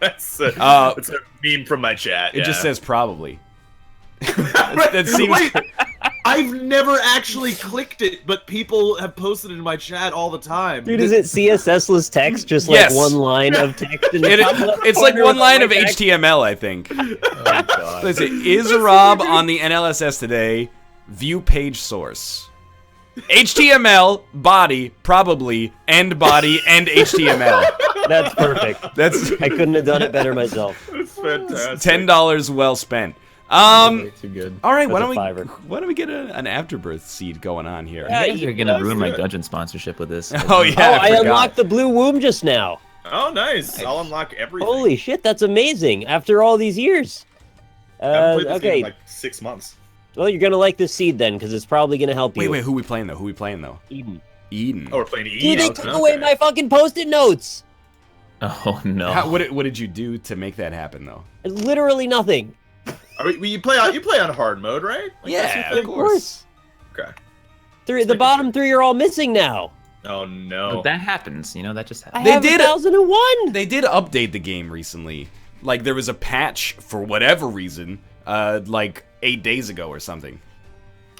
That's a meme from my chat. It just says probably. That seems. Wait, I've never actually clicked it, but people have posted it in my chat all the time. Dude, is it CSS-less text? Just like one line of text? In the it's like one line of HTML, I think. Oh, God. Let's see. Is Rob on the NLSS today? View page source. HTML, body, probably, end body, and HTML. That's perfect. I couldn't have done it better myself. That's fantastic. $10 well spent. Way too good. All right, why That's don't we get an Afterbirth seed going on here? Yeah, You're gonna ruin my dungeon sponsorship with this. Oh yeah, I unlocked the blue womb just now. Oh, nice. I'll unlock everything. Holy shit, that's amazing. After all these years. I haven't played this game Okay, in like 6 months. well, you're gonna like this seed then, because it's probably gonna help you. Wait, who we playing though? Eden. Eden. Oh, we're playing Eden. Dude, they took away my fucking post-it notes. Oh no. What did you do to make that happen though? Literally nothing. You play on hard mode, right? Like, Yeah, Of course. Okay. The bottom three are all missing now. Oh no. That happens, you know, that just I happens. have 1001. They did update the game recently. Like there was a patch for whatever reason, like 8 days ago or something.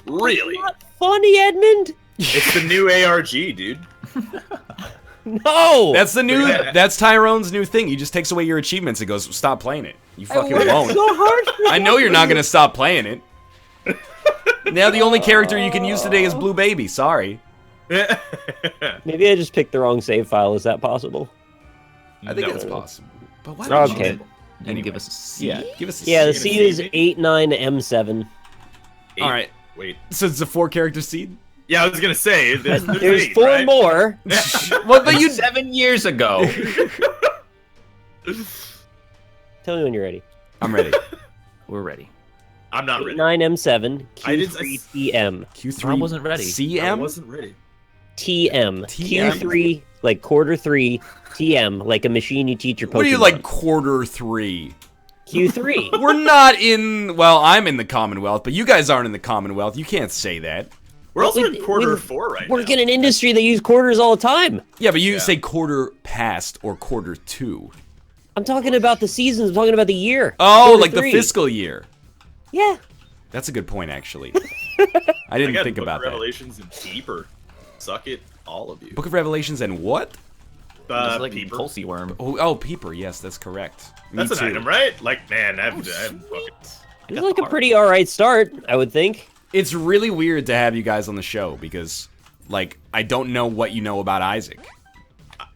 Really? Not funny, Edmund. It's the new ARG, dude. No. That's Tyrone's new thing. He just takes away your achievements and goes, "Stop playing it." You fucking worked won't. so hard for I know you're not gonna stop playing it. Now the only character you can use today is Blue Baby. Sorry. Maybe I just picked the wrong save file. Is that possible? I think No. it's possible. But why Okay. you Anyway. Give us a C. Yeah, give us a Yeah, the C. seed is 89M7. All right. Wait. So it's a 4-character seed? Yeah, I was gonna say there's There's 8, 4 right? more. Well, but you 7 years ago. Tell me when you're ready. I'm ready. We're ready. I'm not ready. 9M7 I did- Q3TM. Q3 I wasn't ready. I CM? wasn't ready. TM. TM. Q3 like quarter 3. TM like a machine you teach your Pokemon. What are you like quarter 3? Q3. We're not in, well, I'm in the Commonwealth, but you guys aren't in the Commonwealth. You can't say that. We're also We- in quarter we 4 right Work now. in an industry that use quarters all the time. Yeah, but you say quarter past or quarter 2. I'm talking about the seasons. I'm talking about the year. Oh, Quarter like 3. the fiscal year. Yeah. That's a good point, actually. I didn't think about that. Revelations and Peeper. Suck it, all of you. Book of Revelations and what? Just like Peeper. Pulsey Worm. Oh, Peeper. Yes, that's correct. Me That's too. an item, right? Like, man, I've fucking... It's like a pretty alright start, I would think. It's really weird to have you guys on the show because, like, I don't know what you know about Isaac.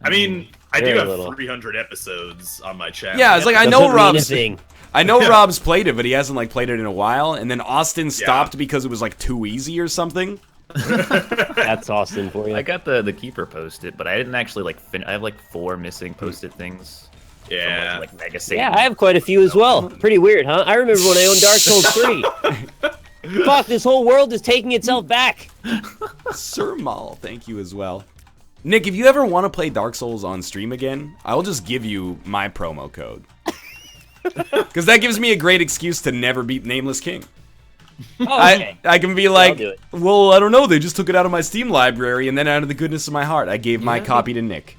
I mean, I do Very have little. 300 episodes on my channel. Yeah, it's like I Doesn't know mean a Rob's. thing. I know Rob's played it, but he hasn't like played it in a while. And then Austin stopped because it was like too easy or something. That's Austin for you. I got the keeper post-it, but I didn't actually like I have like 4 missing post-it things. Yeah. From, like Mega Satan. Yeah, I have quite a few as well. Pretty weird, huh? I remember when I owned Dark Souls 3. Fuck, this whole world is taking itself back. Sir Maul, thank you as well. Nick, if you ever want to play Dark Souls on stream again, I will just give you my promo code. Because that gives me a great excuse to never beat Nameless King. Oh, okay. I can be like, do it. well, I don't know, they just took it out of my Steam library, and then out of the goodness of my heart, I gave my copy to Nick.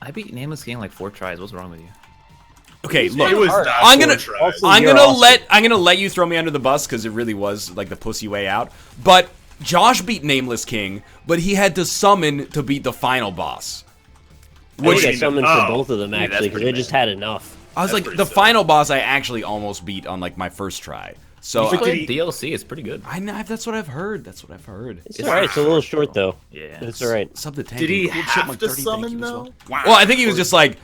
I beat Nameless King like 4 tries. What's wrong with you? Okay, look, It was not I'm gonna, 4 tries. Also- I'm You're gonna awesome. I'm gonna let you throw me under the bus because it really was like the pussy way out. But Josh beat Nameless King, but he had to summon to beat the final boss. I think I Which- summoned oh. for both of them, Yeah, that's actually, because pretty I just had enough. I was That's like, pretty the silly. final boss I actually almost beat on like my first try. So You But played did he- DLC. It's pretty good. I know that's what I've heard. That's what I've heard. It's alright, it's a little short, though. Yeah. It's alright. Sub the tank. Did he Cool have Chipmunk to 30, thank summon, you as though? Well, I think he was just like,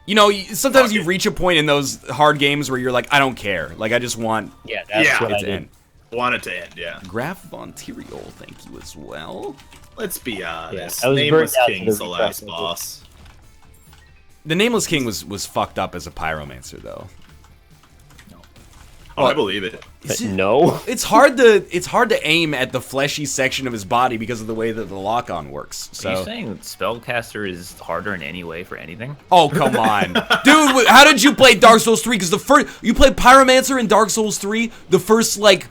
you know, sometimes Fuck you it. reach a point in those hard games where you're like, I don't care. Like, I just want Yeah, that's Yeah, what I it to did. end. Want it to end, yeah. Graph Von Tyrael, thank you as well. Let's be honest. I was Nameless burnt out to King's the the last refresh. boss. The Nameless King was fucked up as a pyromancer, though. Oh, I believe it. But no. It's hard to aim at the fleshy section of his body because of the way that the lock-on works. Are you So, saying Spellcaster is harder in any way for anything? oh come on, dude! How did you play Dark Souls 3? Because the first you played Pyromancer in Dark Souls 3, the first like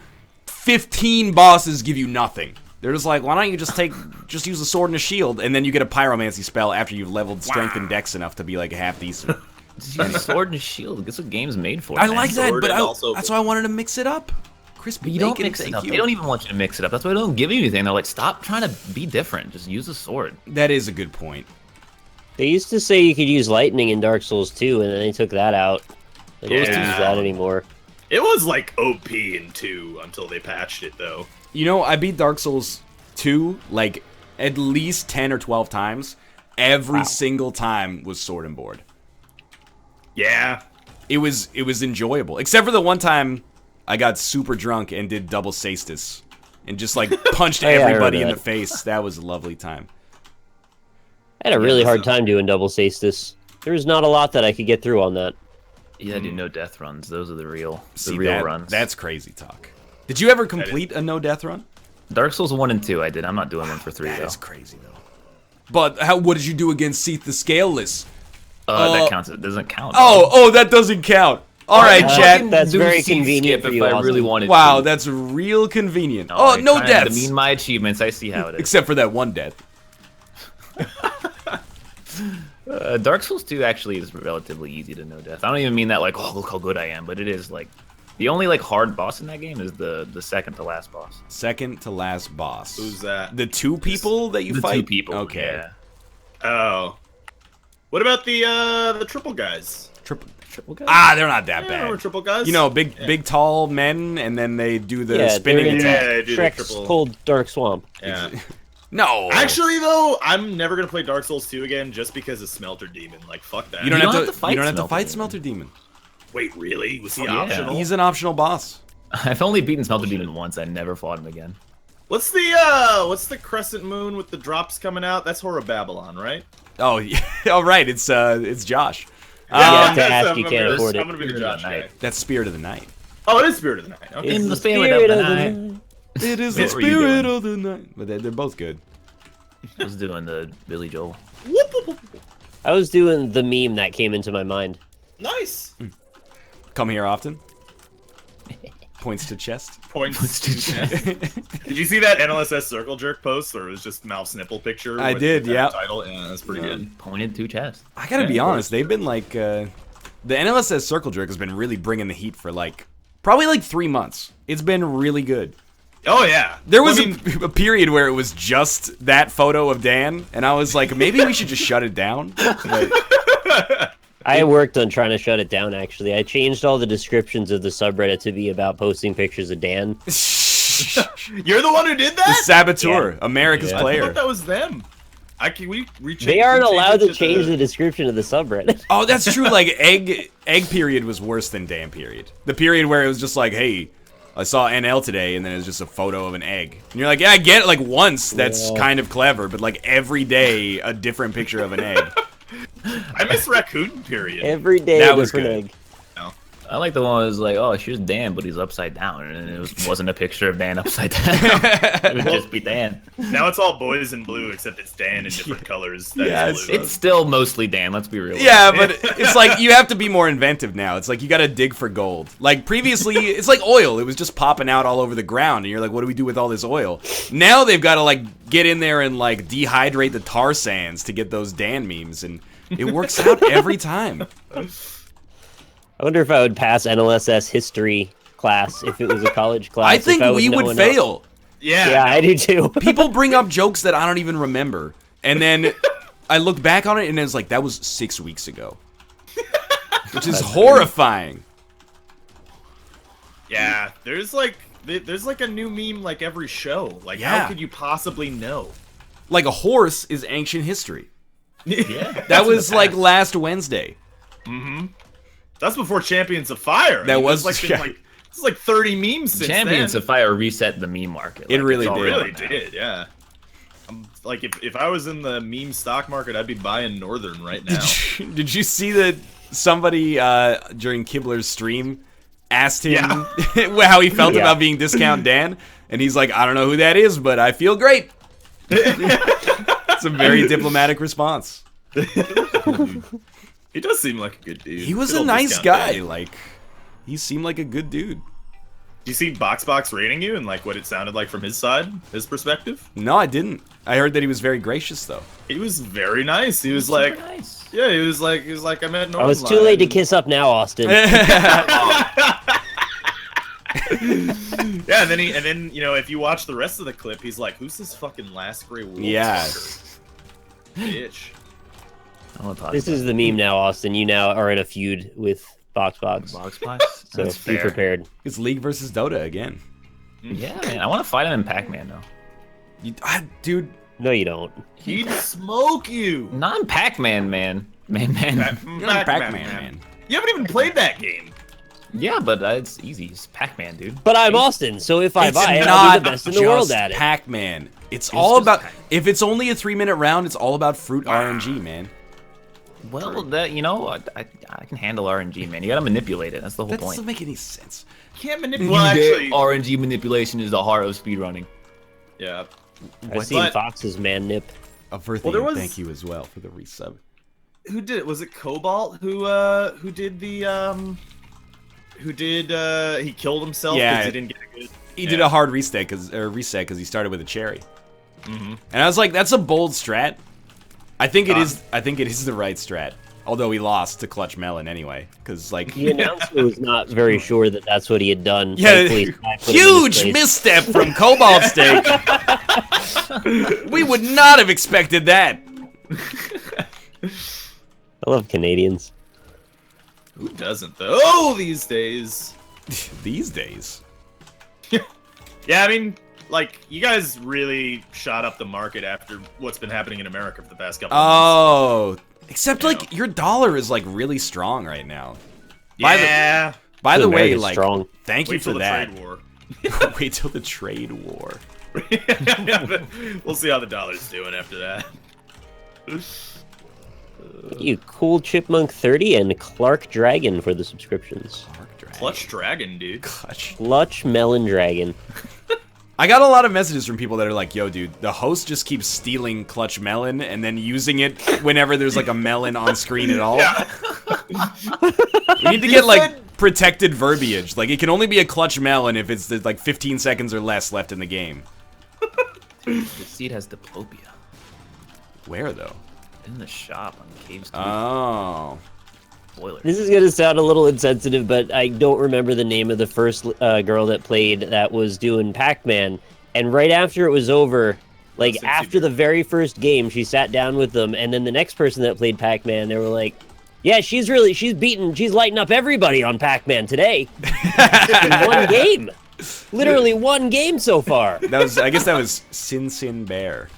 15 bosses give you nothing. They're just like, why don't you just use a sword and a shield, and then you get a pyromancy spell after you've leveled strength and dex enough to be like half decent. Just use sword and shield. That's what game's made for. I man. like that, Sword but and also- that's why I wanted to mix it up. Crispy But you bacon, don't mix it thank up. you. They don't even want you to mix it up. That's why they don't give you anything. They're like, stop trying to be different. Just use a sword. That is a good point. They used to say you could use lightning in Dark Souls 2, and then they took that out. They don't use Yeah. that anymore. It was like OP in 2 until they patched it, though. You know, I beat Dark Souls 2 like at least 10 or 12 times. Every single time was sword and board. Yeah. It was enjoyable, except for the one time I got super drunk and did double cestus and just like punched Oh, yeah, I everybody in remember the face. That was a lovely time. I had a really hard time doing double cestus. There was not a lot that I could get through on that. Yeah, do no death runs. Those are the real See, runs. That's crazy talk. Did you ever complete a no death run? Dark Souls 1 and 2 I did. I'm not doing one for 3 That though. is crazy though. But what did you do against Seath the Scaleless? That counts. It doesn't count. Oh, that doesn't count. All right, chat. That's Do very seed convenient skip for you, if I really Ozzy. wanted Wow, to. that's real convenient. No, Oh, you're no trying deaths. to demean my achievements. I see how it is. Except for that one death. Dark Souls 2 actually is relatively easy to no death. I don't even mean that like, oh, look how good I am, but it is like the only like hard boss in that game is the second to last boss. Second to last boss. Who's that? The two people that you The fight? 2 people. Okay. Yeah. Oh. What about the triple guys? Triple guy? Ah, they're not that Yeah, remember bad. triple guys? You know, big tall men, and then they do the Yeah, spinning they're in attack. Yeah, they do the Shrek's triple- Cold Dark Swamp. Yeah. No. Actually, though, I'm never gonna play Dark Souls 2 again just because of Smelter Demon. Like, fuck that. you don't, You have, don't to, have to fight you don't have to Smelter fight Demon. Smelter Demon. Wait, really? Was he Yeah. optional? He's an optional boss. I've only beaten Smelter Demon once. I never fought him again. What's the crescent moon with the drops coming out? That's Horror Babylon, right? Oh, yeah. All right. It's Josh. You have to that's- ask, I'm you gonna- can't afford I'm it. gonna be the Spirit of Josh the guy. Night. That's Spirit of the Night. Oh, it is Spirit of the Night. Okay. It's the spirit of the night. It is What the were you Spirit doing? of the Night. But they're both good. I was doing the Billy Joel. Whoop, whoop, whoop, whoop. I was doing the meme that came into my mind. Nice. Come here often. Points to chest. Points to chest. Did you see that NLSS Circle Jerk post, or it was just Mouth's nipple picture? I with did, the yeah. Title? Yeah, that's pretty good. Pointed to chest. I gotta be Yeah, honest, they've been like, the NLSS Circle Jerk has been really bringing the heat for like, probably like 3 months. It's been really good. Oh yeah. There was I mean, a period where it was just that photo of Dan, and I was like, maybe we should just shut it down. But I worked on trying to shut it down, actually. I changed all the descriptions of the subreddit to be about posting pictures of Dan. you're the one who did the that. Saboteur, America's I player. thought that was them. We They aren't allowed to change the description of the subreddit. Oh, that's true. Like egg period was worse than Dan period. The period where it was just like, hey, I saw NL today, and then it was just a photo of an egg. And you're like, yeah, I get it. Like once, that's Yeah. kind of clever, but like every day, a different picture of an egg. I miss Raccoon period. Every day, That a was different good. egg. I like the one that was like, oh, here's Dan, but he's upside down, and it wasn't a picture of Dan upside down. It would just be Dan. Now it's all boys in blue, except it's Dan in different colors. That's Yeah, blue. It's still mostly Dan. Let's be real. Yeah, but it's like you have to be more inventive now. It's like you got to dig for gold. Like previously, it's like oil. It was just popping out all over the ground, and you're like, what do we do with all this oil? Now they've got to like get in there and like dehydrate the tar sands to get those Dan memes, and it works out every time. I wonder if I would pass NLSS history class if it was a college class. I if think was we would knowing fail. yeah. Yeah, I do too. People bring up jokes that I don't even remember, and then I look back on it, and it's like that was 6 weeks ago, which is horrifying. Yeah, there's like a new meme like every show. Like, Yeah. how could you possibly know? Like a horse is ancient history. Yeah, That was like last Wednesday. that's before Champions of Fire. I That mean, was- there's like yeah. been, like it's like 30 memes since Champions then. of Fire reset the meme market. It really it's all did. real really now. did, yeah. Like if I was in the meme stock market, I'd be buying Northern right now. Did you see that somebody during Kibler's stream asked him how he felt Yeah. about being Discount Dan? And he's like, I don't know who that is, but I feel great. It's a very diplomatic response. He does seem like a good dude. He was Good a old nice Discount guy. Dan. Like, he seemed like a good dude. Do you see Box rating you and like what it sounded like from his side, his perspective? No, I didn't. I heard that he was very gracious, though. He was very nice. He was Super like, nice. Yeah, he was like, I'm at Northernlion. I was too late to kiss up now, Austin. Yeah, and then you know, if you watch the rest of the clip, he's like, "Who's this fucking last gray wolf?" Yeah. Bitch. This is the meme now, Austin. You now are in a feud with Boxbox. So That's be fair. prepared. It's League versus Dota again. Yeah, man. I want to fight him in Pac-Man though. Dude, No, you don't. He'd smoke you. Not in Pac-Man, man. Man. you're on Pac-Man, man. You haven't even played that game. Yeah, but it's easy. It's Pac-Man, dude. But I'm Austin, so if I It's buy it, I'll not be the best in the world just at it. Pac-Man. It's all just about. Pac-Man. If it's only a 3-minute round, it's all about fruit RNG, man. Well, that I can handle RNG, man. You gotta manipulate it. That's the whole That point. doesn't make any sense. Can't manipulate. Well, actually, RNG manipulation is the heart of speedrunning. yeah. I've seen Fox's man nip. Averthian, Well, there was- thank you as well for the resub. Who did it? Was it Cobalt who did the he killed himself Yeah. because he didn't get a good. He did a hard reset because he started with a cherry. Mm-hmm. And I was like, that's a bold strat. I think it is. I think it is the right strat. Although he lost to Clutch Melon anyway, because like The announcer was not very sure that that's what he had done. yeah, Thankfully, Sky put him in his huge place. misstep from Cobalt Steak. We would not have expected that. I love Canadians. Who doesn't though? Oh, these days. These days. Yeah, I mean, like you guys really shot up the market after what's been happening in America for the past couple. Of months. Oh, except like your dollar is like really strong right now. Yeah. By the way, America's like strong. thank you Wait for till the that. trade war. Wait till the trade war. We'll see how the dollar's doing after that. Thank you, Cool Chipmunk 30 and Clark Dragon for the subscriptions. Clutch Dragon, dude. Clutch. Clutch Melon Dragon. I got a lot of messages from people that are like, yo, dude, the host just keeps stealing Clutch Melon and then using it whenever there's like a melon on screen at all. We need to get like protected verbiage. Like it can only be a Clutch Melon if it's like 15 seconds or less left in the game. The seed has diplopia. Where though? In the shop on Caves 2. Oh. Spoiler. This is going to sound a little insensitive, but I don't remember the name of the first girl that played that was doing Pac-Man. And right after it was over, like after the very first game, she sat down with them. And then the next person that played Pac-Man, they were like, yeah, she's lighting up everybody on Pac-Man today. In one game. Literally one game so far. I guess that was Sin Bear.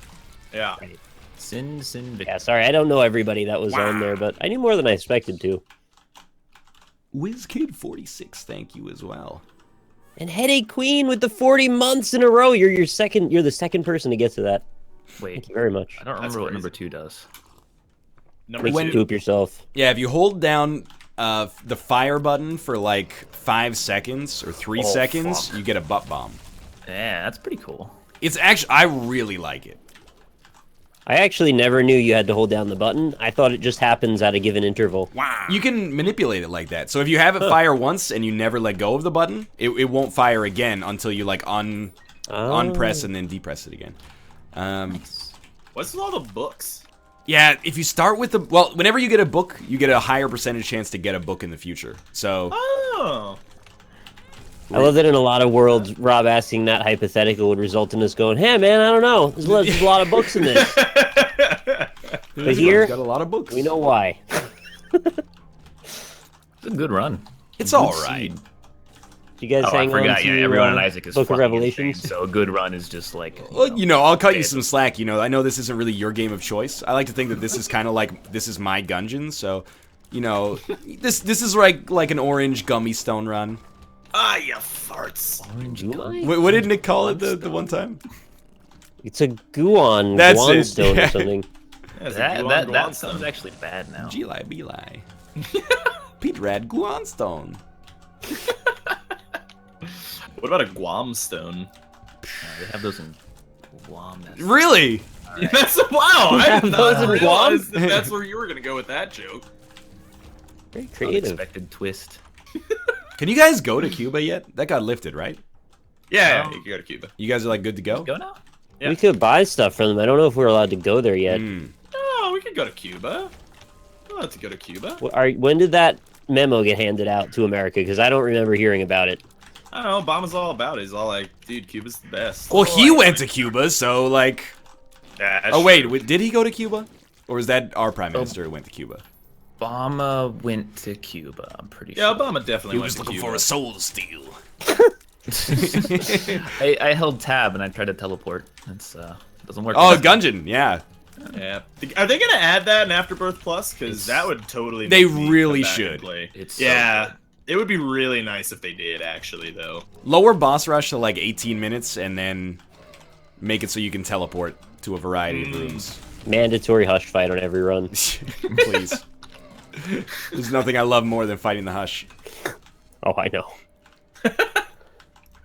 Yeah. Sin. Yeah, sorry, I don't know everybody that was on there, but I knew more than I expected to. WizKid46, thank you as well. And Headache Queen with the 40 months in a row. You're the second person to get to that. Wait, Thank you very much. I don't remember what number 2 does. Number Make you 2. poop yourself. Yeah, if you hold down the fire button for like 5 seconds or 3 seconds, fuck. you get a butt bomb. Yeah, that's pretty cool. It's actually, I really like it. I actually never knew you had to hold down the button. I thought it just happens at a given interval. Wow. You can manipulate it like that. So if you have it fire once and you never let go of the button, it won't fire again until you like unpress and then depress it again. What's with all the books? Yeah, if you start with whenever you get a book, you get a higher percentage chance to get a book in the future. So Oh. I love that in a lot of worlds, Rob asking that hypothetical would result in us going, hey man, I don't know. There's a lot of books in this. But here, got a lot of books. we know why. It's a good run. It's all right. You guys Oh, I hang on forgot. to Yeah, everyone in Isaac is Book of fucking Revelations? insane, so a good run is just like. Well, I'll cut you some slack. I know this isn't really your game of choice. I like to think that this is kind of like this is my Gungeon. So, this is like an orange gummy stone run. Ah, you farts. What did Nick call it the one time? It's a Guan That's Guan it. stone Yeah. or something. That sounds actually bad now. G-Lie, B-Lie. Pete Rad Guanstone. What about a Guam stone? They have those in Guam. Really? That's wow. I did those not in realize that that's where you were gonna go with that joke. Very creative. Unexpected twist. Can you guys go to Cuba yet? That got lifted, right? Yeah, you can go to Cuba. You guys are like good to go? Go now. Yeah. We could buy stuff from them. I don't know if we're allowed to go there yet. Mm. Oh, we could go to Cuba. allowed to go to Cuba. When did that memo get handed out to America? Because I don't remember hearing about it. I don't know. Obama's all about it. He's all like, dude, Cuba's the best. Well, he went to Cuba, so like. Yeah, Oh wait, did he go to Cuba, or is that our prime minister who went to Cuba? Obama went to Cuba. I'm pretty sure. Yeah, Obama definitely He went was to looking Cuba. for a soul to steal. I held tab and I tried to teleport. It's doesn't work. Oh, Gungeon, yeah. Yeah. Are they gonna add that in Afterbirth Plus? Because that would totally. They make me really come back and should. play. It's so yeah. good. It would be really nice if they did, actually, though. Lower boss rush to like 18 minutes, and then make it so you can teleport to a variety of rooms. Mandatory hush fight on every run. Please. There's nothing I love more than fighting the Hush. Oh, I know.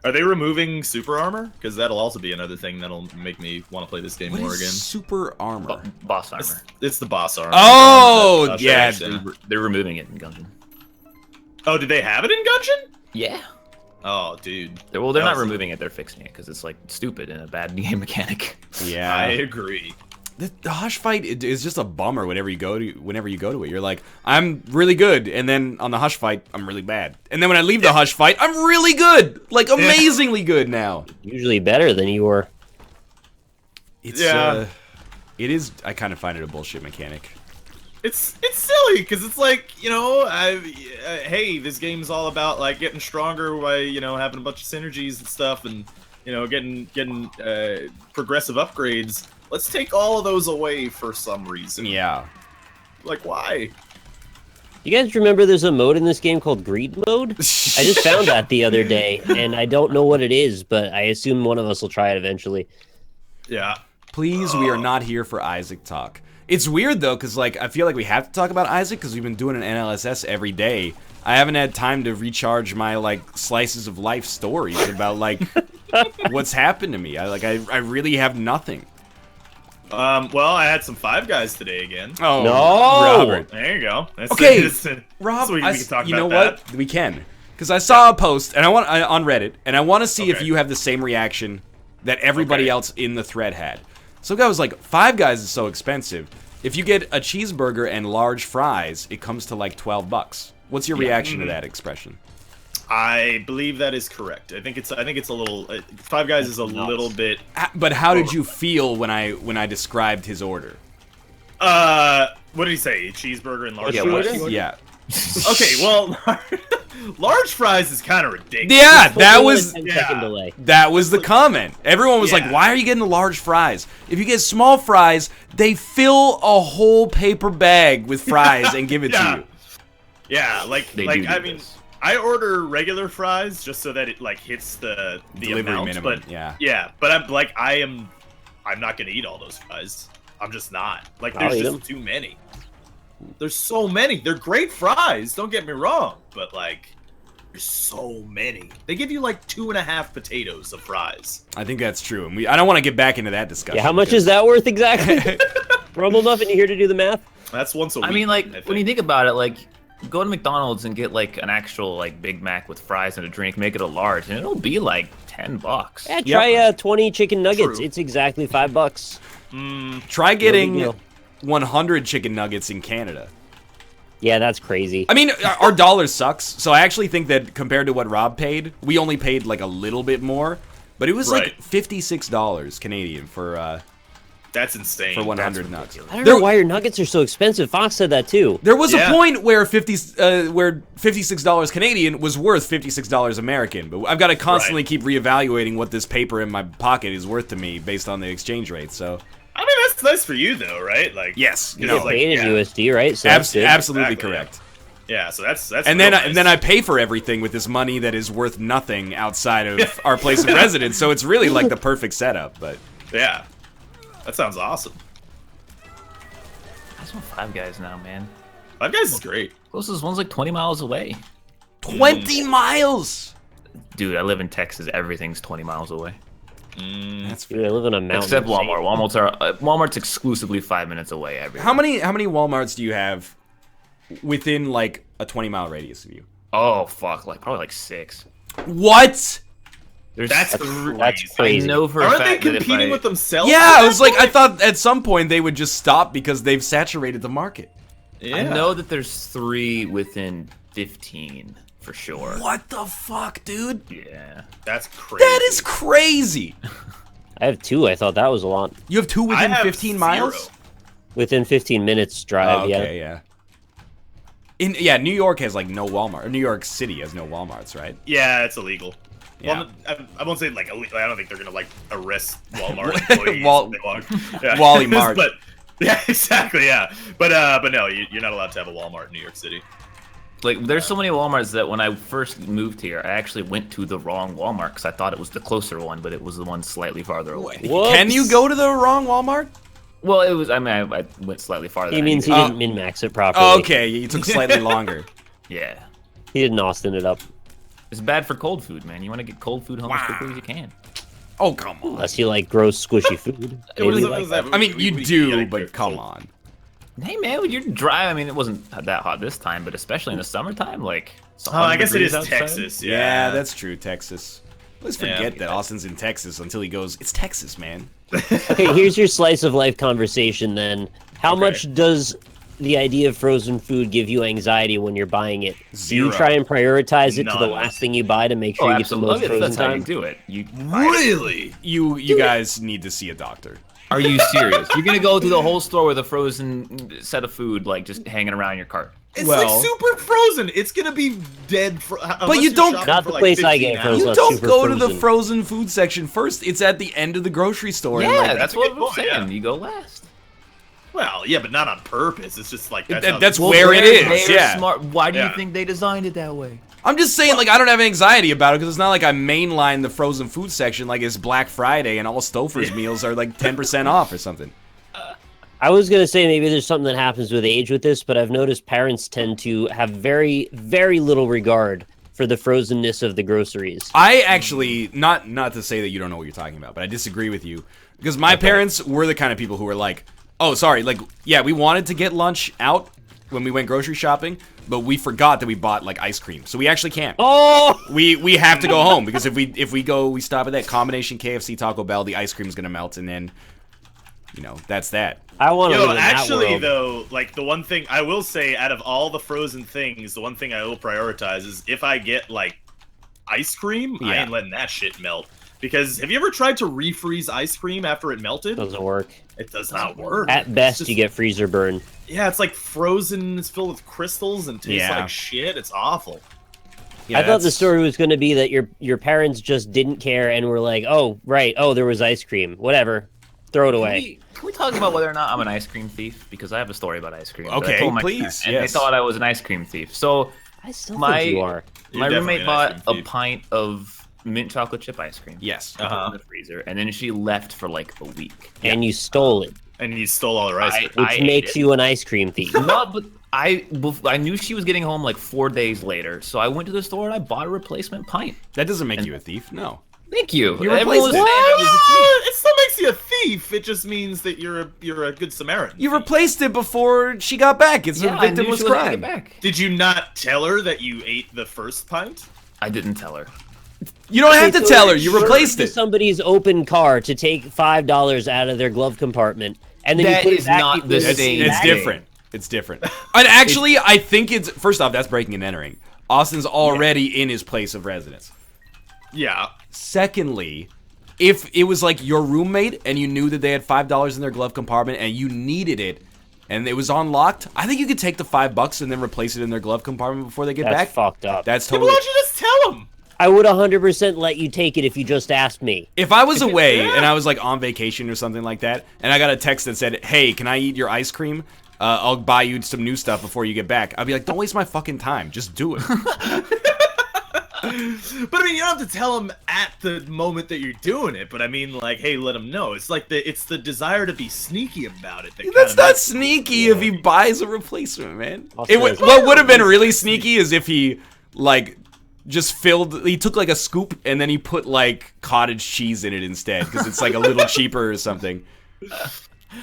Are they removing super armor? Because that'll also be another thing that'll make me want to play this game What more is again. super armor? Boss armor. It's the boss armor. Oh, Hush yeah. action. They're removing it in Gungeon. Oh, did they have it in Gungeon? Yeah. Oh, dude. They're That not was- removing it. They're fixing it because it's like stupid and a bad game mechanic. Yeah. I agree. The Hush fight is just a bummer whenever you go to it. You're like, I'm really good, and then on the Hush fight, I'm really bad. And then when I leave the Hush fight, I'm really good, like amazingly good now. Usually better than you were. It's Yeah. it is. I kind of find it a bullshit mechanic. It's silly because it's like, you know, hey, this game's all about like getting stronger by, you know, having a bunch of synergies and stuff, and you know, getting progressive upgrades. Let's take all of those away for some reason. Yeah. Like, why? You guys remember there's a mode in this game called Greed Mode? I just found that the other day, and I don't know what it is, but I assume one of us will try it eventually. Yeah. Please, we are not here for Isaac talk. It's weird though, because like I feel like we have to talk about Isaac because we've been doing an NLSS every day. I haven't had time to recharge my like slices of life stories about like what's happened to me. I really have nothing. Well, I had some Five Guys today again. Oh No! Robert. There you go. That's Okay, so Rob, we can talk you know about what? We can, because I saw a post and on Reddit, and I want to see if Okay. you have the same reaction that everybody Okay. else in the thread had. So a guy was like, Five Guys is so expensive. If you get a cheeseburger and large fries, it comes to like $12. What's your reaction to that expression? I believe that is correct. I think it's a little. Five Guys is a little bit. But how did you feel when I described his order? What did he say? Cheeseburger and large Yeah, fries? what? Yeah. Okay, well, large fries is kind of ridiculous. Yeah, that was 10-second delay. the comment. Everyone was like, Yeah. "Why are you getting the large fries? If you get small fries, they fill a whole paper bag with fries and give it Yeah. to you." Yeah, They like do I do mean, this. I order regular fries just so that it like hits the Delivery amount, minimum, but yeah. but I'm not gonna eat all those fries. I'm just not. Like, I'll there's eat just 'em. too many. There's so many. They're great fries. Don't get me wrong, but like, there's so many. They give you like 2.5 potatoes of fries. I think that's true, and I don't want to get back into that discussion. Yeah, how much is that worth exactly? Rumble Muffin, you here to do the math? That's once a week. I mean, like I when you think about it, like go to McDonald's and get like an actual like Big Mac with fries and a drink, make it a large, and it'll be like $10. Yeah, try 20 chicken nuggets. True. It's exactly $5. Try big getting deal. 100 chicken nuggets in Canada. Yeah, that's crazy. I mean, our dollar sucks, so I actually think that compared to what Rob paid, we only paid like a little bit more, but it was like Right. $56 Canadian for That's insane. 100 nuts. I don't know why your nuggets are so expensive. Fox said that too. There was a Yeah. point where where $56 Canadian was worth $56 American, but I've got to constantly Right. keep reevaluating what this paper in my pocket is worth to me based on the exchange rate. So I mean, that's nice for you though, right? Like, yes, you no, know, like, Paid in yeah. USD, right? So that's good. absolutely Exactly, yeah. correct. Yeah, so that's And then real and then I nice. pay for everything with this money that is worth nothing outside of our place of residence. So it's really like the perfect setup. But Yeah, that sounds awesome. I just want Five Guys now, man. Five Guys is great. Closest one's like 20 miles away. 20 miles. Dude, I live in Texas. Everything's 20 miles away. That's Dude, I live on a mountain. Except Walmart. Walmart's exclusively 5 minutes away. Everywhere. how many WalMarts do you have within like a 20-mile radius of you? Oh fuck! Like probably like 6. What? There's, That's That's I crazy. know for a Aren't they fact that if competing I, with themselves? Yeah, at I that was like, I point? thought at some point they would just stop because they've saturated the market. Yeah. I know that there's 3 within 15 for sure. What the fuck, dude? Yeah. That's crazy. That is crazy. I have 2. I thought that was a lot. You have 2 I within have 15 0. miles? Within 15 minutes drive, Oh, okay, yeah. New York has like no Walmart. Or New York City has no Walmarts, right? Yeah, it's illegal. Yeah. Well, I won't say like illegal. I don't think they're gonna like arrest Walmart employees. Wal- if they walk. Yeah. Wally Mart. But yeah, exactly. Yeah, but no, you're not allowed to have a Walmart in New York City. Like, there's so many Walmarts that when I first moved here, I actually went to the wrong Walmart because I thought it was the closer one, but it was the one slightly farther away. Whoops. Can you go to the wrong Walmart? Well, it was. I mean, I went slightly farther. He than I means he needed. didn't min-max it properly. Oh, okay, you took slightly longer. Yeah. He didn't Austin it up. It's bad for cold food, man. You want to get cold food home as quickly as you can. Oh, come on. Unless you like gross, squishy food. What Maybe is like that? that. I mean, you gotta do, get but it come cold. on. Hey, man, when you're dry, I mean, it wasn't that hot this time, but especially in the summertime, like. it's Oh, I guess it 100 is degrees outside. Texas. Yeah, that's true, Texas. Let's Yeah. forget that Austin's in Texas until he goes, it's Texas, man. Okay, here's your slice of life conversation then. How Okay. much does the idea of frozen food give you anxiety when you're buying it? Do Zero. you try and prioritize it to the None. last thing you buy to make Oh, sure you get the most absolutely. frozen That's how you time? do it. You Really? You guys need to see a doctor. Are you serious? You're gonna go through the whole store with a frozen set of food, like just hanging around your cart. It's Well- like super frozen. It's gonna be dead. But you don't- Not the place I get frozen. You not don't super go to the frozen. frozen food section first. It's at the end of the grocery store. and, Yeah, like, that's a what good I'm point, saying. yeah. You go last. Well, yeah, but not on purpose. It's just like that's, That- how that's they- where it is, they're yeah. Smart. Why do you Yeah. think they designed it that way? I'm just saying, like, I don't have anxiety about it because it's not like I mainline the frozen food section like it's Black Friday and all Stouffer's meals are like 10% off or something. I was gonna say maybe there's something that happens with age with this, but I've noticed parents tend to have very, very little regard for the frozenness of the groceries. I actually, not to say that you don't know what you're talking about, but I disagree with you because my parents were the kind of people who were like, oh, sorry, like, yeah, we wanted to get lunch out when we went grocery shopping, but we forgot that we bought like ice cream, so we actually can't. Oh! We have to go home because if we stop at that combination KFC Taco Bell, the ice cream's gonna melt, and then, you know, that's that. I want to Yo, live in that actually, world. though, like the one thing I will say, out of all the frozen things, the one thing I will prioritize is if I get like ice cream, I Yeah. ain't letting that shit melt. Because have you ever tried to refreeze ice cream after it melted? Doesn't work. It does not work. At It's best, just- you get freezer burn. Yeah, it's like frozen. It's filled with crystals and tastes Yeah. like shit. It's awful. Yeah, I thought the that's- story was going to be that your parents just didn't care and were like, oh, right, oh, there was ice cream. Whatever. Throw it away. Can we talk about whether or not I'm an ice cream thief? Because I have a story about ice cream. that I Okay, told my please, parents, and yes. they thought I was an ice cream thief. So I still My- think you are. my You're roommate definitely an ice bought cream a thief. pint of mint chocolate chip ice cream. Yes. Put it in the freezer, and then she left for like a week. And you stole it, And you stole all the ice cream. which ate makes it. you an ice cream thief. No, but I knew she was getting home like 4 days later, so I went to the store and I bought a replacement pint. That doesn't make you a thief. No. Thank you. You Everyone replaced was it. saying I was a thief. It still makes you a thief. It just means that you're a good Samaritan. You replaced it before she got back. It's Yeah, a I knew victimless she wasn't gonna crime. get back. Did you not tell her that you ate the first pint? I didn't tell her. You don't have to So tell her. it's You sure replaced to it. Somebody's open car to take $5 out of their glove compartment, and then That you put is it back not before the you It's, same put it it's back. thing. different. It's different. And actually, I think it's first off, that's breaking and entering. Austin's already in his place of residence. Yeah. Secondly, if it was like your roommate and you knew that they had $5 in their glove compartment and you needed it and it was unlocked, I think you could take the $5 and then replace it in their glove compartment before they get That's back. fucked up. That's Why totally. don't you just tell him? I would 100% let you take it if you just asked me. If I was away and I was like on vacation or something like that, and I got a text that said, "Hey, can I eat your ice cream? I'll buy you some new stuff before you get back." I'd be like, "Don't waste my fucking time. Just do it." But I mean, you don't have to tell him at the moment that you're doing it. But I mean, like, hey, let him know. It's like it's the desire to be sneaky about it. That That's kinda not makes- sneaky if he buys a replacement, man. Also, It would, it's- what would have been really sneaky is if he like just he took like a scoop and then he put like cottage cheese in it instead because it's like a little cheaper or something. Yeah,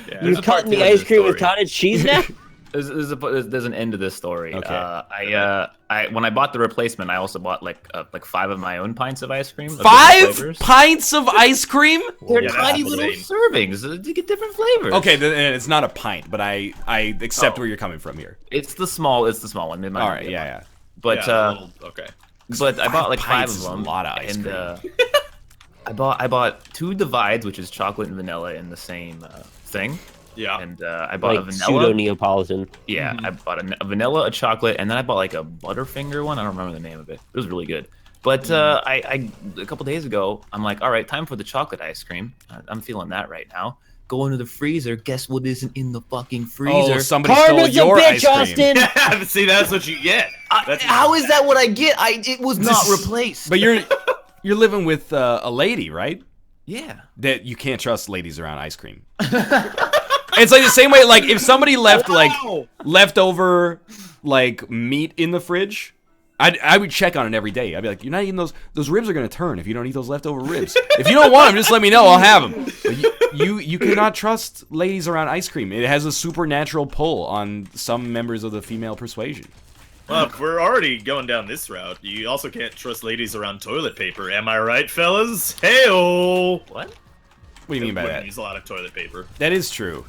You there's a part cutting two the to ice this cream with story. cottage cheese now? There's an end to this story. Okay. When I bought the replacement, I also bought like 5 of my own pints of ice cream. Of 5 pints of ice cream? They're Yeah, tiny that's little insane. servings to get different flavors. Okay, then it's not a pint, but I accept where you're coming from here. It's the small one. It might All not right, be a yeah, pint. yeah. But Yeah, okay. but I bought like 5 pints of is a them. lot of ice and, cream. I bought 2 divides, which is chocolate and vanilla in the same thing. Yeah. And I bought a Like vanilla. pseudo Neapolitan. Yeah, I bought a vanilla, a chocolate, and then I bought like a Butterfinger one. I don't remember the name of it. It was really good. But I a couple days ago, I'm like, all right, time for the chocolate ice cream. I'm feeling that right now. Go into the freezer. Guess what isn't in the fucking freezer? Oh, somebody stole Karma's a your bitch, ice cream. Austin! See, that's what you get. How is that what I get? It was not replaced. But you're living with a lady, right? yeah. That you can't trust ladies around ice cream. It's like the same way, like if somebody left like leftover like meat in the fridge, I would check on it every day. I'd be like, you're not eating those ribs are gonna turn if you don't eat those leftover ribs. If you don't want them, just let me know. I'll have them. But you cannot trust ladies around ice cream. It has a supernatural pull on some members of the female persuasion. Well, if we're already going down this route, you also can't trust ladies around toilet paper. Am I right, fellas? Hey-oh! What? What do you mean by Women that? use a lot of toilet paper. That is true.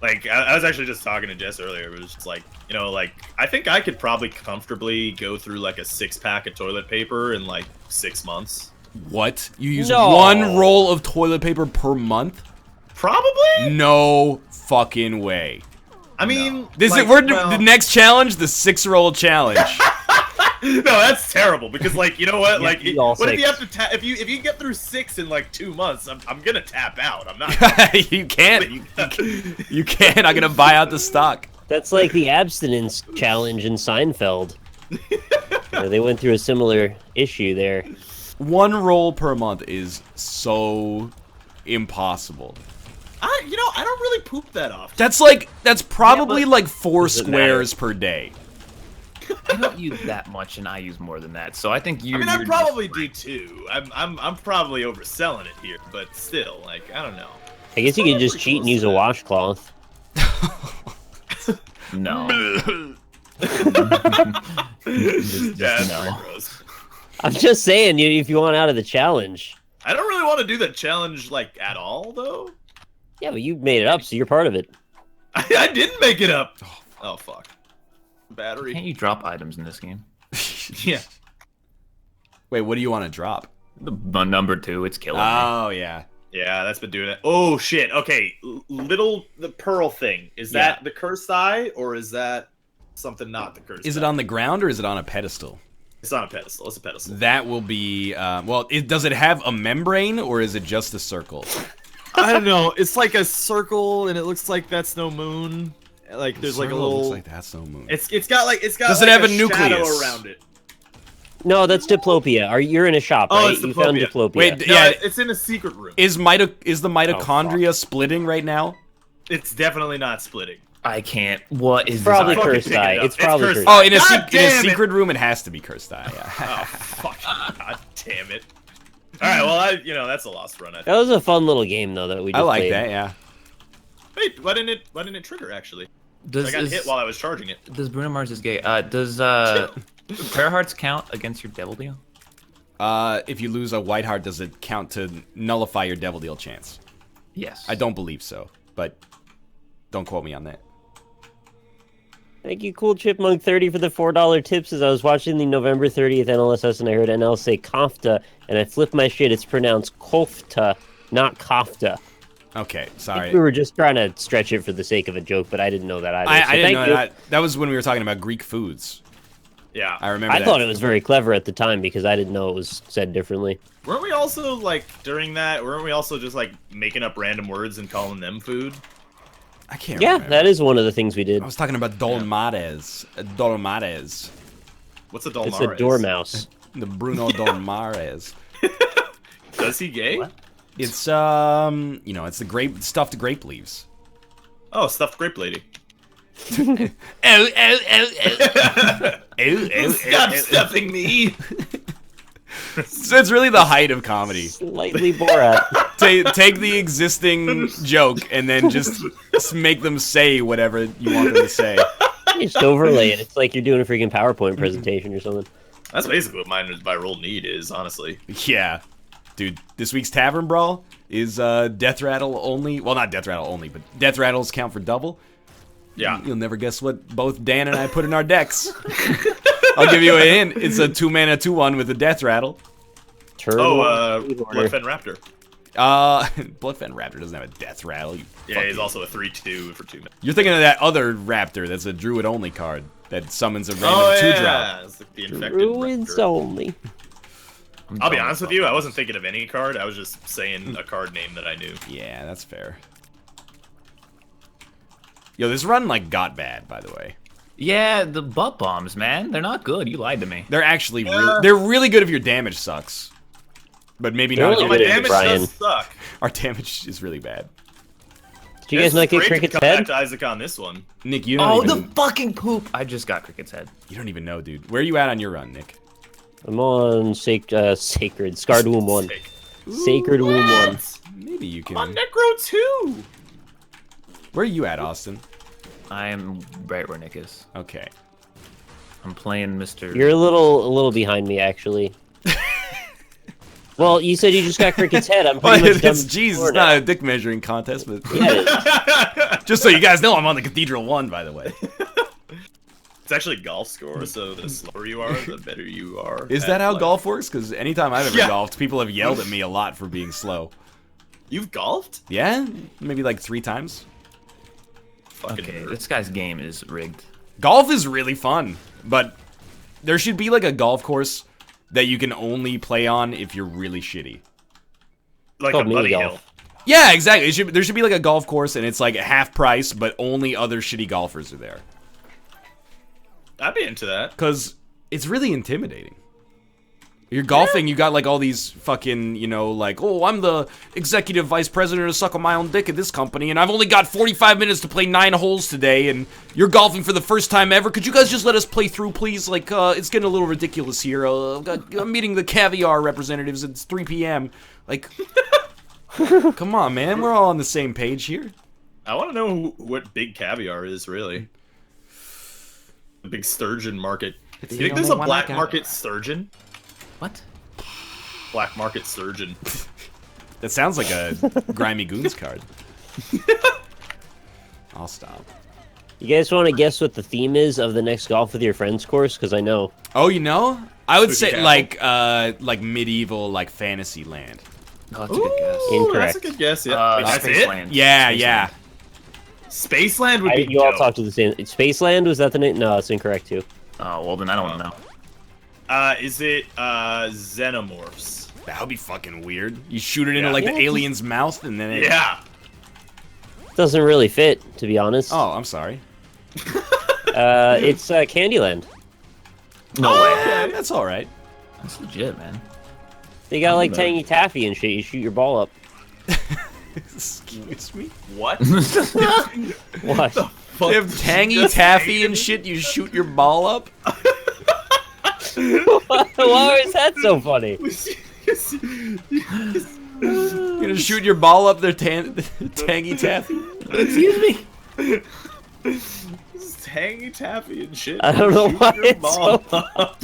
Like, I was actually just talking to Jess earlier. It was just like, you know, like, I think I could probably comfortably go through, like, a 6-pack of toilet paper in, like, 6 months. What? You use No. 1 roll of toilet paper per month? Probably? No fucking way. I mean... This like, is the well- next challenge, the 6-roll challenge. No, that's terrible, because, like, you know what? Yeah, Like, you all what if you six. have to if you get through 6 in, like, 2 months, I'm gonna tap out. I'm not... You can't. You can't. I'm gonna buy out the stock. That's like the abstinence challenge in Seinfeld. They went through a similar issue there. 1 roll per month is so impossible. I don't really poop that often. That's probably like 4 Does it squares per day. I don't use that much, and I use more than that. So I think you. I mean, I probably do too. I'm probably overselling it here, but still, like, I don't know. I guess you could just cheat and use a washcloth. No. Yeah, that's no. pretty gross. I'm just saying, if you want out of the challenge. I don't really want to do that challenge, like, at all, though. Yeah, but you made it up, so you're part of it. I didn't make it up. Oh, fuck. Battery. Can't you drop items in this game? Yeah. Wait, what do you want to drop? The number 2, it's killing me. Oh yeah. Yeah, that's been doing it. Oh, shit. Okay, the pearl thing. Is that the cursed eye, or is that something not the cursed eye? Is it on the ground or is it on a pedestal? It's on a pedestal. It's a pedestal. That will be. Does it have a membrane or is it just a circle? I don't know. It's like a circle, and it looks like that's no moon. Like there's like a Circle little. looks like that's no moon. It's got like Does like it have a shadow nucleus? around it. No, that's diplopia. You're in a shop, Oh, right? it's You found diplopia. diplopia. Wait, No, yeah. it's in a secret room. Is the mitochondria splitting right now? It's definitely not splitting. I can't. What is Probably this? Fucking cursed pick it eye. up. It's probably cursed cursed eye. Oh, in a God damn it. secret room, it has to be cursed eye. Yeah. Oh, fuck. God damn it. Alright, well, that's a lost run, I That think. was a fun little game, though, that we just I like played. that. Yeah. Wait, why didn't it trigger, actually? I got hit while I was charging it. Does Bruno Mars is gay? Does prayer hearts count against your devil deal? If you lose a white heart, does it count to nullify your devil deal chance? Yes. I don't believe so, but don't quote me on that. Thank you, Cool Chipmunk 30 for the $4 tips. As I was watching the November 30th NLSS and I heard NL say kofta, and I flipped my shit. It's pronounced kofta, not kofta. Okay, I think sorry. we were just trying to stretch it for the sake of a joke, but I didn't know that either. I So didn't thank know you. that. That was when we were talking about Greek foods. Yeah. I remember I that. thought it was very clever at the time because I didn't know it was said differently. Weren't we also, like, during that, just, like, making up random words and calling them food? I can't Yeah, remember. that is one of the things we did. I was talking about dolmades. Dolmades. What's a It's dolmares? a dormouse. The Bruno Dolmares. Is he gay? What? It's it's the stuffed grape leaves. Oh, stuffed grape lady. Stop stuffing me! So it's really the height of comedy Slightly Borat. say take the existing joke and then just make them say whatever you want them to say. You just overlay it. It's like you're doing a freaking PowerPoint presentation or something. That's basically what mine by roll need is, honestly. Yeah. Dude, this week's Tavern Brawl is Death Rattle only. Well, not Death Rattle only, but Death Rattles count for double. Yeah. You'll never guess what both Dan and I put in our decks. I'll give you a hint. It's a 2-mana 2/1 with a Death Rattle. Bloodfen Raptor. Bloodfen Raptor doesn't have a Death Rattle. Yeah, he's also a 3/2 for 2 mana. You're thinking of that other Raptor that's a Druid only card that summons a random 2-drop. Yeah, it's like the infected Druids Raptor. only. I'll be honest with you, I wasn't thinking of any card. I was just saying a card name that I knew. Yeah, that's fair. Yo, this run like got bad, by the way. Yeah, the butt bombs, man. They're not good. You lied to me. They're actually they're really good if your damage sucks. But maybe They're not if really My good your at damage Brian. does suck. Our damage is really bad. Did you guys not get It's great to Cricket's come back head? to Isaac on this one. Nick, you Oh, don't even the fucking poop! I just got Cricket's head. you don't even know, dude. Where are you at on your run, Nick? I'm on Sacred. Scarred Womb 1. Sick. Sacred Womb 1. Maybe you can. On Necro 2! Where are you at, Austin? I'm right where Nick is. Okay. I'm playing Mr. You're a little behind me, actually. Well, you said you just got Cricket's head. I'm Well, pretty much done it's jeez, before it's now. not a dick measuring contest, but Yeah, just so you guys know, I'm on the Cathedral 1, by the way. It's actually golf score, so the slower you are, the better you are. Is at, that how like- golf works? Because anytime I've ever Yeah. golfed, people have yelled at me a lot for being slow. You've golfed? Yeah? Maybe like 3 times. Fucking Okay, nerd. this guy's game is rigged. Golf is really fun, but there should be like a golf course that you can only play on if you're really shitty. Like called a buddy mini hill. golf. Yeah, exactly. There should be like a golf course and it's like half price, but only other shitty golfers are there. I'd be into that. Because it's really intimidating. You're golfing, you got like all these fucking, you know, like, oh, I'm the executive vice president to suck on my own dick at this company, and I've only got 45 minutes to play 9 holes today, and you're golfing for the first time ever. Could you guys just let us play through, please? Like, it's getting a little ridiculous here. I'm meeting the caviar representatives. It's 3 p.m. Like, come on, man. We're all on the same page here. I want to know what big caviar is, really. The big sturgeon market. It's You the think there's a only one I black got. market sturgeon? What? Black market sturgeon. That sounds like a Grimy Goons card. I'll stop. You guys want to guess what the theme is of the next Golf with Your Friends course? Because I know. Oh, you know? I would Spooky say Castle. like medieval, like fantasy land. Oh, that's a good guess. Ooh, Incorrect. That's a good guess, yeah. Wait, that's it? Spaceland. Yeah, Spaceland. yeah. Spaceland would be You all dope. talked to the same. Spaceland, was that the name? No, that's incorrect too. Oh, well then I don't know. Is it Xenomorphs? That would be fucking weird. You shoot it into Yeah. like Yeah, the alien's mouth and then it... Yeah. Doesn't really fit, to be honest. Oh, I'm sorry. It's Candyland. No Oh, way. Yeah, that's all right. That's legit, man. They got like know. Tangy Taffy and shit. You shoot your ball up. Excuse me? What? What? They have tangy Just taffy saying. and shit. You shoot your ball up. Why is that so funny? You're gonna shoot your ball up their tangy taffy. Excuse me. Tangy taffy and shit. I don't know Shoot why your it's ball so up.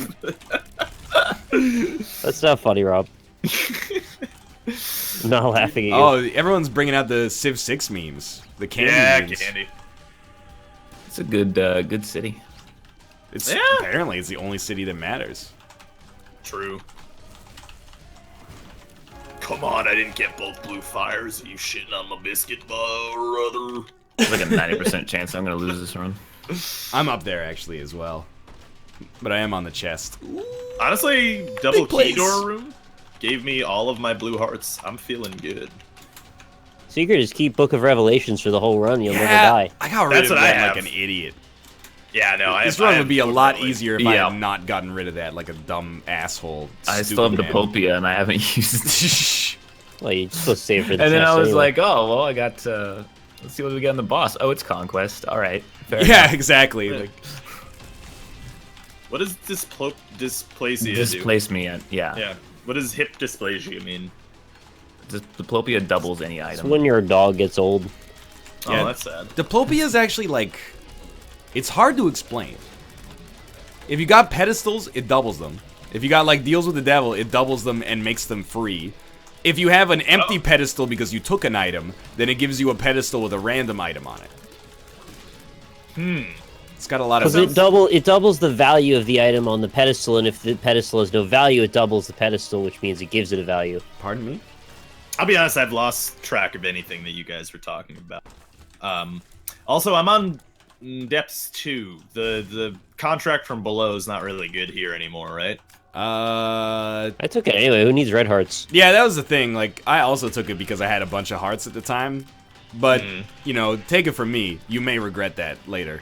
That's not funny, Rob. I'm not laughing at you. Oh, everyone's bringing out the Civ 6 memes. The candy Yeah, memes. candy. It's a good city. It's Yeah. apparently it's the only city that matters. True. Come on, I didn't get both blue fires. Are you shitting on my biscuit, brother? There's like a 90% chance I'm gonna lose this run. I'm up there actually as well, but I am on the chest. Honestly, double Big place. key door room gave me all of my blue hearts. I'm feeling good. Secret is keep Book of Revelations for the whole run. You'll never die. I got rid That's of what I that like have. an idiot. Yeah, no, This I run have would be a Book lot Revelation. easier if I Yeah. had not gotten rid of that like a dumb asshole. I still have stupid man. Dopopia and I haven't used it. Well, you're supposed to save it for the And then test I was anyway. like, oh, well, I got, let's see what we got in the boss. Oh, it's Conquest. All right. Fair Yeah, enough. exactly. Yeah. Like, What does dysplasia do? Displace me, yeah. Yeah. What does hip dysplasia mean? Diplopia doubles any It's item. when your dog gets old. Yeah. Oh, that's sad. Diplopia is actually like, it's hard to explain. If you got pedestals, it doubles them. If you got like deals with the devil, it doubles them and makes them free. If you have an empty pedestal because you took an item, then it gives you a pedestal with a random item on it. It's got a lot of. Because it doubles the value of the item on the pedestal, and if the pedestal has no value, it doubles the pedestal, which means it gives it a value. Pardon me? I'll be honest, I've lost track of anything that you guys were talking about. Also, I'm on Depths 2. The contract from below is not really good here anymore, right? I took it anyway. Who needs red hearts? Yeah, that was the thing. Like, I also took it because I had a bunch of hearts at the time. But, you know, take it from me. You may regret that later.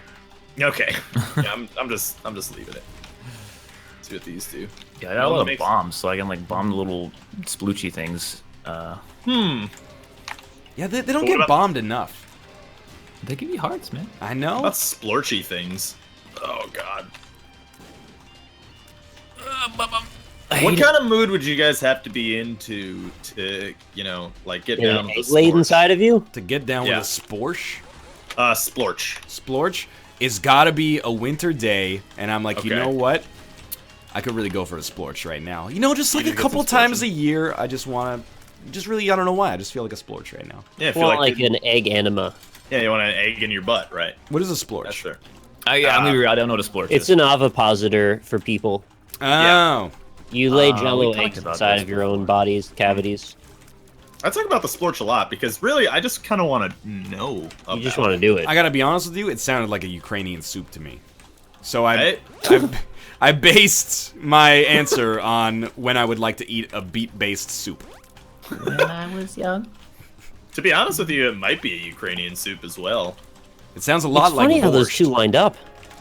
Okay. Yeah, I'm just leaving it. Let's see what these do. Yeah, I got a lot of bombs, so I can like bomb the little sploochy things. Yeah, they don't What get about- bombed enough. They give you hearts, man. I know. What about splorchy things? Oh god. What kind of mood would you guys have to be into to, you know, like get down with the Laid splorch? inside of you? To get down Yeah. with a sporsh. Splorch. Splorch is gotta be a winter day, and I'm like, you Okay. know what? I could really go for a splorch right now. You know, just like You a could get couple some times splorching. a year, I just want to, just really, I don't know why, I just feel like a splorch right now. Yeah, I feel Well, like, like an egg anima. yeah, you want an egg in your butt, right? What is a splorch? That's fair. Yeah, I'm gonna be real, I don't know what a splorch It's is. an ovipositor for people. Oh. You lay we jello talked eggs about inside this of your own body's cavities. I talk about the splorch a lot because really, I just kind of want to know. You just about want to do it. I gotta be honest with you, it sounded like a Ukrainian soup to me. So Right? I based my answer on when I would like to eat a beet-based soup. When I was young. To be honest with you, it might be a Ukrainian soup as well. It sounds a lot It's like funny how those borscht. two lined up.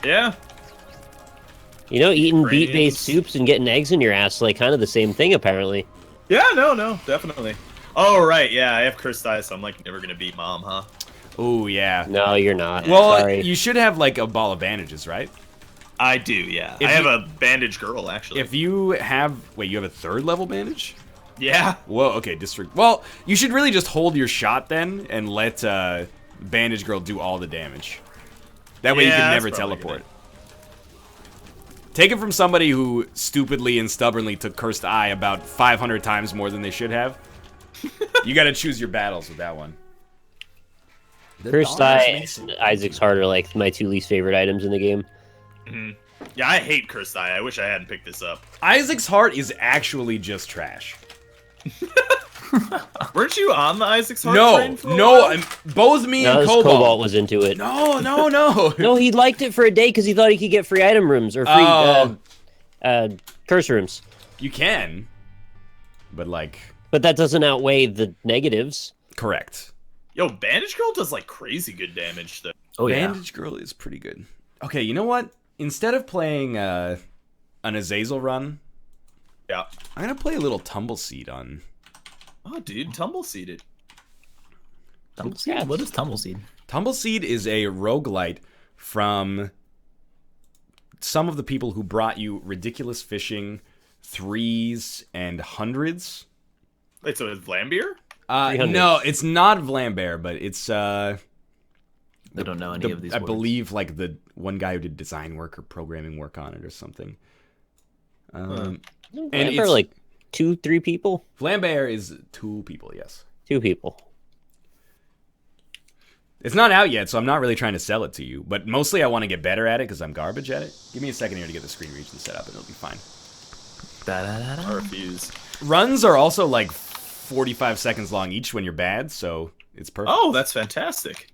Yeah. You know, eating Ukrainians. beet-based soups and getting eggs in your ass, like kind of the same thing, apparently. Yeah, no, definitely. Oh, right, yeah, I have cursed eyes, so I'm like never gonna beat mom, huh? Oh yeah. No, you're not. Well, Sorry. you should have like a ball of bandages, right? I do, yeah. If I have you- a bandage girl, actually. If you have, wait, you have a third level bandage? Yeah. Whoa, okay, district. Well, you should really just hold your shot then and let Bandage Girl do all the damage. That way you Yeah, can that's never probably teleport. Take it from somebody who stupidly and stubbornly took Cursed Eye about 500 times more than they should have. You gotta choose your battles with that one. Cursed Eye and Isaac's Heart are like my two least favorite items in the game. Yeah, I hate cursed eye. I wish I hadn't picked this up. Isaac's Heart is actually just trash. Weren't you on the Isaac's Heart No, train for a no, while? both me No, and this Cobalt. Cobalt was into it. No. No, he liked it for a day because he thought he could get free item rooms or free Oh. curse rooms. You can, but like, But that doesn't outweigh the negatives. correct. Yo, bandage girl does like crazy good damage though. Oh yeah. Bandage Girl is pretty good. Okay, you know what? Instead of playing an Azazel run, Yeah. I'm gonna play a little Tumbleseed on. Oh, dude, tumbleseeded. Tumbleseed? What is Tumbleseed? Tumbleseed is a roguelite from some of the people who brought you Ridiculous Fishing 3s and 100s. Wait, so it's Vlambeer? 300s. No, it's not Vlambeer, but it's I don't know any of these I words. believe like the one guy who did design work or programming work on it or something. And And it's like 2-3 people? Vlambeer is 2 people, yes. 2 people. It's not out yet, so I'm not really trying to sell it to you. But mostly I want to get better at it because I'm garbage at it. Give me a second here to get the screen region set up and it'll be fine. I refuse. Runs are also like 45 seconds long each when you're bad, so it's perfect. Oh, that's fantastic.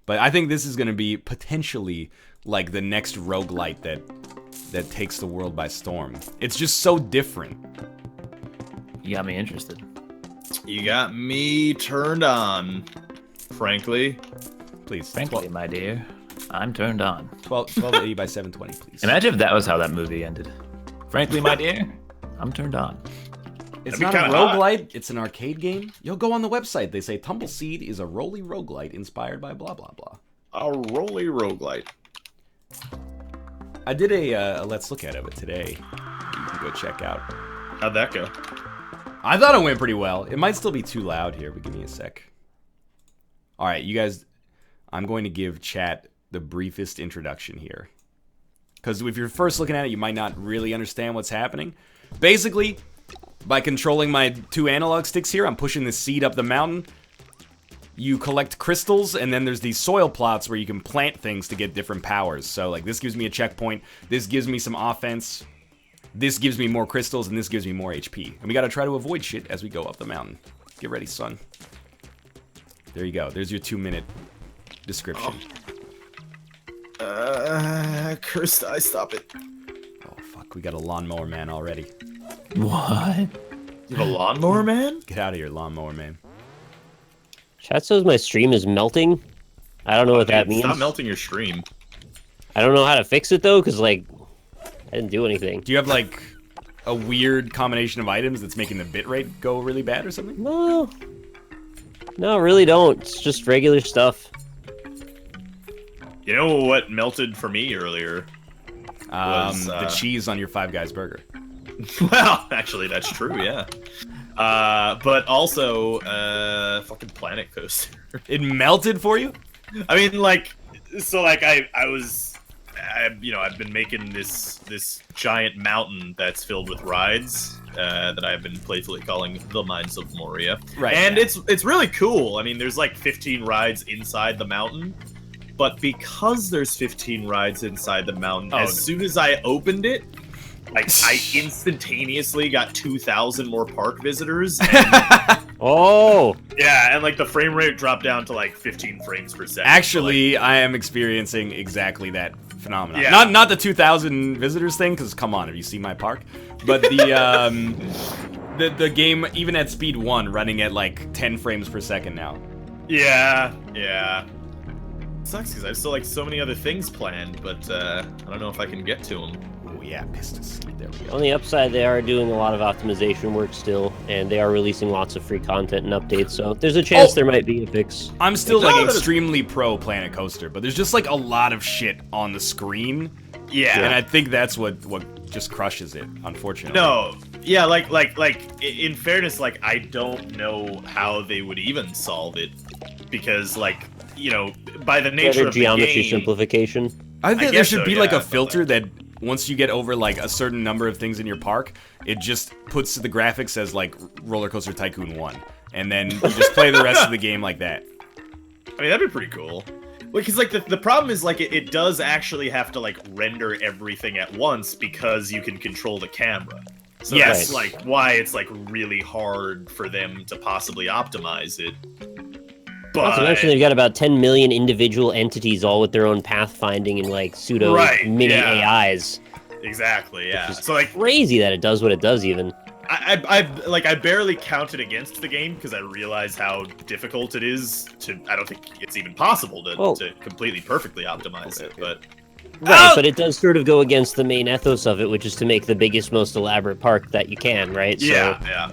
But I think this is going to be potentially like the next roguelite that takes the world by storm. It's just so different. You got me interested. You got me turned on, frankly. Please, Frankly, my dear, I'm turned on. 1280 by 720, please. Imagine if that was how that movie ended. Frankly, my dear, I'm turned on. It's That'd be not a kinda hot. roguelite, it's an arcade game. You'll go on the website. They say Tumbleseed is a roly roguelite inspired by blah blah blah. A roly roguelite. I did a Let's Look at it today. You can go check out. How'd that go? I thought it went pretty well. It might still be too loud here, but give me a sec. All right, you guys, I'm going to give chat the briefest introduction here. Because if you're first looking at it, you might not really understand what's happening. Basically, by controlling my 2 analog sticks here, I'm pushing the seed up the mountain. You collect crystals, and then there's these soil plots where you can plant things to get different powers. So, like, this gives me a checkpoint, this gives me some offense, this gives me more crystals, and this gives me more HP. And we gotta try to avoid shit as we go up the mountain. Get ready, son. There you go. There's your 2-minute description. Cursed eye, stop it. Oh, fuck. We got a lawnmower man already. What? You have a lawnmower man? Get out of here, lawnmower man. Chat says my stream is melting. I don't know what that means. Stop melting your stream. I don't know how to fix it, though, because, like, I didn't do anything. Do you have, like, a weird combination of items that's making the bitrate go really bad or something? No. No, really don't. It's just regular stuff. You know what melted for me earlier? The cheese on your Five Guys burger. Well, actually, that's true, yeah. But also, fucking Planet Coaster. It melted for you? I mean, like, so, like, I've been making this giant mountain that's filled with rides that I've been playfully calling the Mines of Moria. Right. And yeah. it's really cool. I mean, there's like 15 rides inside the mountain, but because there's 15 rides inside the mountain, as soon as I opened it, like I instantaneously got 2,000 more park visitors. And, Oh! yeah, and like the frame rate dropped down to like 15 frames per second. Actually, so, like, I am experiencing exactly that phenomenon. Yeah. Not the 2,000 visitors thing, because come on, have you seen my park? But the the game, even at speed 1, running at like 10 frames per second now. yeah. Sucks because I have still like so many other things planned, but I don't know if I can get to them. Oh yeah, Pistis. There we go. On the upside, they are doing a lot of optimization work still, and they are releasing lots of free content and updates, so there's a chance there might be a fix. I'm still like extremely pro Planet Coaster, but there's just like a lot of shit on the screen. Yeah. And I think that's what just crushes it, unfortunately. No, yeah, like in fairness, like I don't know how they would even solve it, because like, you know, by the nature Better of the geometry game, simplification. I think there guess should so, be like yeah, a but, filter like, that once you get over like a certain number of things in your park, it just puts the graphics as like Roller Coaster Tycoon 1, and then you just play the rest of the game like that. I mean, that'd be pretty cool. Because like the problem is like it does actually have to like render everything at once because you can control the camera. So Yes. that's like why it's like really hard for them to possibly optimize it. Not to But mention they've got about 10 million individual entities, all with their own pathfinding and like pseudo mini AIs. exactly, yeah. Which is So like crazy that it does what it does. Even I barely counted against the game because I realized how difficult it is to. I don't think it's even possible to completely perfectly optimize it. But right, but it does sort of go against the main ethos of it, which is to make the biggest, most elaborate park that you can, right? yeah.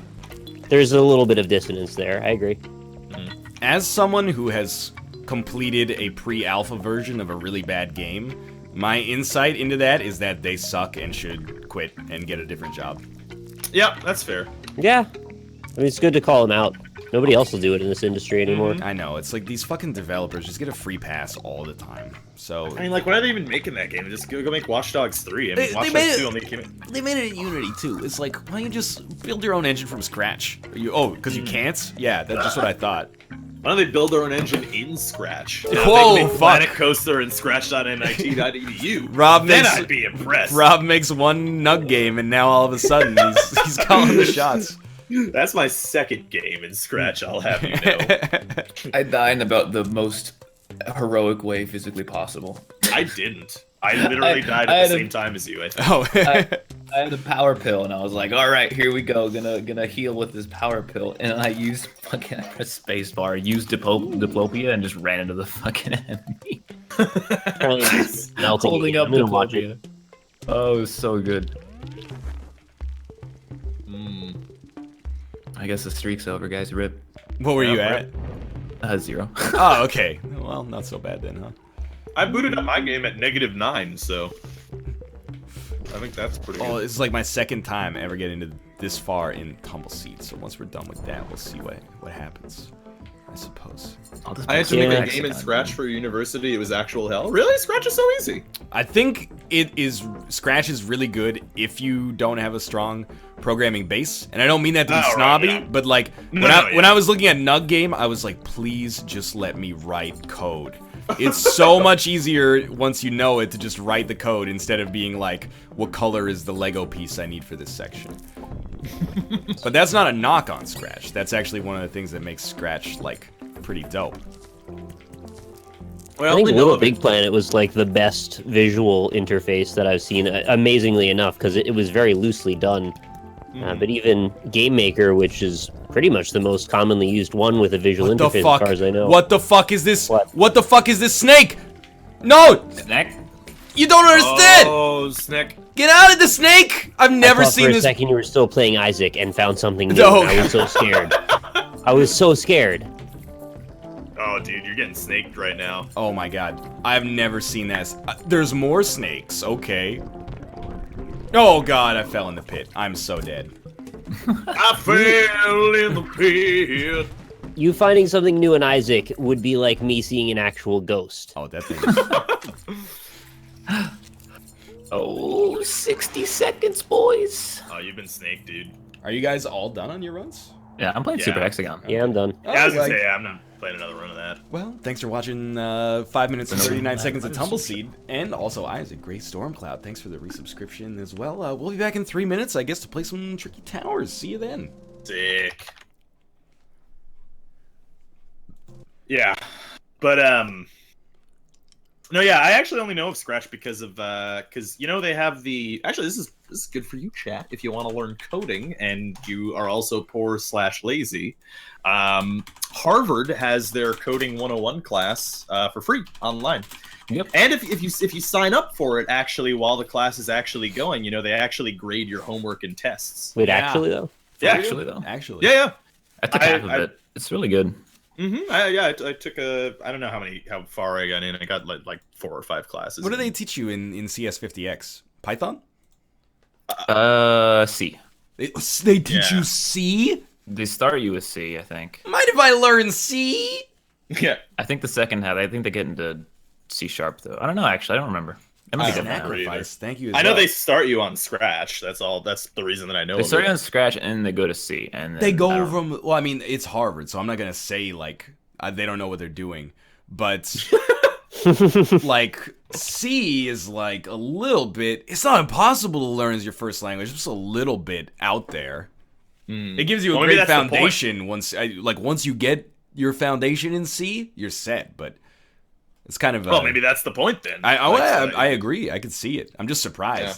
There's a little bit of dissonance there. I agree. As someone who has completed a pre-alpha version of a really bad game, my insight into that is that they suck and should quit and get a different job. Yeah, that's fair. Yeah, I mean it's good to call them out. Nobody else will do it in this industry anymore. I know, it's like these fucking developers just get a free pass all the time. So I mean, like, why are they even making that game? Just go make Watch Dogs 3. I mean, Watch made Dogs it- 2 only came in. they made it in Unity too. It's like, why don't you just build your own engine from scratch? Because you can't? Yeah, that's just what I thought. Why don't they build their own engine in Scratch? Whoa, they make fuck. Planet Coaster and Scratch.mit.edu. Rob then makes- I'd be impressed. Rob makes one Nug game, and now all of a sudden he's calling the shots. That's my second game in Scratch, I'll have you know. I died in about the most heroic way physically possible. I didn't. I literally died I at had the a- same time as you, I think. Oh, I had a power pill, and I was like, "All right, here we go. Gonna heal with this power pill." And I used fucking Press spacebar, used diplopia, and just ran into the fucking enemy. Apparently it's melting Holding again. up I'm gonna watch it. diplopia. Oh, it was so good. I guess the streak's over, guys. Rip. what were you Yeah, at? 0. Oh, okay. Well, not so bad then, huh? I booted up my game at -9, so I think that's pretty Oh, good. this is like my second time ever getting this far in Tumble Seed. So once we're done with that, we'll see what happens. I suppose. I had to make a Yeah. game in Scratch for university. It was actual hell. Really? Scratch is so easy. I think Scratch is really good if you don't have a strong programming base. And I don't mean that to be snobby, yeah. but like when I was looking at Nug Game, I was like, please just let me write code. It's so much easier once you know it to just write the code instead of being like, what color is the Lego piece I need for this section? But that's not a knock on Scratch. That's actually one of the things that makes Scratch like pretty dope. I think Little Big Planet was like the best visual interface that I've seen, amazingly enough, because it was very loosely done. But even Game Maker, which is pretty much the most commonly used one with a visual interface, as far as I know. What the fuck is this? What? The fuck is this snake? No! Snack? You don't understand! Oh, Snick. Get out of the snake! I've never seen for a this. second you were still playing Isaac and found something new. No. And I was so scared. I was so scared. Oh, dude, you're getting snaked right now. Oh my god. I've never seen that. There's more snakes. Okay. Oh god, I fell in the pit. I'm so dead. I fell in the pit. You finding something new in Isaac would be like me seeing an actual ghost. Oh, that thing is... Oh, 60 seconds, boys. Oh, you've been snaked, dude. Are you guys all done on your runs? Yeah, I'm playing Yeah. Super Hexagon. Yeah, I'm done. Yeah, I was gonna like- say, I'm not playing another run of that. Well, thanks for watching 5 minutes and 39 seconds of Tumbleseed. And also Isaac, Great Stormcloud. Thanks for the resubscription as well. We'll be back in 3 minutes, I guess, to play some Tricky Towers. See you then. Sick. Yeah, but no, yeah, I actually only know of Scratch because of because you know they have the actually this is good for you, chat, if you want to learn coding and you are also poor/lazy. Harvard has their coding 101 class for free online. Yep. And if you sign up for it actually while the class is actually going, you know they actually grade your homework and tests. Wait, Yeah. actually though? Yeah, Actually, though. Actually. Yeah. I took half of it. It's really good. I took I don't know how far I got in. I got like 4 or 5 classes. What do they teach you in CS50X? Python? C. They teach Yeah. you C? They start you with C, I think. Mind if I learn C? Yeah. I think the second half, I think they get into C sharp, though. I don't know, actually. I don't remember. It might be good now. Sacrifice. Thank you. As I know well. they start you on Scratch. That's all. That's the reason that I know. They of start it. you on Scratch, and then they go to C. And then, They I go don't- from, well, I mean, it's Harvard, so I'm not going to say, like, they don't know what they're doing. But, like, C is, like, a little bit, it's not impossible to learn as your first language, it's just a little bit out there. It gives you a Well, maybe great that's the point. foundation once you get your foundation in C, you're set, but it's kind of Well, maybe that's the point then. I agree. I could see it. I'm just surprised. Yeah.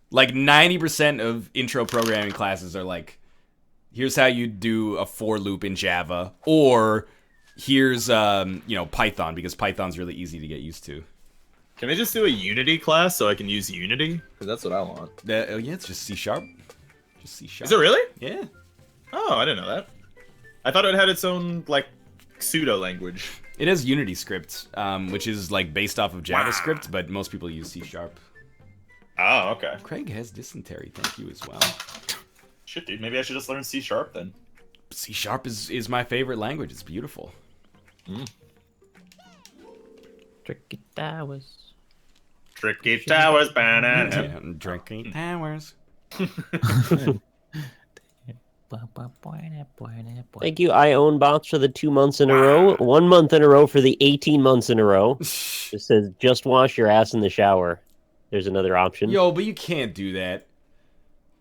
Like 90% of intro programming classes are like, here's how you do a for loop in Java, or here's Python, because Python's really easy to get used to. Can they just do a Unity class so I can use Unity? Because that's what I want. Yeah, it's just C sharp. Just C sharp. Is it really? Yeah. Oh, I didn't know that. I thought it had its own like pseudo language. It has Unity script, which is like based off of JavaScript, but most people use C sharp. Oh, okay. Craig has dysentery. Thank you as well. Shit, dude. Maybe I should just learn C sharp then. C sharp is my favorite language. It's beautiful. Tricky Towers. Tricky Towers, banana. Yeah, drinking towers. Thank you. I own bots for the 2 months in a row, 1 month in a row for the 18 months in a row. It says just wash your ass in the shower. There's another option. Yo, but you can't do that.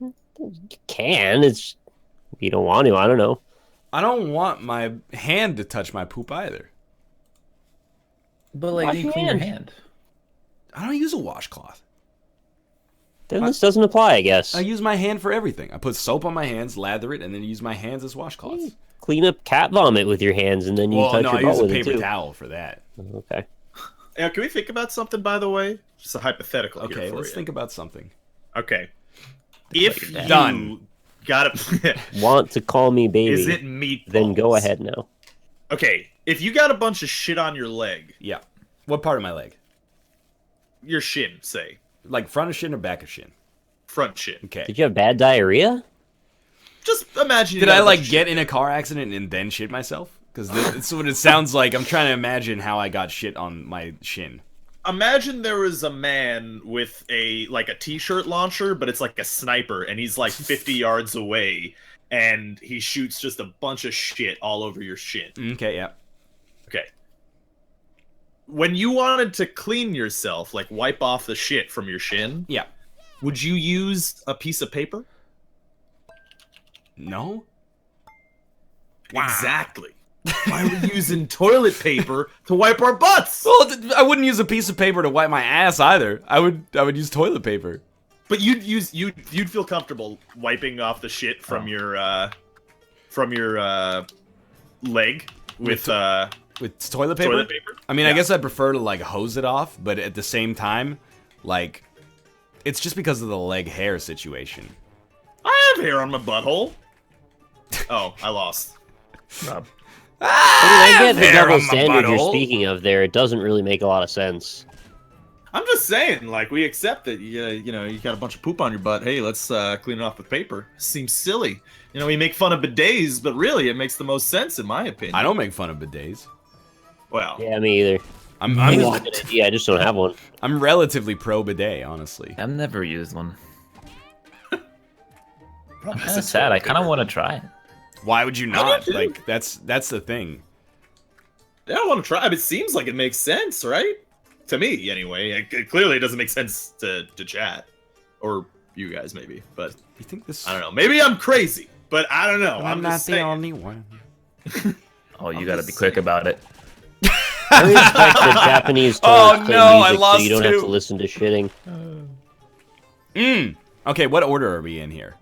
You can. It's if you don't want to. I don't know. I don't want my hand to touch my poop either. But, like, Wash you your clean your hands. hand. I don't use a washcloth. Then this doesn't apply, I guess. I use my hand for everything. I put soap on my hands, lather it, and then use my hands as washcloths. Clean up cat vomit with your hands, and then you Well, touch no, your I butt use a with it paper too. towel for that. Okay. Yeah, can we think about something, by the way? Just a hypothetical. here Okay, for let's you. think about something. Okay. If your you dad. Done. got Want to call me baby? is it meatballs? Then go ahead now. Okay, if you got a bunch of shit on your leg, Yeah. What part of my leg? your shin, say, Like front of shin or back of shin? front shin. Okay. Did you have bad diarrhea? just imagine. Did I like get in a car accident and then shit myself? Because that's what it sounds like. I'm trying to imagine how I got shit on my shin. Imagine there was a man with a t-shirt launcher, but it's like a sniper, and he's like 50 yards away, and he shoots just a bunch of shit all over your shin. Okay, yeah. Okay. When you wanted to clean yourself, like wipe off the shit from your shin, Yeah. would you use a piece of paper? No? Exactly. Why are we using toilet paper to wipe our butts? Well, I wouldn't use a piece of paper to wipe my ass either. I would use toilet paper. But you'd feel comfortable wiping off the shit from your leg with toilet paper? toilet paper. I mean, I guess I'd prefer to like hose it off, but at the same time, like, it's just because of the leg hair situation. I have hair on my butthole. Oh, I lost. Rob. I get the hair double on my standard you're butthole. speaking of there. It doesn't really make a lot of sense. I'm just saying, like, we accept that you got a bunch of poop on your butt. Hey, let's clean it off with paper. Seems silly. You know, we make fun of bidets, but really, it makes the most sense in my opinion. I don't make fun of bidets. Well, Yeah, me either. I'm Yeah, I just don't have one. I'm relatively pro bidet, honestly. I've never used one. probably Kind of sad. I kind of want to try it. Why would you I not? do too. Like, that's the thing. Yeah, I want to try. It seems like it makes sense, right? To me, anyway. It clearly doesn't make sense to chat, or you guys maybe. But You think this? I don't know. Maybe I'm crazy, but I don't know. I'm not just the saying. only one. Oh, you I'm got to just be quick saying. about it. I respect the Japanese Oh, tones play no, I music so lost you don't have two. to listen to shitting. Okay, what order are we in here?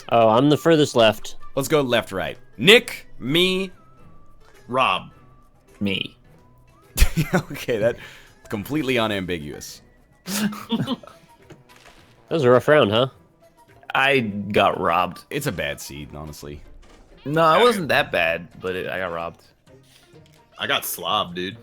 Oh, I'm the furthest left. Let's go left, right. Nick, me. Rob. Me. Okay, that's completely unambiguous. That was a rough round, huh? I got robbed. It's a bad seed, honestly. No, it wasn't that bad, but I got robbed. I got slob, dude.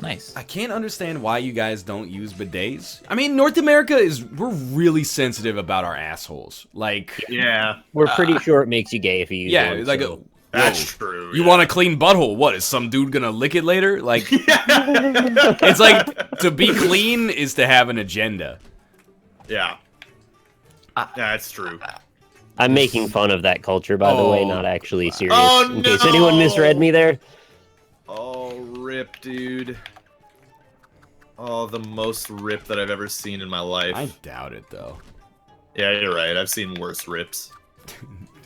Nice. I can't understand why you guys don't use bidets. I mean, North America we're really sensitive about our assholes. Like, Yeah, We're pretty sure it makes you gay if you use yeah, one. like, so. that's whoa. true. You yeah. want a clean butthole? What, is some dude gonna lick it later? Like, it's like, to be clean is to have an agenda. Yeah. Yeah, that's true. I'm making fun of that culture, by the way, Oh. not actually serious. Oh, In case no. anyone misread me there. Oh, rip, dude. Oh, the most rip that I've ever seen in my life. I doubt it, though. Yeah, you're right. I've seen worse rips.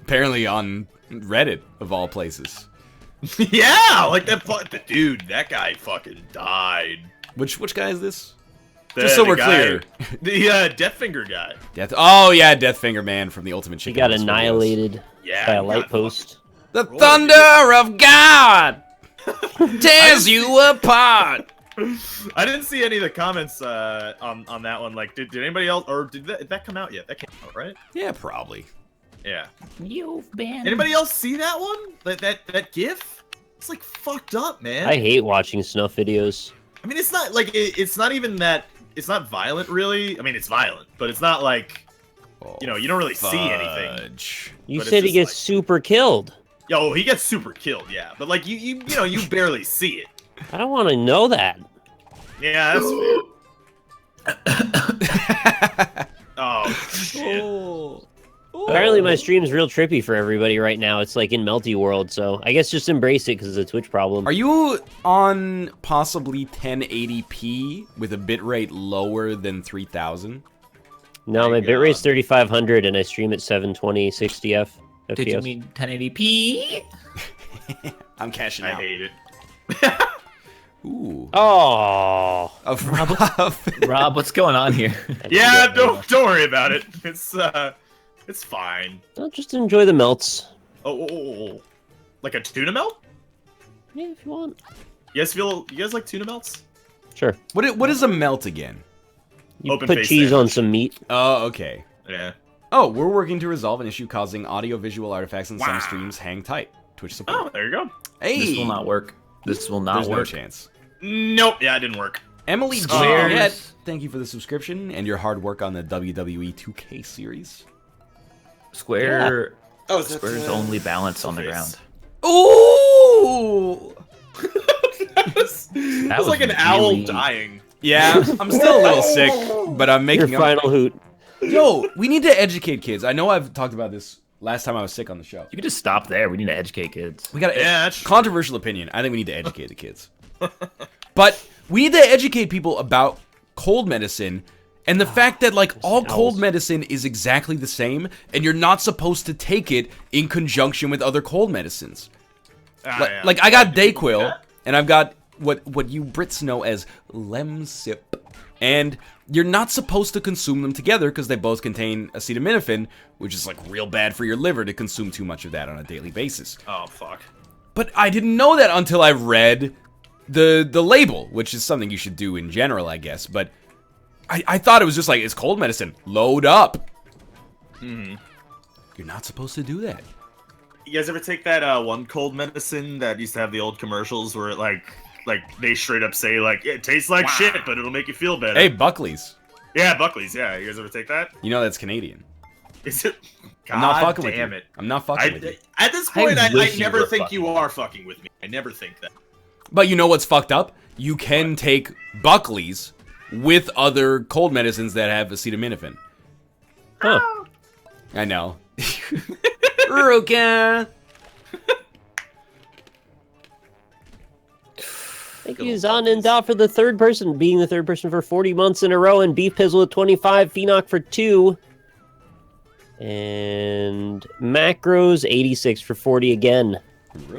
Apparently on Reddit, of all places. Yeah, like the dude, that guy fucking died. Which guy is this? The- Just so the we're guy- clear. The Deathfinger guy. Oh, yeah, Deathfinger Man from the Ultimate He Chicken. got Wings videos. annihilated Yeah. by a he light got post. The Roll it, thunder of God tears you apart. I didn't see any of the comments on that one. Like, did anybody else, or did that come out yet? That came out, right? Yeah, probably. Yeah. You've been. Anybody else see that one? That GIF? It's like fucked up, man. I hate watching snuff videos. I mean, it's not like it's not even that. It's not violent, really. I mean, it's violent, but it's not like you don't really see anything. Fudge. You But it's said he just gets like- super killed. Yo, he gets super killed, yeah. But like you barely see it. I don't want to know that. Yeah, that's fair. Oh shit. Oh. Apparently my stream's real trippy for everybody right now. It's like in Melty World, so I guess just embrace it because it's a Twitch problem. Are you on possibly 1080p with a bitrate lower than 3000? No, my my bitrate's God. 3500 and I stream at 720 60 FPS. Did you mean 1080p? I'm cashing I out. hate it. Ooh. Oh, Of Rob. Rob, what's going on here? Yeah, don't worry about it. It's fine. I'll just enjoy the melts. Oh. Like a tuna melt? Yeah, if you want. You guys like tuna melts? Sure. What is a melt again? You Open put face cheese on sandwich. some meat. Oh, okay. Yeah. Oh, we're working to resolve an issue causing audio-visual artifacts in some Wow. streams hang tight. Twitch support. Oh, there you go. Hey! This will not work. This will not There's no work. chance. Nope. Yeah, it didn't work. Emily Squares. Juliet, thank you for the subscription and your hard work on the WWE 2K series. Square Oh, is that Spurs only balance on the ground. Ooh! that was like an owl dying. Yeah, I'm still a little sick, but I'm making Your final hoot. Yo, we need to educate kids. I know I've talked about this last time I was sick on the show. You could just stop there. We need to educate kids. We got Yeah, controversial opinion. I think we need to educate the kids. But we need to educate people about cold medicine and the fact that like all cold medicine is exactly the same and you're not supposed to take it in conjunction with other cold medicines. Like I got Dayquil and I've got what you Brits know as Lemsip. And you're not supposed to consume them together because they both contain acetaminophen, which is like real bad for your liver to consume too much of that on a daily basis. Oh, fuck. But I didn't know that until I read the label, which is something you should do in general, I guess. But I thought it was just like, it's cold medicine. Load up. Mm-hmm. You're not supposed to do that. You guys ever take that one cold medicine that used to have the old commercials where it like they straight up say like it tastes like shit, but it'll make you feel better? Hey, Buckley's. Yeah, Buckley's. Yeah, you guys ever take that? You know that's Canadian. Is it? God I'm not fucking with damn you. it. I'm not fucking with you. At this point, I wish you never were think fucking you are fucking with me. I never think that. But you know what's fucked up? You can take Buckley's with other cold medicines that have acetaminophen. Huh. I know. Ruka. Thank you, Zan and Da, for the third person, being the third person for 40 months in a row, and Beef Pizzle with 25, Phoenoc for 2, and Macros 86 for 40 again.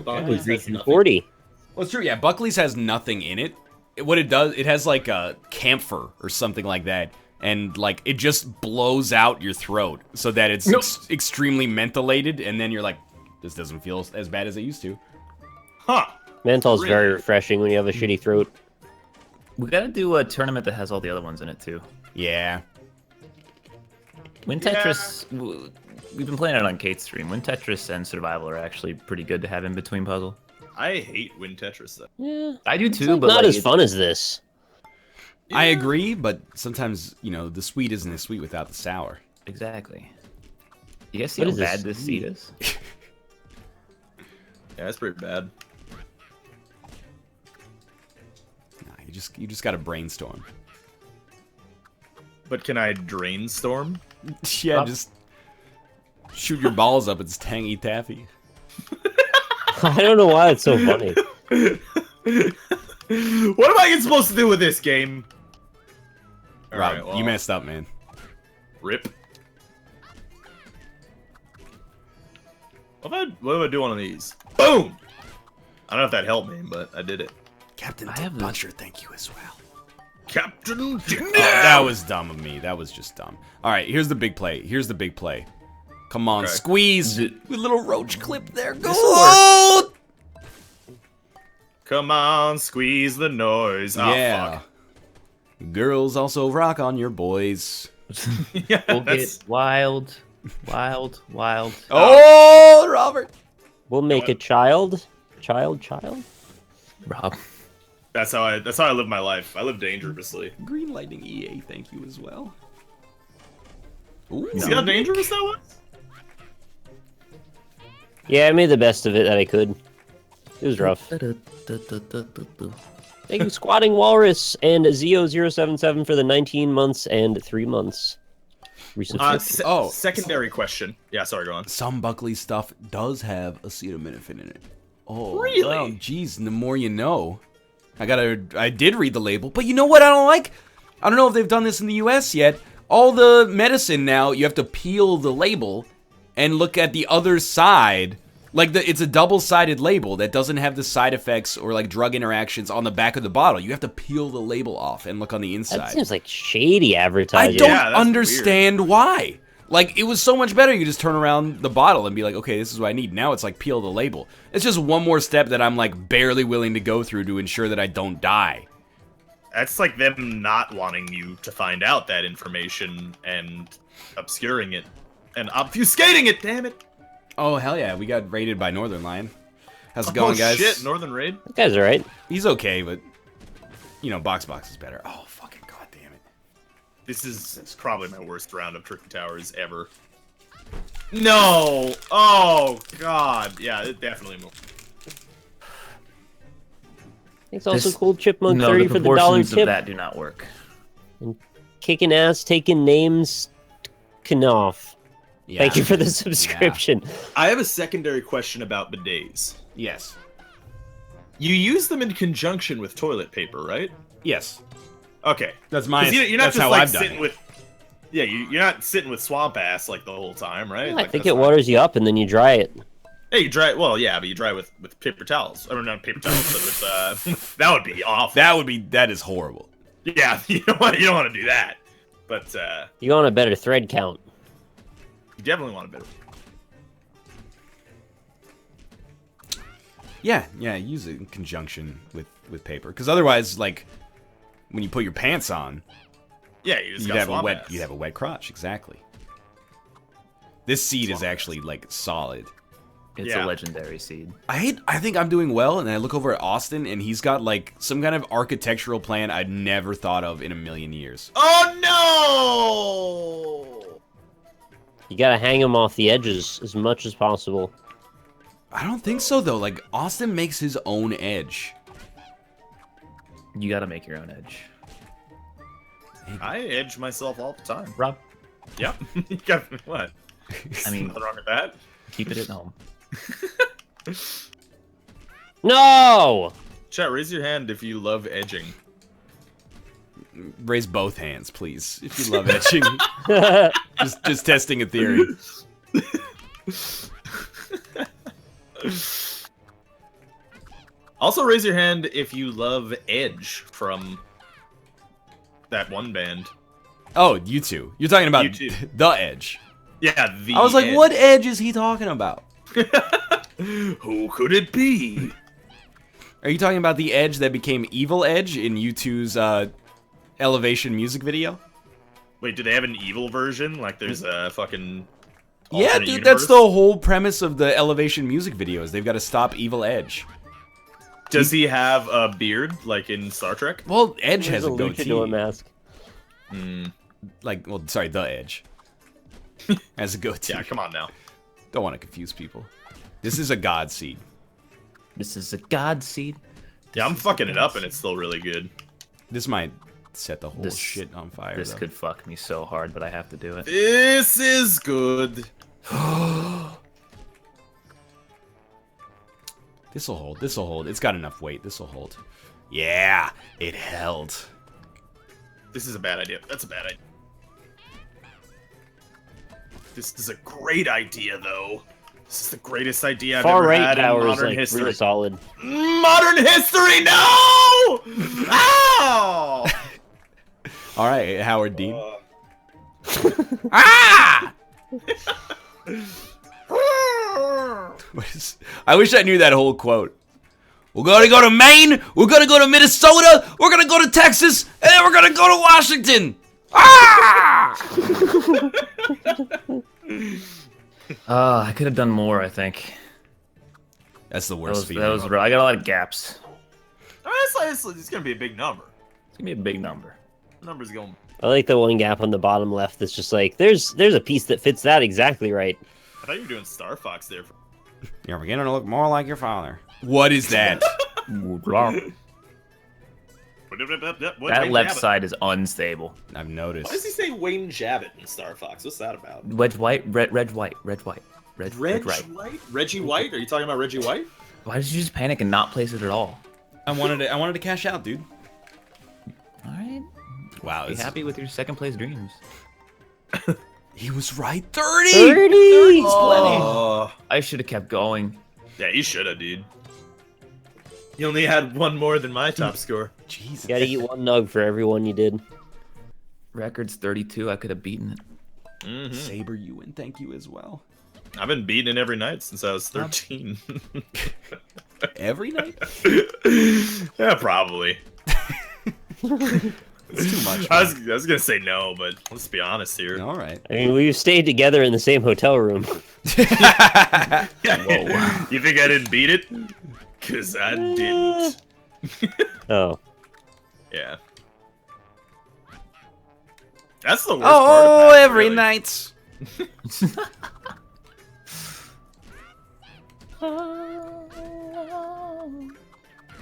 Buckley's has nothing. 40. Well, it's true. Yeah, Buckley's has nothing in it. What it does, it has like a camphor or something like that, and like it just blows out your throat so that it's extremely mentholated, and then you're like, this doesn't feel as bad as it used to. Huh. Menthol's very refreshing when you have a shitty throat. We gotta do a tournament that has all the other ones in it too. Yeah. Win Tetris, we've been playing it on Kate's stream. Win Tetris and Survival are actually pretty good to have in between puzzle. I hate Win Tetris though. Yeah, I do it's too, like but not like, as fun as this. I agree, but sometimes, you know, the sweet isn't as sweet without the sour. Exactly. You guys see What how is this? bad this seed is? Yeah, it's pretty bad. Nah, you just gotta brainstorm. But can I drain storm? Yeah, just shoot your balls up. It's tangy taffy. I don't know why it's so funny. What am I supposed to do with this game? All Rob, right, well, you messed up, man. Rip. What do I do on these? Boom! I don't know if that helped me, but I did it. Captain I have Butcher, thank you as well. Captain Oh, that was dumb of me. That was just dumb. All right, here's the big play. Here's the big play. Come on, Okay. squeeze. With little roach clip there. Go. This'll Come on, squeeze the noise. Oh, Yeah. Girls also rock on your boys. fuck. Yeah, We'll that's- get wild, wild, wild. Oh, Robert. We'll make a child. Child? Rob. That's how I live my life. I live dangerously. Green Lightning EA, thank you as well. Ooh, See how dangerous that was? Yeah, I made the best of it that I could. It was rough. Thank you, Squatting Walrus and Zio077 for the 19 months and 3 months. Resubscription. Secondary question. Yeah, sorry, go on. Some Buckley stuff does have acetaminophen in it. Oh, Really? Well, geez, the more you know. I did read the label, but you know what I don't like? I don't know if they've done this in the US yet. All the medicine now, you have to peel the label and look at the other side. Like, it's a double-sided label that doesn't have the side effects or, like, drug interactions on the back of the bottle. You have to peel the label off and look on the inside. That seems like shady I advertising. don't Yeah, that's understand why. Like, it was so much better. You just turn around the bottle and be like, okay, this is what I need. Now it's like, peel the label. It's just one more step that I'm, like, barely willing to go through to ensure that I don't die. That's like them not wanting you to find out that information and obscuring it and obfuscating it, damn it. Oh, hell yeah. We got raided by Northernlion. How's it going, Oh guys? shit, Northern Raid? That guy's alright. He's okay, but, you know, Box is better. Oh, fucking goddamn it. This is probably my worst round of Tricky Towers ever. No. Oh God. Yeah, it definitely moved. It's also This- cool. Chipmunk No, 30 the for the dollar proportions of tip. that do not work. Kicking ass, taking names, Knopf. Yeah. Thank you for the subscription. I have a secondary question about bidets. Yes. You use them in conjunction with toilet paper, right? Yes. Okay. That's my. 'Cause you're not that's just how like I've done sitting it. with. Yeah, you're not sitting with swamp ass like the whole time, right? I Like, think that's it not- waters you up and then you dry it. Hey, you dry. Well, yeah, but you dry with paper towels. Or not paper towels, but with that would be awful. That is horrible. Yeah, you don't want to do that. But You want a better thread count. you definitely want a better. Yeah, use it in conjunction with paper, because otherwise, like, when you put your pants on, Yeah, you just you'd got have swamp ass. you'd have a wet crotch. Exactly. This seed is actually like solid. It's Yeah. a legendary seed. I think I'm doing well, and I look over at Austin, and he's got like some kind of architectural plan I'd never thought of in a million years. Oh no! You gotta hang them off the edges as much as possible. I don't think so though. Like Austin makes his own edge. You gotta make your own edge. I edge myself all the time. Rob, Yep. You got what? I mean, Nothing wrong with that. keep it at home. No! Chat, raise your hand if you love edging. Raise both hands, please, if you love etching. just testing a theory. Also, raise your hand if you love Edge from that one band. Oh, you two. You're talking about U2. the edge. Yeah, the I was like, Edge. what edge is he talking about? Who could it be? Are you talking about the edge that became Evil Edge in U2's Elevation music video? Wait, do they have an evil version? Like, there's a fucking Yeah, alternate dude, that's universe? the whole premise of the Elevation music videos. They've got to stop Evil Edge. Does he have a beard like in Star Trek? Well, Edge There's has a luchador goatee. mask. Like, well, sorry, the Edge has a goatee. Yeah, come on now. Don't want to confuse people. This is a god seed. This is a god seed. Yeah, I'm fucking it up and it's still really good. This might set the whole This- shit on fire. This though. could fuck me so hard, but I have to do it. This is good. This'll hold. This'll hold. It's got enough weight. This'll hold. Yeah, it held. This is a bad idea. That's a bad idea. This is a great idea, though. This is the greatest idea I've Far ever right had in power is modern like history. really solid. Modern history, no! Ow! All right, Howard Dean. I wish I knew that whole quote. We're gonna go to Maine. We're gonna go to Minnesota. We're gonna go to Texas, and then we're gonna go to Washington. I could have done more, I think. That's the That worst was, feeling. that was real. I got a lot of gaps. It's gonna be a big number. It's gonna be a big number. The number's going. I like the one gap on the bottom left that's just like, there's a piece that fits that exactly right. I thought you were doing Star Fox there. You're beginning to look more like your father. What is that? That That left side is unstable. I've Why does noticed. he say Wayne Jabbit in Star Fox? What's that about? Red, white, red, white, red, white, red, right. White? Reggie White? Are you talking about Reggie White? Why did you just panic and not place it at all? I wanted to cash out, dude. All right. Wow, Be happy with your second place dreams. he was right. 30. 30! Oh, I should have kept going. yeah, you should have, dude. You only had one more than my top score. Jesus. You gotta eat one nug for every one you did. Record's 32. I could have beaten it. Mm-hmm. Saber, you and thank you as well. I've been beating it every night since I was 13. Every night? Yeah, probably. It's too much. I was gonna say no, but let's be honest here. All right. I mean, we've stayed together in the same hotel room. You think I didn't beat it? Cause I didn't. Oh. Yeah. That's the worst part of that, every really. night.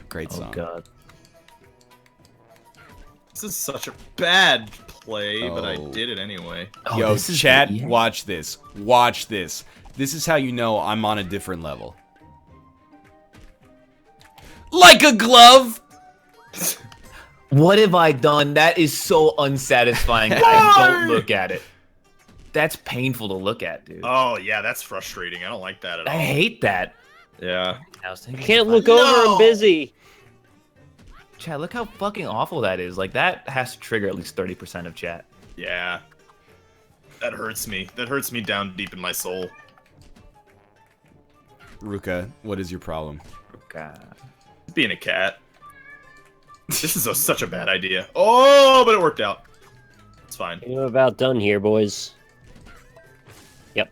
Great Oh song. god. This is such a bad play, but I Oh. did it anyway. Oh, Yo, this is chat, the- yeah. watch this. Watch this. This is how you know I'm on a different level. Like a glove! What have I done? That is so unsatisfying. I don't look at it. That's painful to look at, dude. Oh yeah, that's frustrating. I don't like that at all. I hate that. Yeah. I was thinking, Can't look over. No! I'm busy. Chat, look how fucking awful that is. Like, that has to trigger at least 30% of chat. Yeah. That hurts me. That hurts me down deep in my soul. Ruka, what is your problem? God. Being a cat. This is such a bad idea. Oh, but it worked out. It's fine. You're about done here, boys. Yep.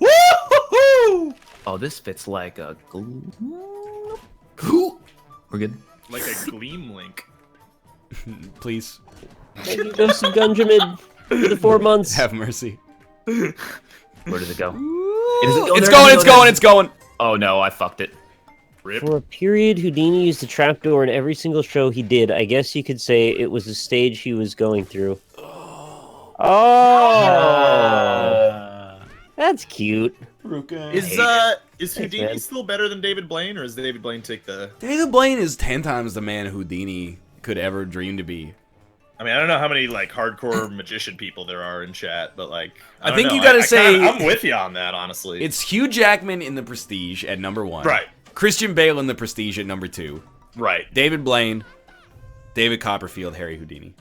Woo-hoo-hoo! Oh, this fits like a glue. We're good. Like a gleam link. Please, Thank you, Ghost of Gunjamin, for the 4 months. have mercy. Where does it go? It's going! Oh no, I fucked it. Rip. For a period, Houdini used a trapdoor in every single show he did. I guess you could say it was a stage he was going through. Oh! That's cute. Ruka. Is Houdini man. still better than David Blaine, or is David Blaine take the? David Blaine is 10 times the man Houdini could ever dream to be. I mean, I don't know how many like hardcore magician people there are in chat, but like, I don't think know. you gotta I say- I'm with you on that, honestly. It's Hugh Jackman in The Prestige at number 1. Right. Christian Bale in The Prestige at number 2. right. David Blaine, David Copperfield, Harry Houdini.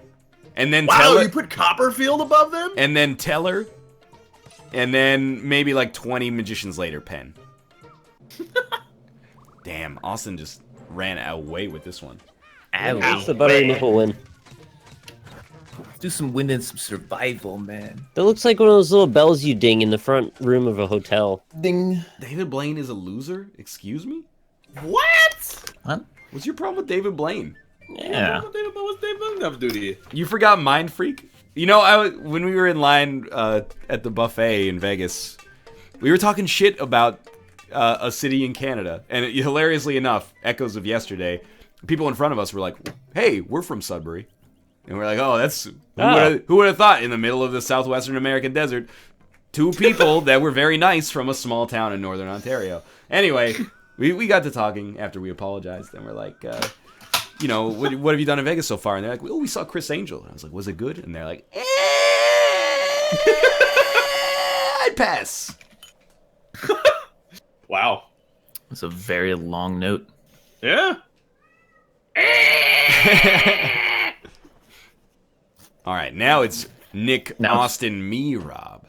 And then Wow, Teller, you put Copperfield above them? and then Teller, and then maybe like 20 magicians later, Penn. Damn, Austin just ran away with this one. That's the buttery nipple win. Do some wind and some survival, man. That looks like one of those little bells you ding in the front room of a hotel. Ding. David Blaine is a loser? Excuse me? What? What? What's your problem with David Blaine? Yeah. What's David Blaine have to do to you? You forgot Mind Freak? You know, when we were in line at the buffet in Vegas, we were talking shit about a city in Canada. And hilariously enough, echoes of yesterday, people in front of us were like, hey, we're from Sudbury. And we're like, oh, that's... Who would have thought in the middle of the southwestern American desert, 2 people that were very nice from a small town in northern Ontario. Anyway, we got to talking after we apologized, and we're like... you know, what have you done in Vegas so far? And they're like, oh, we saw Chris Angel. And I was like, was it good? And they're like, I'd pass. Wow. It's a very long note. Yeah. All right, now it's Nick, Now it's- Austin, me, Rob.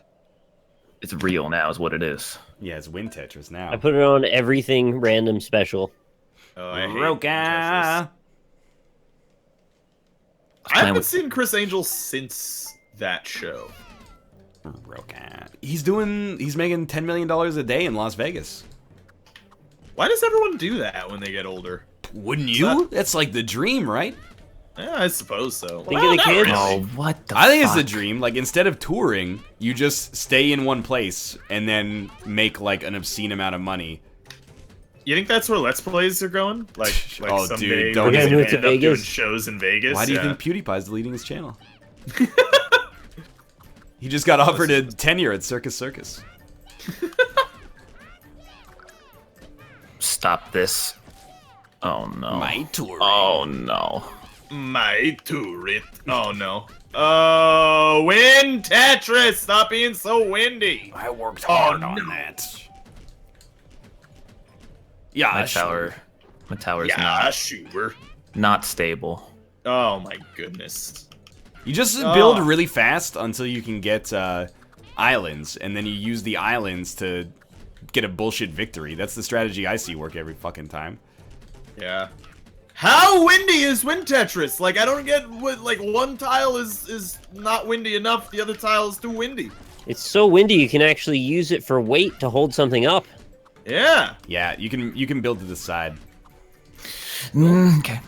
It's real now, is what it is. Yeah, it's Wind Tetris now. I put it on everything random special. Oh, I hate Roka. Tetris. I playing haven't with- seen Chris Angel since that show. Roka. He's making $10 million a day in Las Vegas. Why does everyone do that when they get older? Wouldn't you? That's like the dream, right? Yeah, I suppose so. Think of the not kids. really. Oh, what the I think it's fuck? the dream. Like, instead of touring, you just stay in one place and then make, like, an obscene amount of money. You think that's where Let's Plays are going? Like Oh, someday dude, don't we're even- gonna Move to end up doing Vegas? shows in Vegas. Why do you Yeah. think PewDiePie's deleting his channel? He just got offered a tenure at Circus Circus. Stop this. Oh no. My tour. Oh no. My turret? Oh no. Oh, wind Tetris! Stop being so windy. I worked hard hard on on that. Yeah, My tower's Yeah, sure. not stable. Oh my goodness. You just Oh. build really fast until you can get islands, and then you use the islands to get a bullshit victory. That's the strategy I see work every fucking time. Yeah. How windy is wind Tetris? Like, I don't get what, like, one tile is not windy enough, the other tile is too windy. It's so windy you can actually use it for weight to hold something up. Yeah. Yeah, you can build to the side. Okay.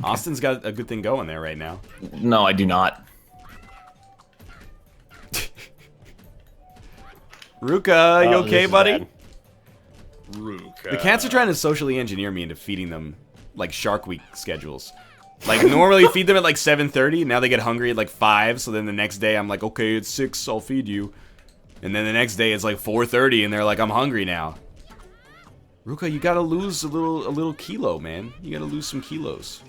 Austin's got a good thing going there right now. No, I do not. Ruka, you Oh, okay, this is buddy? bad. Rook. The cats are trying to socially engineer me into feeding them like Shark Week schedules. Like normally feed them at like 7:30. Now they get hungry at like 5. So then the next day I'm like, okay, it's 6. I'll feed you. And then the next day it's like 4:30, and they're like, I'm hungry now. Ruka, you gotta lose a little kilo, man. You gotta lose some kilos.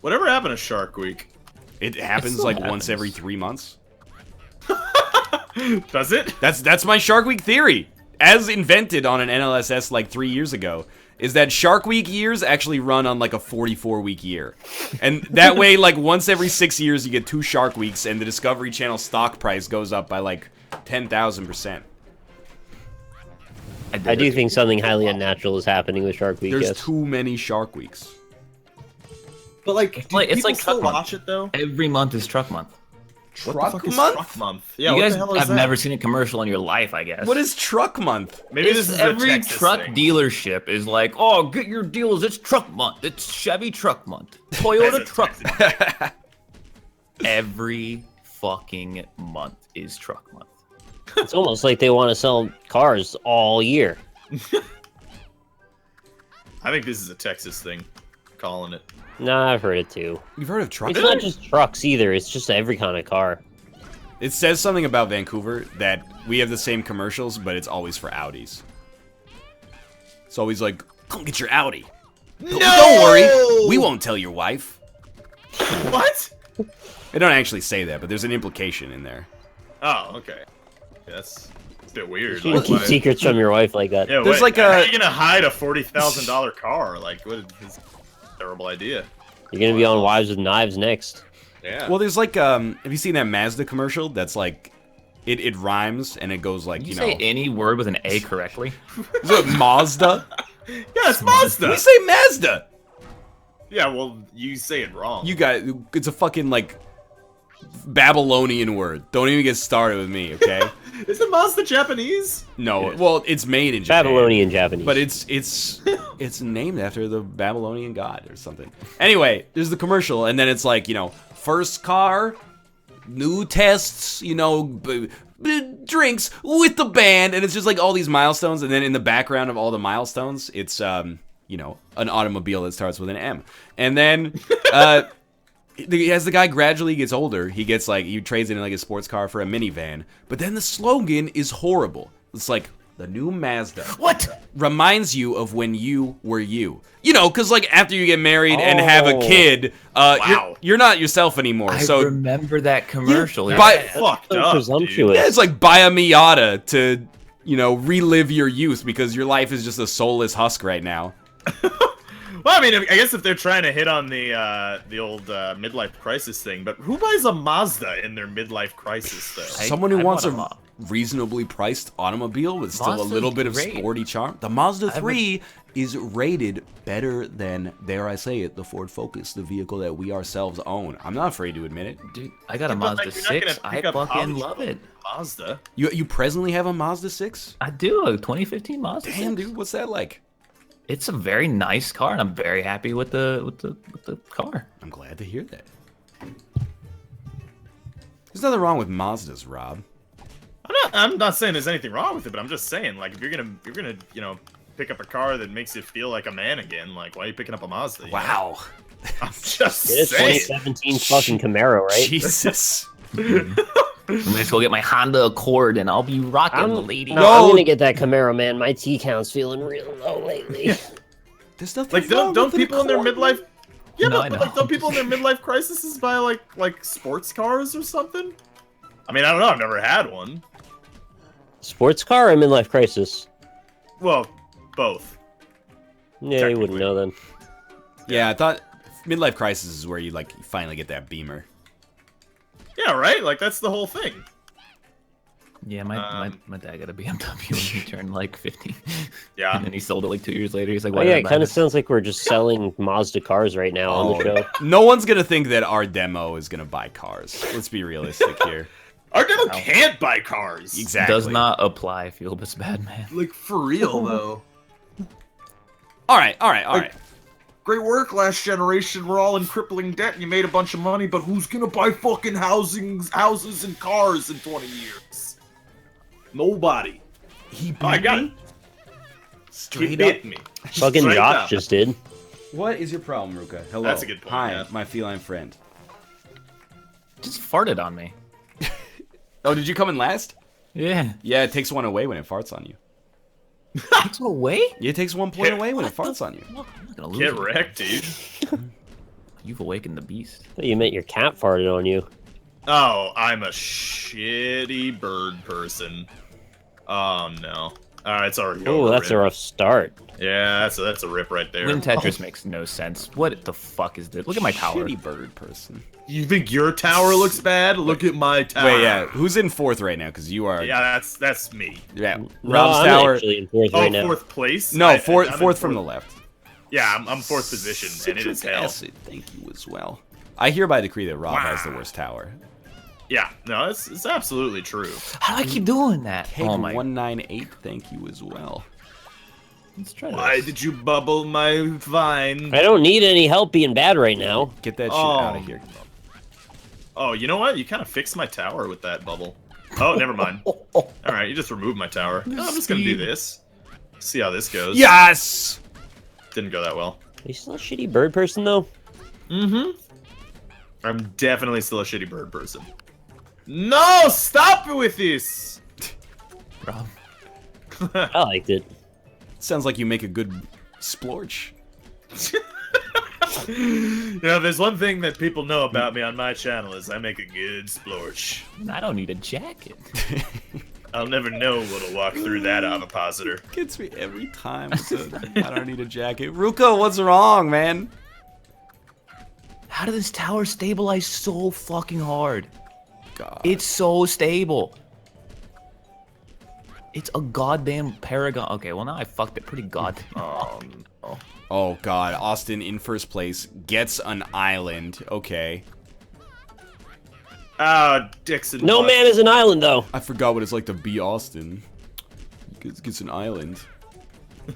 Whatever happened to Shark Week? It happens like once every 3 months. Does it? That's my Shark Week theory, as invented on an NLSS like 3 years ago. Is that Shark Week years actually run on like a 44-week year. And that way, like, once every 6 years, you get 2 Shark Weeks, and the Discovery Channel stock price goes up by like 10,000%. I do think something highly unnatural is happening with Shark Week. There's yes. too many Shark Weeks. But like, It's like still Truck Month. watch it though. Every month is Truck Month. What the fuck is Month? Truck Month? Yeah, You what guys the hell is have that? never seen a commercial in your life, I guess. What is Truck Month? Maybe It's this is every a Texas truck thing. dealership is like, oh, get your deals. It's Truck Month. It's Chevy Truck Month. Toyota That's Truck Texas. Month. Every fucking month is Truck Month. It's almost like they want to sell cars all year. I think this is a Texas thing. Calling it. Nah, I've heard it too. You've heard of Truck It's Month? not just trucks either. It's just every kind of car. It says something about Vancouver that we have the same commercials, but it's always for Audis. It's always like, come get your Audi. No! Don't worry, we won't tell your wife. What? They don't actually say that, but there's an implication in there. Oh, okay. That's a bit weird. You Like, keep why- secrets from your wife like that. Yeah, There's what, like how a- are you gonna hide a $40,000 car? Like, what is a terrible idea? You're gonna be on Wives with Knives next. Yeah. Well, there's like, have you seen that Mazda commercial? That's like, it rhymes and it goes like, Did you you know. say any word with an A correctly? Is it Mazda? yeah, it's Mazda. We say Mazda. Yeah, well, you say it wrong. You got, it's a fucking like Babylonian word. Don't even get started with me, okay? Isn't Mazda Japanese? No, well, it's made in Japan. Babylonian Japanese. But it's named after the Babylonian god or something. Anyway, there's the commercial, and then it's like, you know, first car, new tests, you know, drinks with the band, and it's just like all these milestones, and then in the background of all the milestones, it's you know, an automobile that starts with an M, and then as the guy gradually gets older, he gets like, he trades in like a sports car for a minivan, but then the slogan is horrible. It's like, the new Mazda. What? Reminds you of when you were you. You know, because like after you get married and have a kid, Wow. you're not yourself anymore. I So remember that commercial. Yeah, Yeah. That's fucked so up, presumptuous. yeah, it's like buy a Miata to, you know, relive your youth because your life is just a soulless husk right now. Well, I mean, I guess if they're trying to hit on the old midlife crisis thing, but who buys a Mazda in their midlife crisis though? Someone who I wants want a a Ma- reasonably priced automobile with still a Mazda's little bit of great. sporty charm. The Mazda I would- 3 is rated better than, dare I say it, the Ford Focus, the vehicle that we ourselves own. I'm not afraid to admit it. Dude, I got a Yeah, but, Mazda like, you're not gonna 6. I pick up fucking college love it. Mazda. You presently have a Mazda 6? I do, a 2015 Mazda Damn, 6. dude, what's that like? It's a very nice car, and I'm very happy with the car. I'm glad to hear that. There's nothing wrong with Mazdas, Rob. I'm not saying there's anything wrong with it, but I'm just saying, like, if you're gonna, you know, pick up a car that makes you feel like a man again, like, why are you picking up a Mazda? you know? Wow. I'm just It's saying. 2017 fucking Camaro, right? Jesus. I'm gonna go get my Honda Accord, and I'll be rocking, lady. No, I'm gonna get that Camaro, man. My T count's feeling real low lately. There's nothing Like, wrong don't with an people in their Accord. midlife? Yeah, No, but, I but, know. like, don't people in their midlife crises buy like sports cars or something? I mean, I don't know. I've never had one. Sports car or midlife crisis? Well, both. Yeah, you wouldn't know then. Yeah, I thought midlife crisis is where you like finally get that Beamer. Yeah, right. Like that's the whole thing. Yeah, my dad got a BMW when he turned like 50. Yeah. And then he sold it like 2 years later. He's like, Oh why yeah, did I it buy kind of this? sounds like we're just selling Mazda cars right now on the show. No one's gonna think that our demo is gonna buy cars. Let's be realistic here. Our demo can't buy cars. Exactly. Does not apply, Feelbus Bad Man. Like, for real, though. All right. Great work last generation. We're all in crippling debt and you made a bunch of money, but who's gonna buy fucking houses and cars in 20 years? Nobody. He Oh, I got it. Straight He up. bit me. Fucking Straight Josh up. just did. What is your problem, Ruka? Hello. That's a good point, Hi, yeah. my feline friend. Just farted on me. Oh, did you come in last? Yeah. Yeah, it takes one away when it farts on you. Takes it away? Yeah, it takes 1 point away when it farts on you. I'm not gonna lose Get it. wrecked, dude. You've awakened the beast. I thought you meant your cat farted on you. Oh, I'm a shitty bird person. Oh no. Alright, it's already Oh, over. that's a rough start. Yeah, that's a rip right there. Wind Tetris makes no sense. What the fuck is this? Look at my tower. Shitty bird person. You think your tower looks bad? Look at my tower. Wait, yeah. Who's in 4th right now? Because you are. Yeah, that's me. Yeah. No, Rob's I'm tower. actually in 4th Oh, right now. 4th place? No, I'm fourth in from the left. Yeah, I'm 4th position, and it is Citric hell. acid, thank you as well. I hereby decree that Rob has the worst tower. Yeah, no, it's absolutely true. How do I keep doing that? Keg Oh my. 198, thank you as well. Let's try Why this. did you bubble my vine? I don't need any help being bad right now. Get that shit Oh. out of here. Oh, you know what? You kind of fixed my tower with that bubble. Oh, never mind. Alright, you just removed my tower. No, I'm just gonna do this. See how this goes. Yes! Didn't go that well. Are you still a shitty bird person, though? Mm-hmm. I'm definitely still a shitty bird person. No! Stop with this! Rob. I liked it. Sounds like you make a good splorch. You know, there's one thing that people know about me on my channel is I make a good splorch. I don't need a jacket. I'll never know what'll walk through that ovipositor. Gets me every time. So I don't need a jacket. Ruko, what's wrong, man? How did this tower stabilize so fucking hard? God. It's so stable. It's a goddamn paragon. Okay, well now I fucked it pretty goddamn. Oh. Oh god, Austin in first place gets an island. Okay. Ah, Dixon. No what? man is an island, though. I forgot what it's like to be Austin. Gets an island.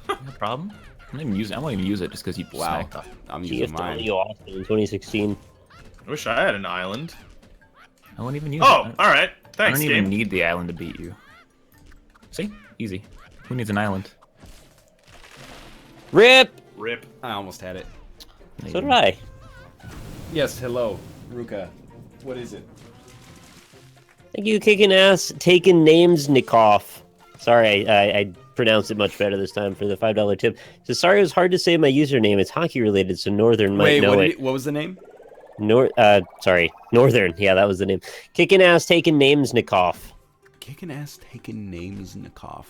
No problem. I'm not even using. I won't even use it just because you Wow. smacked off. I'm using mine. GFW Austin in 2016. I wish I had an island. I won't even use Oh, it. alright. I Thanks, don't even game. need the island to beat you. See? Easy. Who needs an island? Rip! Rip. I almost had it. So did I. Yes, hello, Ruka. What is it? Thank you, kicking ass, taking names, Nikoff. Sorry, I pronounced it much better this time for the $5 tip. So sorry, it was hard to say my username. It's hockey related, so Northern might Wait, know it. what was the name? Sorry, Northern. Yeah, that was the name. Kicking ass, taking names, Nikoff. Kicking ass, taking names, Nikov.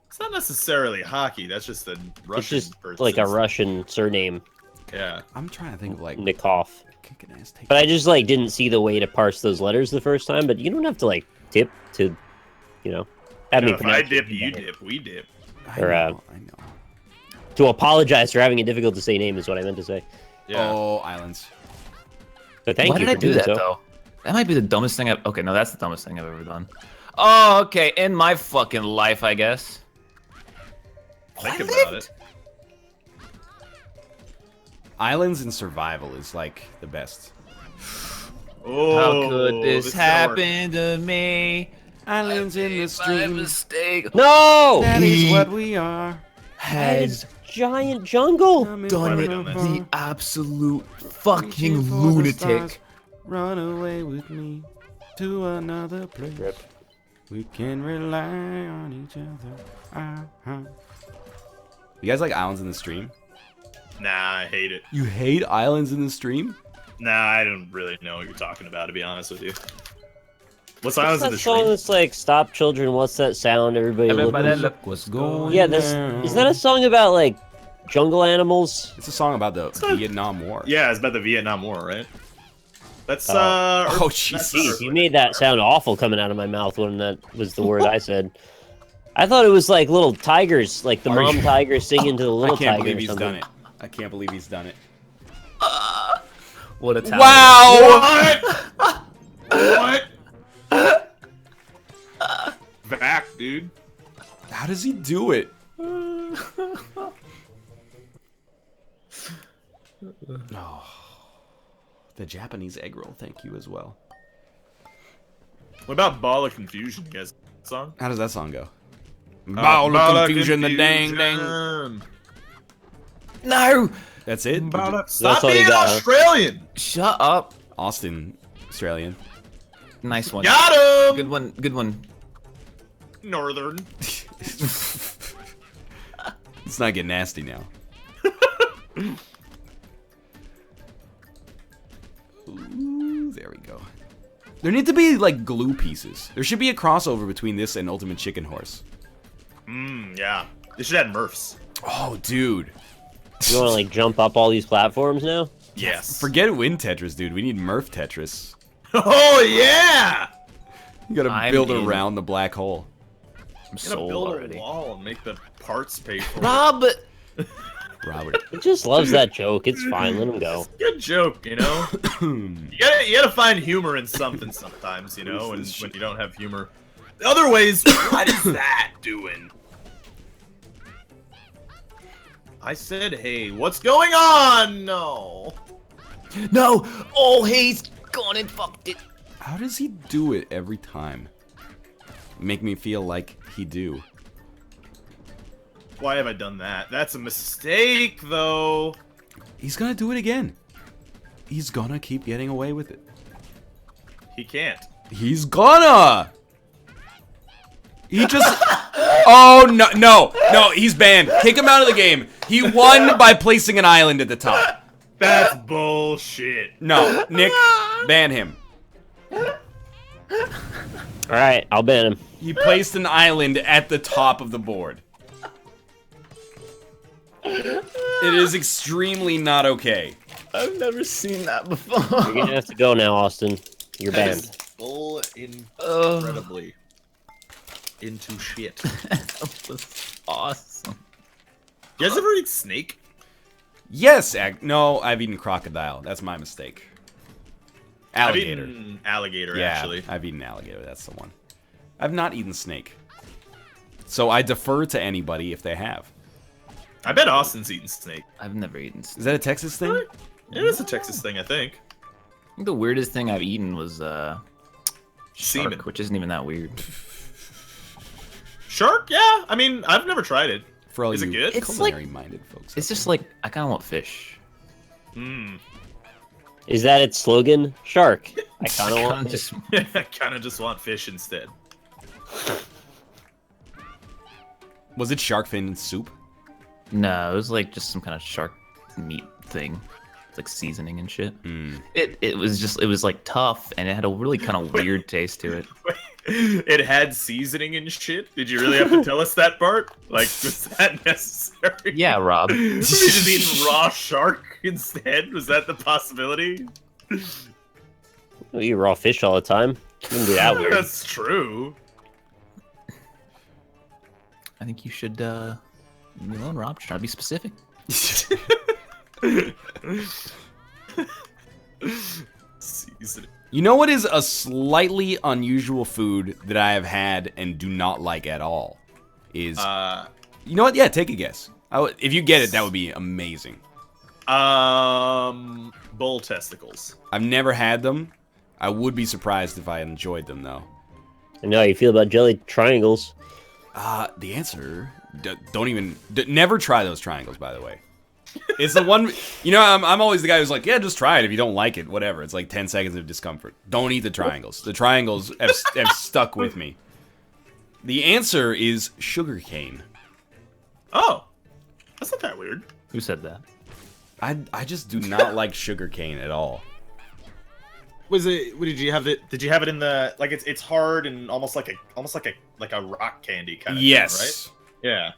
It's not necessarily hockey. That's just a Russian It's just person. like a Russian surname, Yeah. I'm trying to think of like Nikoff. kicking ass, taking. But I just like didn't see the way to parse those letters the first time. But you don't have to like tip to, you know, have me If I pronounce dip, it you better. dip, we dip. I or, know, I know. To apologize for having a difficult to say name is what I meant to say. Yeah. Oh, islands. So thank Why you did I for do doing that so. though? That might be the dumbest thing I've. Okay, no, that's the dumbest thing I've ever done. Oh, okay. In my fucking life, I guess. Think about it. Islands and survival is like the best. Oh, How could this is gonna work. happen to me? Islands in the My stream. mistake No! That is He what we are. has Giant jungle! done Why it. done this? The absolute fucking lunatic. Run away with me to another place. Rip. We can rely on each other. You guys like islands in the stream? Nah, I hate it. You hate islands in the stream? Nah, I don't really know what you're talking about, to be honest with you. What's What's Islands in that the song Stream? that's like, stop children, what's that sound? Everybody look. look what's going. Yeah, is that a song about like jungle animals? It's a song about the Vietnam War. Yeah, it's about the Vietnam War, right? That's, Oh, that's Jesus. Jeez, you made that sound awful coming out of my mouth when that was the word I said. I thought it was like little tigers, like the Are mom you- tiger singing to the I little can't tiger believe or he's something. done it. I can't believe he's done it. What a talent. Wow! What? Back, dude. How does he do it? Oh, the Japanese egg roll, thank you as well. What about Ball of Confusion, you guys? Song? How does that song go? Ball of confusion, the dang dang. No! That's it? Stop all you being got, huh? Australian. Shut up. Austin, Australian. Nice one. Got him. Good one. Good one. Northern. Let's not get nasty now. Ooh, there we go. There need to be, like, glue pieces. There should be a crossover between this and Ultimate Chicken Horse. Yeah. They should add Murphs. Oh, dude. You want to like jump up all these platforms now? Yes. Forget Wind Tetris, dude. We need Murph Tetris. Oh yeah. You gotta I'm build in. around the black hole. I'm You gotta sold build already. a wall and make the parts pay for it. Rob! Robert. He just loves that joke. It's fine. Let him go. Good joke, you know. you gotta find humor in something sometimes, you know. And when you don't have humor, other ways. What is that doing? I said, hey, what's going on? No. No! Oh, he's gone and fucked it. How does he do it every time? Make me feel like he do. Why have I done that? That's a mistake, though. He's gonna do it again. He's gonna keep getting away with it. He can't. He's gonna! He just... Oh, no, he's banned. Kick him out of the game. He won by placing an island at the top. That's bullshit. No, Nick, ban him. Alright, I'll ban him. He placed an island at the top of the board. It is extremely not okay. I've never seen that before. You're gonna have to go now, Austin. You're That is banned. full incredibly into shit. That was awesome. You guys ever eat snake? Yes, no, I've eaten crocodile. That's my mistake. Alligator. I've eaten alligator, Yeah, actually. I've eaten alligator. That's the one. I've not eaten snake. So I defer to anybody if they have. I bet Austin's eaten snake. I've never eaten. Is that a Texas thing? It is a Texas thing, I think. I think the weirdest thing I've eaten was Semen. shark, which isn't even that weird. Shark? Yeah. I mean, I've never tried it. For all Is it you good? It's like- culinary-minded folks. It's just like I kind of want fish. Is that its slogan? Shark. I kind of want just I kind of just want fish instead. Was it shark fin soup? no, it was like just some kind of shark meat thing. It's like seasoning and shit. It was like tough and it had a really kind of weird taste to it. It had seasoning and shit. Did you really have to tell us that part? Like, was that necessary? Yeah, Rob. We just eating raw shark instead? Was that the possibility? We eat raw fish all the time. Wouldn't be that weird. That's true. I think you should leave me alone, Rob. Just trying to be specific. Seasoning. You know what is a slightly unusual food that I have had and do not like at all? Is you know what? Yeah, take a guess. If you get it, that would be amazing. Bull testicles. I've never had them. I would be surprised if I enjoyed them though. I know how you feel about jelly triangles. The answer, never try those triangles, by the way. It's the one, you know, I'm always the guy who's like, yeah, just try it. If you don't like it, whatever. It's like 10 seconds of discomfort. Don't eat the triangles. The triangles have stuck with me. The answer is sugarcane. Oh, that's not that weird. Who said that? I just do not like sugarcane at all. Was it? What did you have it? Did you have it in the like? It's hard and almost like a rock candy kind of Yes. thing, right? Yeah.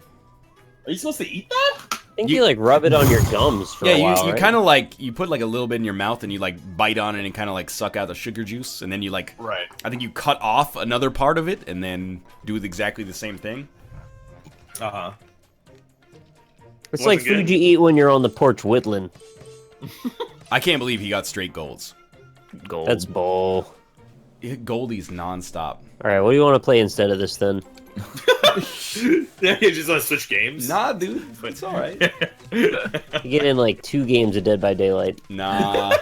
Are you supposed to eat that? I think you like rub it on your gums for Yeah, a while, you right? kind of like, you put like a little bit in your mouth and you like bite on it and kind of like suck out the sugar juice. And then you like, Right. I think you cut off another part of it and then do exactly the same thing. Uh-huh. It's like Wasn't food good. you eat when you're on the porch whittling. I can't believe he got straight golds. Gold. That's bull. Goldie's nonstop. Alright, what do you want to play instead of this then? Yeah, you just want to switch games. Nah, dude. It's alright. You get in like 2 games of Dead by Daylight. Nah.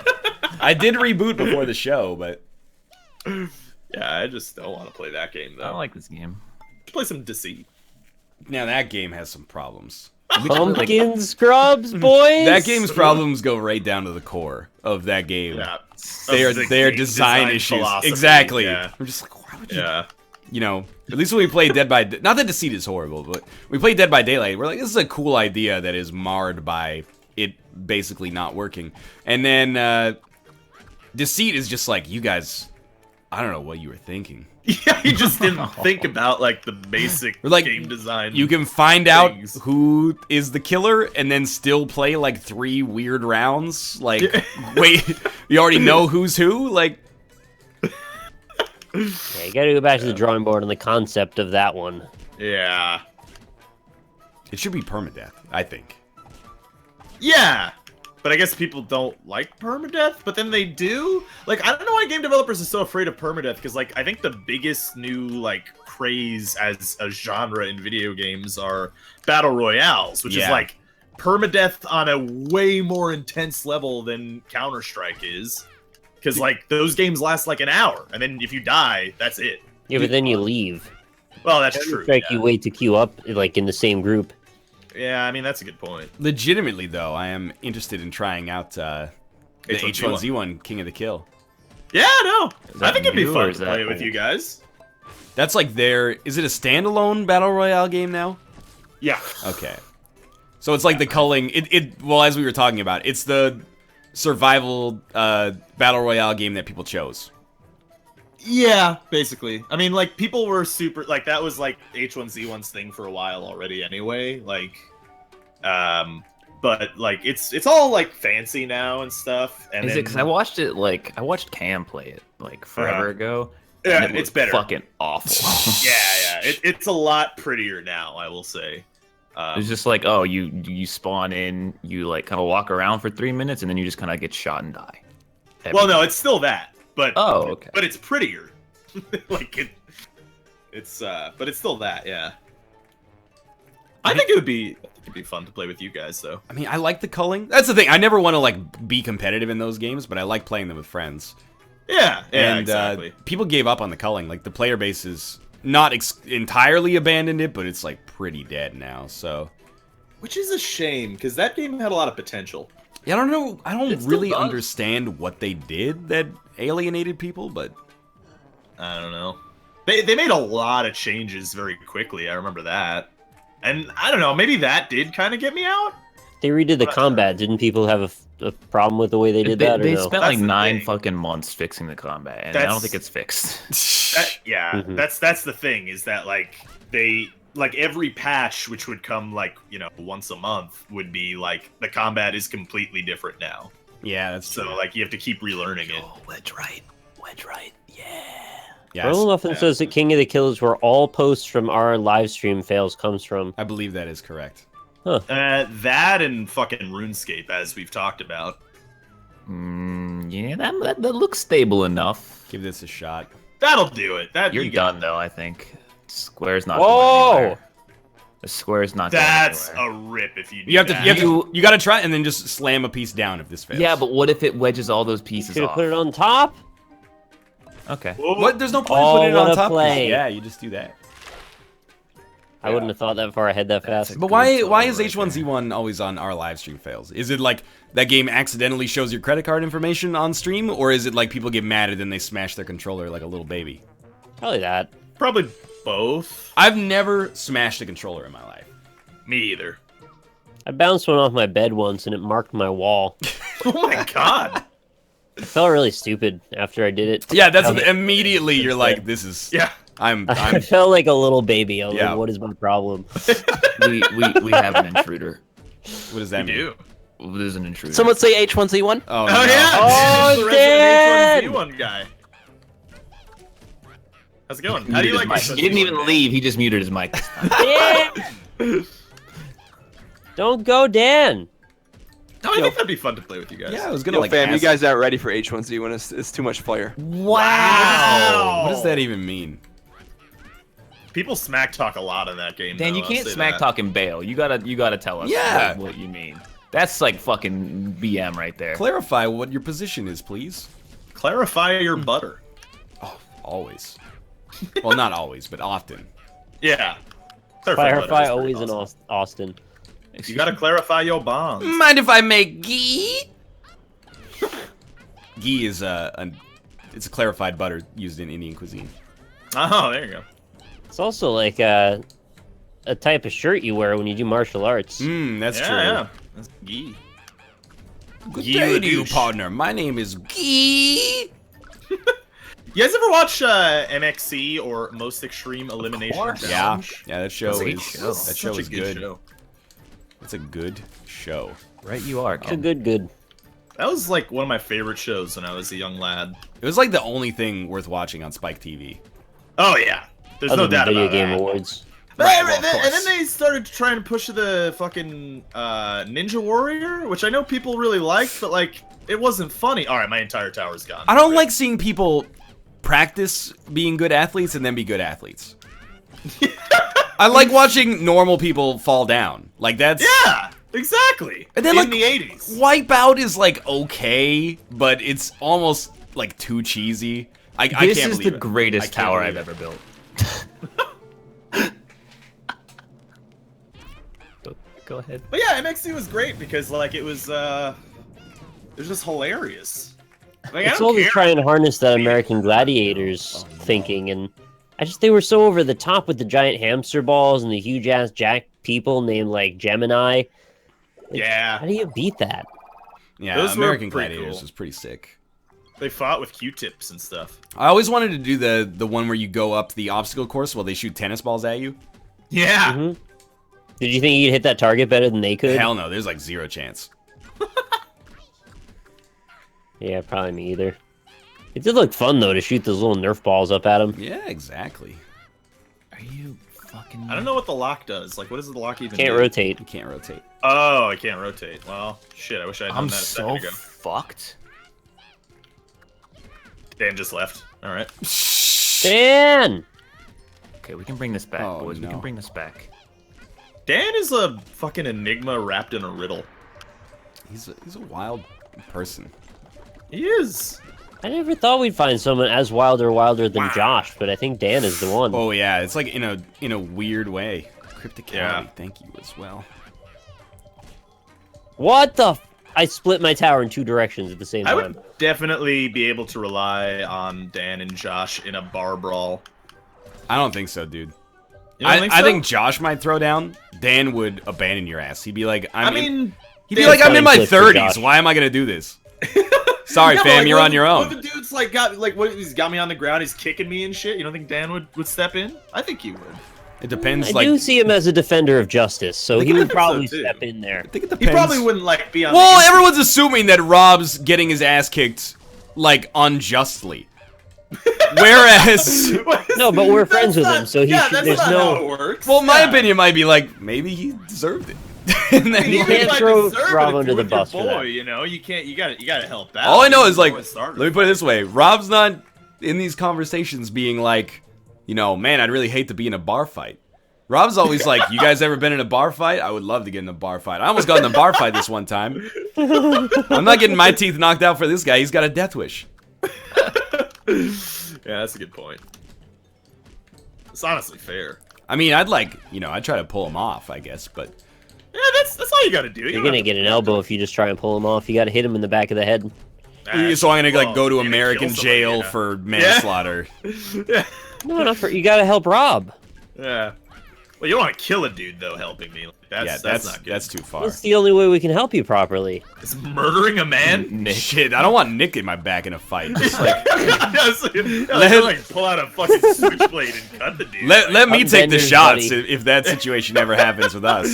I did reboot before the show, but... Yeah, I just don't want to play that game though. I don't like this game. Play some Deceit. Now that game has some problems. Pumpkin scrubs, boys. That game's problems go right down to the core of that game. Yeah. Their design issues. philosophy, Exactly. Yeah. I'm just like, why would you? Yeah. You know, at least when we played Dead by not that Deceit is horrible, but we played Dead by Daylight. We're like, this is a cool idea that is marred by it basically not working. And then Deceit is just like, you guys, I don't know what you were thinking. Yeah, you just didn't think about like the basic Like, game design. You can find out things. who is the killer and then still play like 3 weird rounds. Like, wait, you already know who's who? Like, Yeah, you gotta go back to the drawing board on the concept of that one. Yeah. it should be permadeath, I think. Yeah. But I guess people don't like permadeath, but then they do. Like, I don't know why game developers are so afraid of permadeath, because, like, I think the biggest new, like, craze as a genre in video games are battle royales, which is, like, permadeath on a way more intense level than Counter-Strike is. Because, like, those games last, like, an hour, and then if you die, that's it. Yeah, but then you leave. Well, that's true. Strike, Yeah. you wait to queue up, like, in the same group. Yeah, I mean, that's a good point. Legitimately, though, I am interested in trying out the H1Z1 King of the Kill. Yeah, no. Is I that think it'd be new, or fun is to play that with old? you guys. That's like is it a standalone battle royale game now? Yeah. Okay. So it's like the culling, well, as we were talking about, it's the survival battle royale game that people chose. Yeah, basically. I mean, like, people were super, like, that was, like, H1Z1's thing for a while already anyway, like, but, like, it's all, like, fancy now and stuff, and Is then, it because I watched it I watched Cam play it like forever ago. Yeah, and it it's was better. Fucking awful. yeah, it's a lot prettier now, I will say. It's just like, oh, you spawn in, you like kind of walk around for 3 minutes, and then you just kind of get shot and die. Well, no, it's still that, but Okay. but it's prettier. Like but it's still that, yeah. I think it'd be fun to play with you guys, though. I mean, I like the culling. That's the thing. I never want to like be competitive in those games, but I like playing them with friends. Yeah, And exactly. people gave up on the culling. Like the player base is not entirely abandoned it, but it's like pretty dead now. So, Which is a shame, because that game had a lot of potential. yeah, I don't know. I don't It still really does. understand what they did that alienated people, but I don't know. They made a lot of changes very quickly. I remember that. And I don't know, maybe that did kind of get me out. They redid the combat. Didn't people have a problem with the way they did that? Or They no? spent That's like the 9 thing. fucking months fixing the combat, and I don't That's- think it's fixed. Yeah, Mhm. that's the thing, is that like every patch, which would come like, once a month, would be like the combat is completely different now. yeah, that's So true. like you have to keep relearning it. Wedge right, yeah. Yeah, Roland Muffin says that King of the Kill is where all posts from our live stream fails comes from. I believe that is correct. That and fucking RuneScape, as we've talked about. Yeah, that looks stable enough. Give this a shot. That'll do it. You're you got done though, I think. Square's not Whoa! going anywhere. The square's not That's going a rip if you do You have to, that. you got to try it and then just slam a piece down if this fails. Yeah, but what if it wedges all those You pieces could have off? put it on top. Okay. What? There's no point Oh, putting it what on a top. play. Yeah, you just do that. I wouldn't have thought that far ahead that fast. But why Good is tool right H1Z1 always on our live stream fails? Is it like that game accidentally shows your credit card information on stream, or is it like people get mad and then they smash their controller like a little baby? Probably that. Probably both. I've never smashed a controller in my life. Me either. I bounced one off my bed once and it marked my wall. Oh my god. It felt really stupid after I did it. Yeah, that's immediately you're like, this is. Yeah. I'm I felt like a little baby. I was Yeah. like, what is my problem? we have an intruder. what does that mean? You. There's an intruder. Someone say H1Z1. Oh, Oh no. yeah. Oh, the Dan! Resident H1Z1 guy. How's it going? How do you like He didn't even leave. He just muted his mic. Dan! Don't go, Dan. No, I think that'd be fun to play with you guys. Yeah, I was gonna Yo, like. fam, you ask- guys aren't ready for H1Z1. It's too much fire. Wow. What does that even mean? People smack talk a lot in that game. Dan, though, you I'll can't say smack that. talk and bail. You gotta tell us Yeah. what you mean. That's like fucking BM right there. Clarify what your position is, please. Clarify your butter. Oh, always. Well, not always, but often. Yeah. Clarify always in Austin. You gotta clarify your bonds. Mind if I make ghee? Ghee is it's a clarified butter used in Indian cuisine. Oh, there you go. It's also like a type of shirt you wear when you do martial arts. That's true. Yeah, that's ghee. Good Ghee day with to you, douche. partner. My name is Ghee. You guys ever watch MXC or Most Extreme Elimination course. Challenge? Yeah, that show That's a is good show. that show Such is a good. show. It's a good show. Right, you are. It's a Ken. good. That was like one of my favorite shows when I was a young lad. It was like the only thing worth watching on Spike TV. Oh yeah, there's Other no than doubt video about game that. awards. But Right, well, of and then course. they started trying to push the fucking Ninja Warrior, which I know people really liked, but like it wasn't funny. All right, my entire tower's gone. I don't like seeing people practice being good athletes and then be good athletes. I like watching normal people fall down. Like that's Yeah, exactly. And then, in like, the 80s. Wipeout is like okay, but it's almost like too cheesy. I This can't is believe the it. greatest I can't tower believe I've it. ever built. Go ahead. But yeah, MXC was great because like it was just hilarious. Like, I It's don't always care. trying to harness that American Gladiators thinking, and they were so over the top with the giant hamster balls and the huge ass jack people named like Gemini. How Yeah, do you beat that? Yeah, Those were American pretty Gladiators cool. was pretty sick. they fought with Q-tips and stuff. I always wanted to do the one where you go up the obstacle course while they shoot tennis balls at you. Yeah. Mhm. Did you think you'd hit that target better than they could? Hell no, there's like zero chance. Yeah, probably me either. It did look fun though to shoot those little Nerf balls up at them. Yeah, exactly. Are you fucking? I don't know what the lock does. Like, what does the lock even Can't do? rotate. You can't rotate. Oh, I can't rotate. Well, shit. I wish I had done I'm that a so second ago. fucked. Dan just left. All right. Dan! Okay, we can bring this back, Oh, boys. We no. can bring this back. Dan is a fucking enigma wrapped in a riddle. He's a wild person. He is. I never thought we'd find someone as wilder than Josh, but I think Dan is the one. Oh yeah, it's like in a weird way. Crypticality, Yeah. thank you as well. What the I split my tower in two directions at the same I time. would definitely be able to rely on Dan and Josh in a bar brawl. I don't think so, dude. You don't think I so? think Josh might throw down. Dan would abandon your ass. He'd be like, I mean, he'd be Dan like, I'm in my probably flipped for 30s. Josh. Why am I gonna do this? Sorry, yeah, but, fam, like, you're what on your What own. the dude's like he's got me on the ground, he's kicking me and shit. You don't think Dan would step in? I think he would. It depends. I like, do see him as a defender of justice, so he I would think so, probably too. step in there. I think it He depends. probably wouldn't like be on. Well, the everyone's assuming that Rob's getting his ass kicked like unjustly, whereas. No, but we're That's friends with not- him, so he yeah, should, that's there's not no... how it works. Well, my Yeah. opinion might be like maybe he deserved it. And then You Even can't if I throw deserve it, Rob if under you're the with your bus for boy, that. You know, you can't. You gotta help out. All I know You is like, what started let me put it this way: Rob's not in these conversations being like, you know, man, I'd really hate to be in a bar fight. Rob's always like, you guys ever been in a bar fight? I would love to get in a bar fight. I almost got in a bar fight this one time. I'm not getting my teeth knocked out for this guy. He's got a death wish. Yeah, that's a good point. It's honestly fair. I mean, I'd try to pull him off, I guess, but Yeah, that's all you gotta do. You're gonna get an elbow if you just try and pull him off. You gotta hit him in the back of the head. so I'm gonna like go to you're gonna American kill somebody, jail you know? for manslaughter. Yeah. No, not for... You gotta help Rob. Yeah. Well, you don't want to kill a dude though. Helping me. That's not good. That's too far. That's the only way we can help you properly. It's murdering a man. Nick. Shit, I don't want Nick in my back in a fight. Just like, like pull out a fucking switchblade and cut the dude. let me I'm take the Bender's shots buddy. if that situation ever happens with us.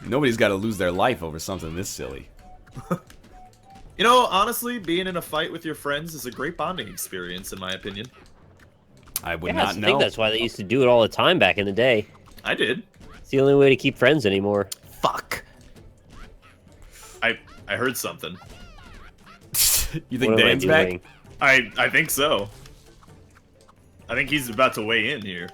Nobody's got to lose their life over something this silly. You know, honestly, being in a fight with your friends is a great bonding experience, in my opinion. I would Yeah, I not think know. that's why they used to do it all the time back in the day. I did. It's the only way to keep friends anymore. Fuck. I heard something. You think What am I Dan's back? doing? I think so. I think he's about to weigh in here.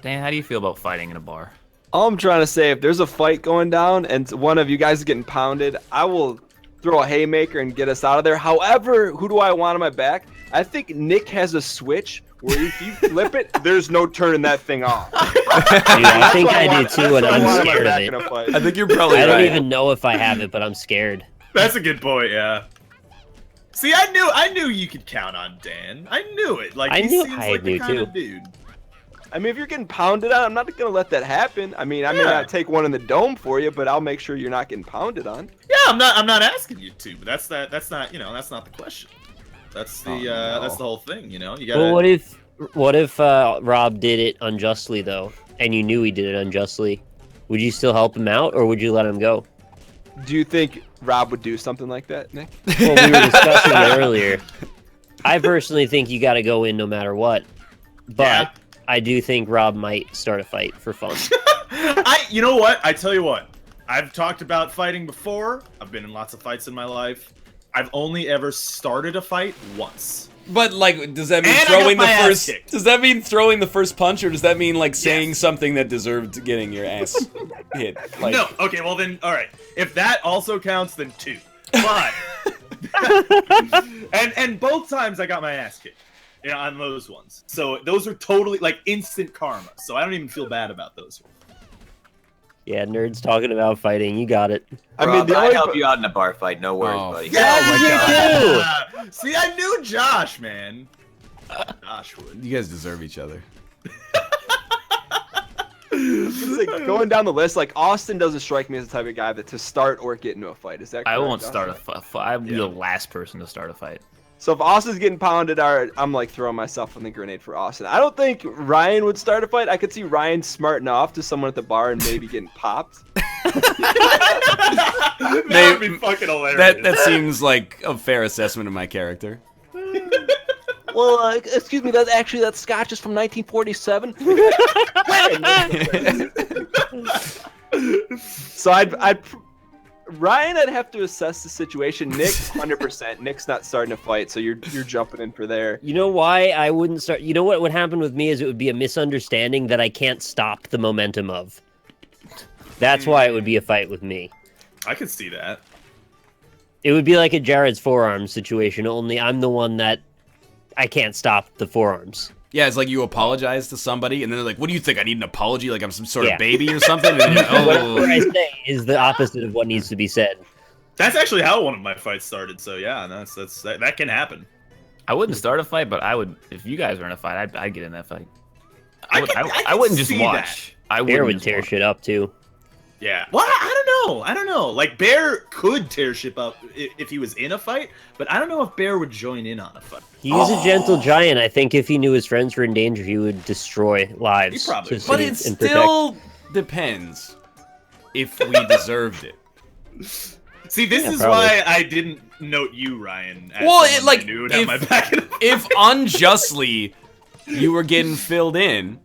Dan, how do you feel about fighting in a bar? All I'm trying to say, if there's a fight going down and one of you guys is getting pounded, I will throw a haymaker and get us out of there. However, who do I want on my back? I think Nick has a switch where if you flip it, there's no turning that thing off. Dude, I think I do too, and I'm Why am I scared back of in it. a fight? I think you're probably I right. don't even know if I have it, but I'm scared. That's a good point. Yeah. See, I knew you could count on Dan. I knew it. Like I he knew seems I like the knew kind too. of dude. I mean, if you're getting pounded on, I'm not gonna let that happen. I mean, I may not take one in the dome for you, but I'll make sure you're not getting pounded on. Yeah, I'm not asking you to, but that's not that's not the question. That's the that's the whole thing, you know. You gotta. Well, what if Rob did it unjustly though, and you knew he did it unjustly? Would you still help him out, or would you let him go? Do you think Rob would do something like that, Nick? Well, we were discussing it earlier. I personally think you got to go in no matter what, but Yeah. I do think Rob might start a fight for fun. You know what? I tell you what. I've talked about fighting before. I've been in lots of fights in my life. I've only ever started a fight once. But like, does that mean And I got throwing the my ass first? kicked. Does that mean throwing the first punch, or does that mean like saying something that deserved getting your ass hit? Like, No. Okay. Well then, all right. If that also counts, then 2. But and both times I got my ass kicked. Yeah, on those ones. So those are totally like instant karma. So I don't even feel bad about those. Yeah, nerds talking about fighting. You got it. I mean, Rob, the I only help you out in a bar fight. No worries, Oh, buddy. Yeah, See, I knew Josh, man. Josh would. you guys deserve each other. it's like going down the list, like Austin doesn't strike me as the type of guy that to start or get into a fight. Is that correct? I won't Austin? start a fight. I'd be the last person to start a fight. So if Austin's getting pounded, I'm like throwing myself in the grenade for Austin. I don't think Ryan would start a fight. I could see Ryan smarting off to someone at the bar and maybe getting popped. That would be fucking hilarious. That seems like a fair assessment of my character. Well, excuse me, that scotch is from 1947. So Ryan, I'd have to assess the situation. Nick, 100%. Nick's not starting a fight, so you're jumping in for there. You know why I wouldn't start? You know what would happen with me is it would be a misunderstanding that I can't stop the momentum of. That's why it would be a fight with me. I could see that. It would be like a Jared's forearms situation, only I'm the one that I can't stop the forearms. Yeah, it's like you apologize to somebody, and then they're like, "What do you think? I need an apology? Like I'm some sort Yeah. of baby or something?" And then you're, Whatever I oh, say is the opposite of what needs to be said. That's actually how one of my fights started. So yeah, that can happen. I wouldn't start a fight, but I would. If you guys were in a fight, I'd get in that fight. I I wouldn't just see watch. I Bear wouldn't would just tear watch. shit up too. Yeah. Well, I don't know. Like Bear could tear shit up if he was in a fight, but I don't know if Bear would join in on a fight. He's a gentle giant. I think if he knew his friends were in danger, he would destroy lives. He probably to would. but save it and protect. still depends if we deserved it. See, this Yeah, is probably. why I didn't note you, Ryan. As Well, someone like, I knew would have my back in a fight. If unjustly you were getting filled in,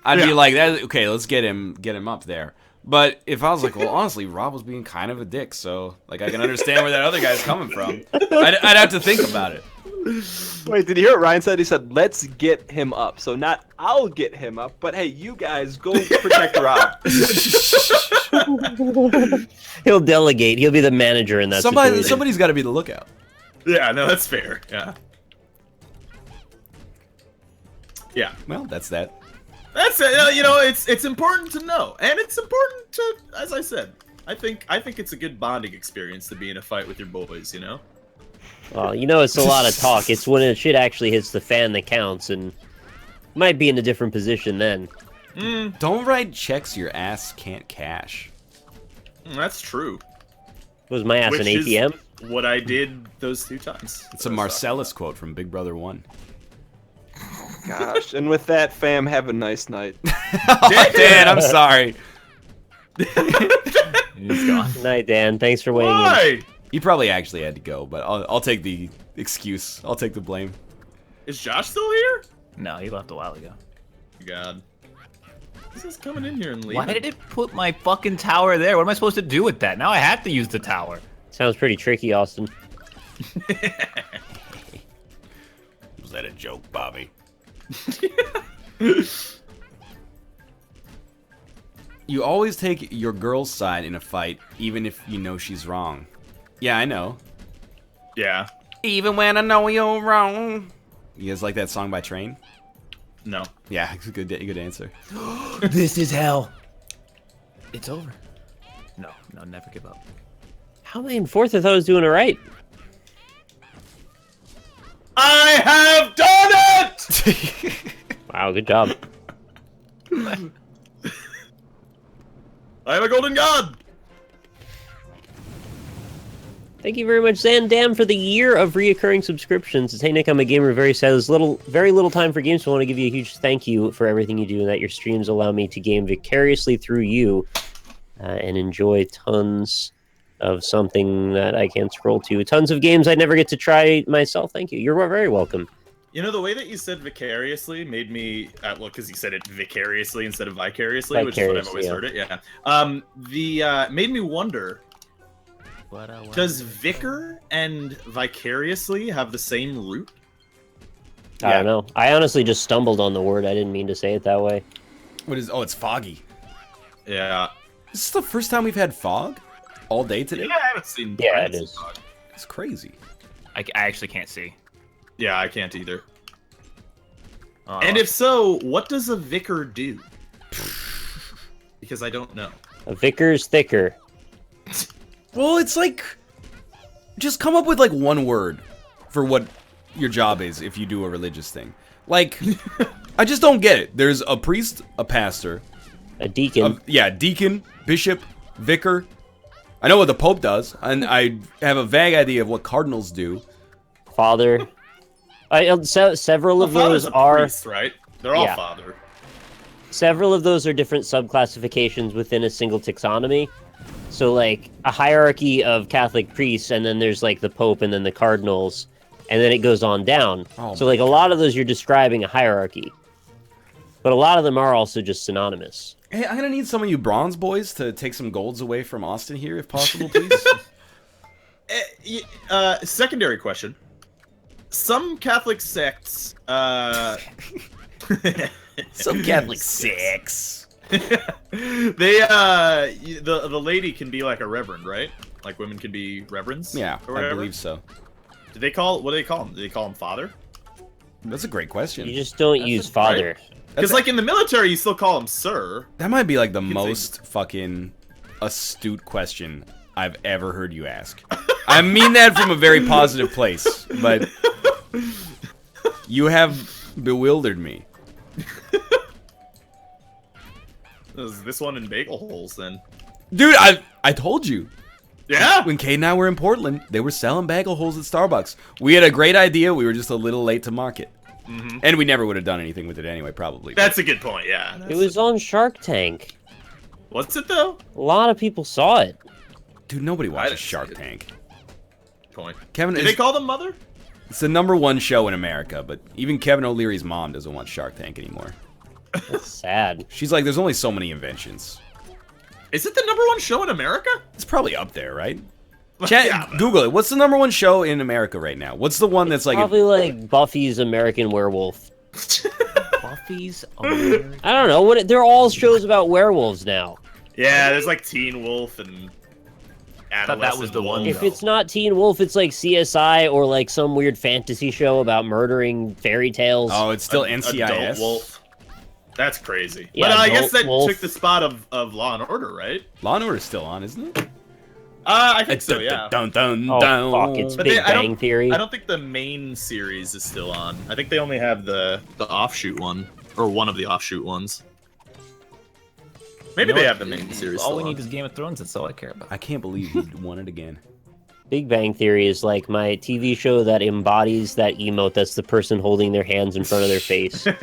I'd be Yeah. like, okay, let's get him up there. But if I was like, well, honestly, Rob was being kind of a dick, so like I can understand where that other guy's coming from. I'd have to think about it. Wait, did you hear what Ryan said? He said, let's get him up. So not I'll get him up, but hey, you guys go protect Rob. He'll delegate. He'll be the manager in that situation. Somebody's got to be the lookout. Yeah, no, that's fair. Yeah. Yeah. Well, that's that. That's it. You know, it's important to know, and it's important to, as I said, I think it's a good bonding experience to be in a fight with your boys. You know. Well, you know, it's a lot of talk. It's when the shit actually hits the fan that counts, and might be in a different position then. Don't write checks your ass can't cash. That's true. Was my ass Which an is ATM? what I did those 2 times. It's a Marcellus quote from Big Brother 1. Gosh, and with that, fam, have a nice night. Dan, I'm sorry. He's gone. Good night, Dan. Thanks for weighing in. Why? He probably actually had to go, but I'll take the excuse. I'll take the blame. Is Josh still here? No, he left a while ago. God. This is coming in here and leaving. Why did it put my fucking tower there? What am I supposed to do with that? Now I have to use the tower. Sounds pretty tricky, Austin. Was that a joke, Bobby? You always take your girl's side in a fight, even if you know she's wrong. Yeah, I know. Yeah. Even when I know you're wrong. You guys like that song by Train? No. Yeah, good answer. This is hell. It's over. No, never give up. How am I in fourth? I thought I was doing it right. I have done it! Wow, good job. I am a golden god! Thank you very much, Zandam, for the year of reoccurring subscriptions. It's Hey Nick, I'm a gamer. Very sad. There's very little time for games, so I want to give you a huge thank you for everything you do, and that your streams allow me to game vicariously through you and enjoy tons of something that I can't scroll to. Tons of games I never get to try myself. Thank you. You're very welcome. You know, the way that you said vicariously made me, well, because you said it vicariously instead of vicariously, which is what I've always heard it, yeah. Made me wonder, does vicar and vicariously have the same root? I don't know. I honestly just stumbled on the word. I didn't mean to say it that way. What is? Oh, it's foggy. Yeah. This is the first time we've had fog all day today. Yeah, I haven't seen. Yeah, it is. It's crazy. I actually can't see. Yeah, I can't either. And if so, what does a vicar do? Because I don't know. A vicar's thicker. Well, it's like, just come up with like one word for what your job is if you do a religious thing. Like, I just don't get it. There's a priest, a pastor, a deacon. Deacon, bishop, vicar. I know what the Pope does, and I have a vague idea of what cardinals do. Father. Several of those are priest, right? They're all father. Several of those are different subclassifications within a single taxonomy. So, like, a hierarchy of Catholic priests, and then there's, like, the Pope and then the cardinals, and then it goes on down. Oh, so, like, a lot of those you're describing a hierarchy. But a lot of them are also just synonymous. Hey, I'm gonna need some of you bronze boys to take some golds away from Austin here, if possible, please. Secondary question. Some Catholic sects, Some Catholic sects. the lady can be like a reverend, right? Like women can be reverends. Yeah, or I whatever. believe so. What do they call him? Do they call him father? That's a great question. You just don't use father. Because like in the military, you still call him sir. That might be like the most fucking astute question I've ever heard you ask. I mean that from a very positive place, but you have bewildered me. Is this one in bagel holes then? Dude, I told you. Yeah? When Kate and I were in Portland, they were selling bagel holes at Starbucks. We had a great idea. We were just a little late to market. Mm-hmm. And we never would have done anything with it anyway, probably. That's a good point, yeah. It was on Shark Tank. What's it, though? A lot of people saw it. Dude, nobody watches Shark Tank. Point. Kevin, Did they call them mother? It's the #1 show in America, but even Kevin O'Leary's mom doesn't watch Shark Tank anymore. That's sad. She's like, there's only so many inventions. Is it the #1 show in America? It's probably up there, right? Chat, yeah, Google it. What's the #1 show in America right now? What's the one that's like... Probably like Buffy's American Werewolf. Buffy's American... I don't know. They're all shows about werewolves now. Yeah, there's like Teen Wolf and... I thought that was the one. If it's not Teen Wolf, it's like CSI or like some weird fantasy show about murdering fairy tales. Oh, it's still NCIS? Adult Wolf. That's crazy. Yeah, but I guess that Wolf. took the spot of Law and Order, right? Law and Order's still on, isn't it? I think so, yeah. Oh, fuck, it's But Big Bang Theory. I don't think the main series is still on. I think they only have the offshoot one, or one of the offshoot ones. Maybe they have the main series. All we need is Game of Thrones. That's all I care about. I can't believe you won it again. Big Bang Theory is like my TV show that embodies that emote that's the person holding their hands in front of their face. I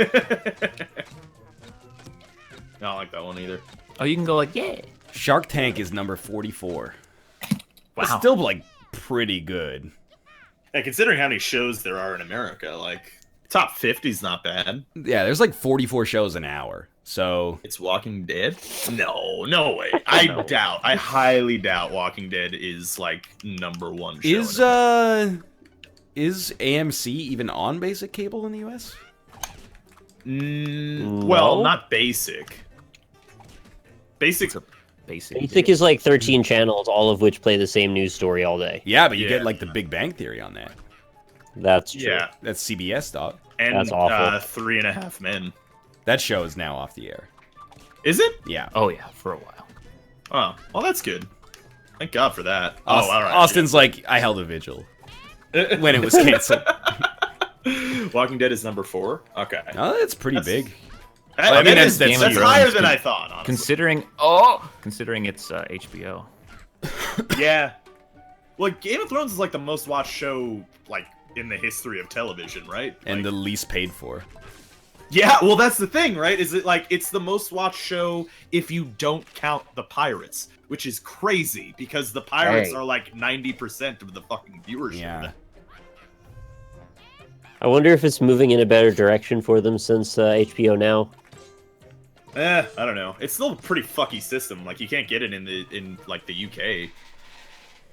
don't like that one either. Oh, you can go like, yeah. Shark Tank is number 44. Wow. It's still, like, pretty good. And considering how many shows there are in America, like, top 50's not bad. Yeah, there's like 44 shows an hour, so... It's Walking Dead? No way. I highly doubt Walking Dead is, like, #1 show. Is AMC even on basic cable in the US? Well, not basic. Basic is like 13 channels, all of which play the same news story all day. Yeah, but you get like the Big Bang Theory on that. That's true. Yeah, That's CBS, dog. and That's awful. 3.5 Men. That show is now off the air. Is it? Yeah. Oh yeah, for a while. Oh, well, that's good. Thank God for that. Aust- all right. Austin's like, I held a vigil when it was canceled. Walking Dead is number 4. Okay. Oh, that's pretty big. I mean, that's Game of higher Thrones. than I thought, honestly. Considering it's HBO. Yeah. Well, Game of Thrones is like the most watched show like in the history of television, right? And Like, the least paid for. yeah, well, that's the thing, right? Is it like it's the most watched show if you don't count the pirates, which is crazy because the pirates Dang. are like 90% of the fucking viewership. Yeah. I wonder if it's moving in a better direction for them since HBO Now. I don't know. It's still a pretty fucky system. Like you can't get it in like the UK.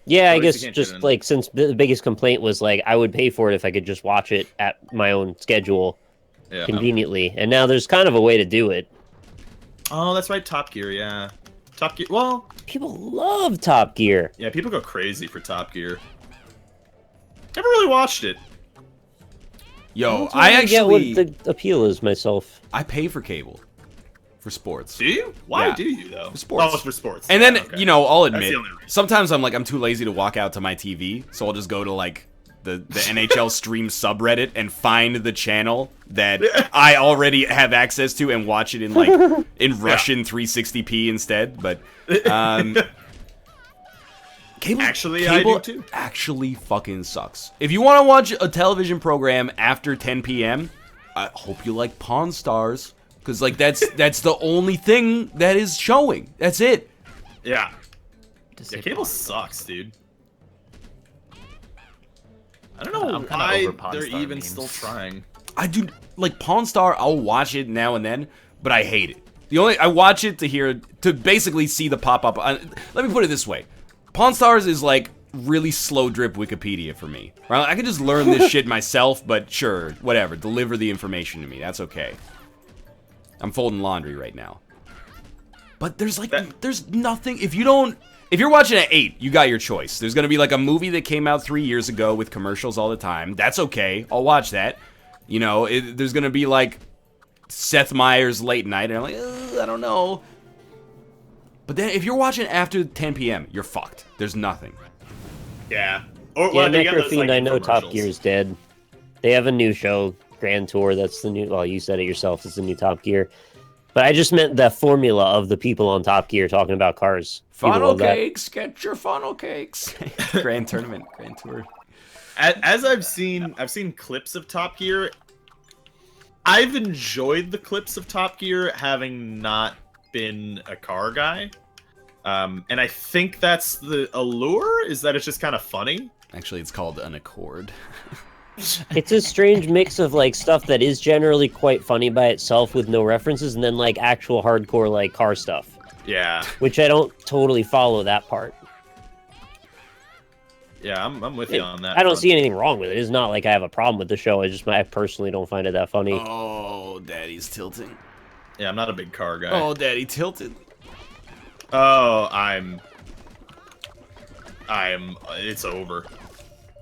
Yeah, I At least guess you can't just get it in- like since the biggest complaint was like I would pay for it if I could just watch it at my own schedule Yeah. conveniently, and now there's kind of a way to do it. Oh, that's right. Top Gear. Yeah. Top Gear. Well, People love Top Gear. yeah. People go crazy for Top Gear. Never really watched it. Yo, I I don't get actually what the appeal is myself. I pay for cable for sports. Do you? Why Yeah. do you though? For sports. Oh, it's for sports. And then, Yeah, okay. you know, I'll That's admit, the only reason. sometimes I'm too lazy to walk out to my TV, so I'll just go to like the NHL stream subreddit and find the channel that I already have access to and watch it in like in Russian 360p instead. But cable Actually, I do too. actually fucking sucks. If you want to watch a television program after 10 p.m., I hope you like Pawn Stars. Because, like, that's the only thing that is showing. That's it. Yeah. To Yeah, say cable Pawn sucks, dude. I don't know I'm kinda why over Pawn they're Star even memes. still trying. I do, like, Pawn Star, I'll watch it now and then, but I hate it. I watch it to basically see the pop-up. Let me put it this way. Pawn Stars is, like, really slow drip Wikipedia for me. Right? I can just learn this shit myself, but sure, whatever. Deliver the information to me. That's okay. I'm folding laundry right now. But there's there's nothing. If you're watching at 8, you got your choice. There's gonna be like a movie that came out 3 years ago with commercials all the time. That's okay. I'll watch that. You know, there's gonna be like Seth Meyers Late Night, and I'm like, I don't know. But then if you're watching after 10 p.m., you're fucked. There's nothing. Yeah. Or, Yeah, they got those, Necrofiend, like, I know Top infomercials. Gear's dead. They have a new show, Grand Tour. That's the new. Well, you said it yourself. It's the new Top Gear. But I just meant the formula of the people on Top Gear talking about cars. People Funnel love that. cakes, get your funnel cakes. Grand Tournament, Grand Tour. As I've seen clips of Top Gear. I've enjoyed the clips of Top Gear, having not been a car guy. And I think that's the allure, is that it's just kind of funny. Actually, it's called an Accord. It's a strange mix of like stuff that is generally quite funny by itself with no references, and then like actual hardcore like car stuff, Yeah. which I don't totally follow that part. Yeah, I'm with you on that. I don't front. see anything wrong with it. It's not like I have a problem with the show. I personally don't find it that funny. Oh, Daddy's tilting. Yeah, I'm not a big car guy. Oh, Daddy tilted. Oh, it's over.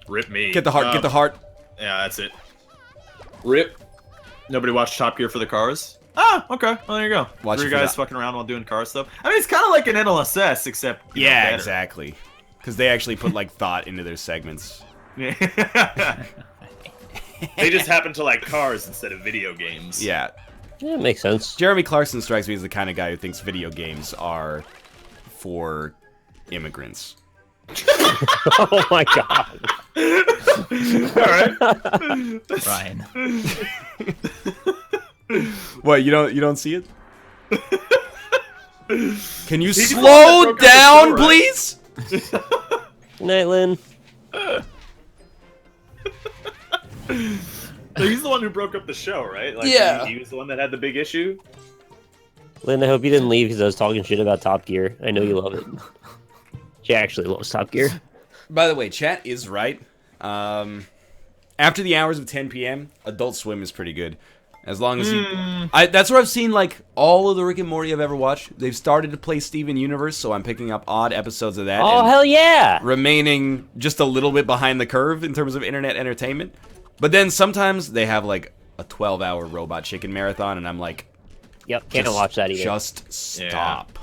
Rip me. Get the heart, get the heart. Yeah, that's it. Rip. Nobody watched Top Gear for the cars? Ah, okay. Well, there you go. Watch Three it for guys that. fucking around while doing car stuff. I mean, it's kind of like an NLSS, except you know, Yeah, better. exactly. Because they actually put like thought into their segments. They just happen to like cars instead of video games. Yeah. Yeah, it makes sense. Jeremy Clarkson strikes me as the kind of guy who thinks video games are for immigrants. Oh my god. All right. Ryan. What, you don't see it? Can you He's the one slow that broke up the down, show, right? please? Good night, Lynn. So he's the one who broke up the show, right? Like, Yeah. He was the one that had the big issue. Lynn, I hope you didn't leave because I was talking shit about Top Gear. I know you love it. She actually loves Top Gear. By the way, chat is right. After the hours of 10 p.m., Adult Swim is pretty good. As long as you... that's where I've seen, like, all of the Rick and Morty I've ever watched. They've started to play Steven Universe, so I'm picking up odd episodes of that. Oh, and hell yeah! remaining just a little bit behind the curve in terms of internet entertainment. But then sometimes they have like a 12-hour Robot Chicken marathon, and I'm like, Yep, can't watch that either. Just stop.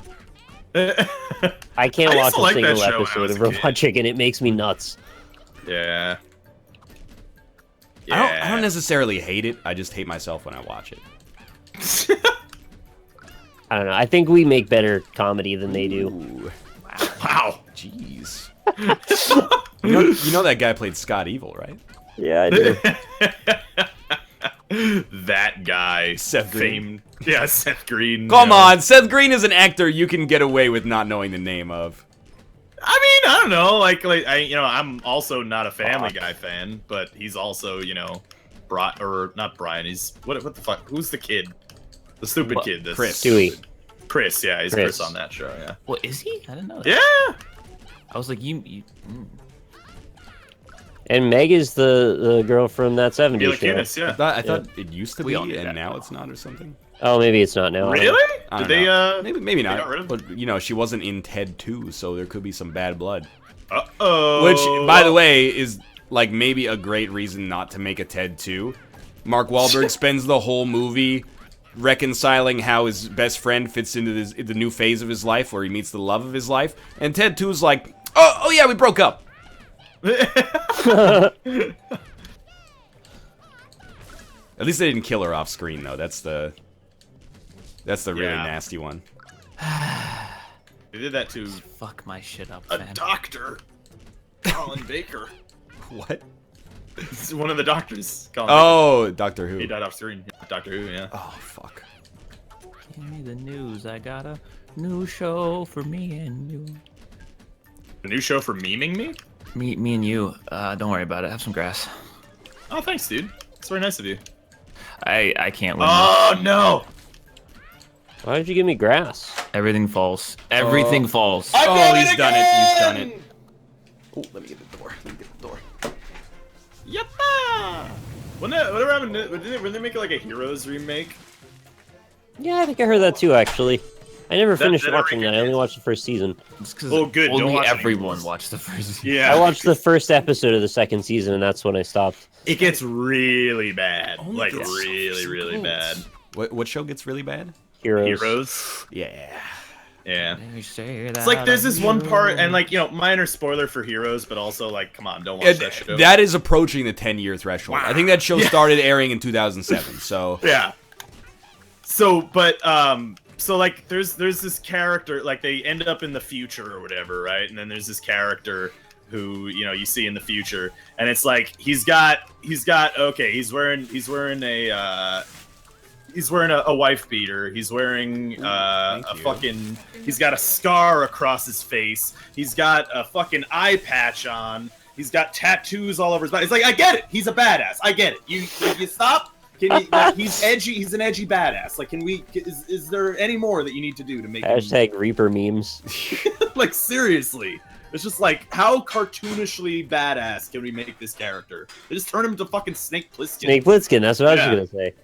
I can't watch used to a like that single show when I episode was of a Robot kid. Chicken. It makes me nuts. Yeah. I don't necessarily hate it. I just hate myself when I watch it. I don't know. I think we make better comedy than they do. Ooh, Wow. jeez. you know that guy played Scott Evil, right? Yeah, I do. That guy. Seth Green. Famed. Yeah, Seth Green. Come on, Seth Green is an actor you can get away with not knowing the name of. I mean, I don't know. Like I'm also not a Family Guy fan, but he's also, or not Brian. He's what the fuck? Who's the kid? The stupid kid. That's Chris. Stewie. Chris. Yeah, he's Chris on that show. Yeah. Well, is he? I didn't know that. Yeah. I was like, And Meg is the girl from that 70s Mila show. Kunis, yeah. I thought it used to We be, all knew and that. now it's not, or something. Oh, maybe it's not now. Really? I Did don't they? know. Maybe got rid not. of- But she wasn't in Ted 2, so there could be some bad blood. Uh-oh. Which, by the way, is like maybe a great reason not to make a Ted 2. Mark Wahlberg spends the whole movie reconciling how his best friend fits into the new phase of his life where he meets the love of his life, and Ted 2 is like, oh yeah, we broke up. At least they didn't kill her off screen though. That's the really Yeah. nasty one. They did that to fuck my shit up, a man. doctor, Colin Baker. What? It's one of the doctors. Colin Baker. Oh, Doctor Who. He died off screen. Doctor Who, yeah. Oh fuck. Give me the news. I got a new show for me and you. A new show for memeing me? Me and you. Don't worry about it. Have some grass. Oh, thanks, dude. It's very nice of you. I can't win. Oh, no! Why did you give me grass? Everything falls. Everything falls. Oh, he's done it. He's done it. Oh, let me get the door. Yappa! Whatever happened? When they make like a Heroes remake? Yeah, I think I heard that too, actually. I never finished that watching already that. I only is. watched the first season. It's 'cause Oh, good, don't Only watch everyone any watched the first. Yeah. I watched the first episode of the second season, and that's when I stopped. It gets really bad. Only Like, gets really, so really close. bad. What show gets really bad? Heroes. Heroes? Yeah. Yeah. They say It's like there's this one part, and you. like, minor spoiler for Heroes, but also like, come on, don't watch that show. That is approaching the 10-year threshold. I think that show started airing in 2007. So Yeah. So, but so like, there's this character, like they end up in the future or whatever, right? And then there's this character who you see in the future, and it's like he's wearing a wife beater. He's wearing he's got a scar across his face. He's got a fucking eye patch on. He's got tattoos all over his body. It's like, I get it. He's a badass. I get it. You stop? Can you, like, he's edgy. He's an edgy badass. Like, is there any more that you need to do to make him, Hashtag Reaper memes. like, seriously? It's just like, how cartoonishly badass can we make this character? They just turn him into fucking Snake Plissken. Snake Plissken, that's what I was Yeah. gonna say.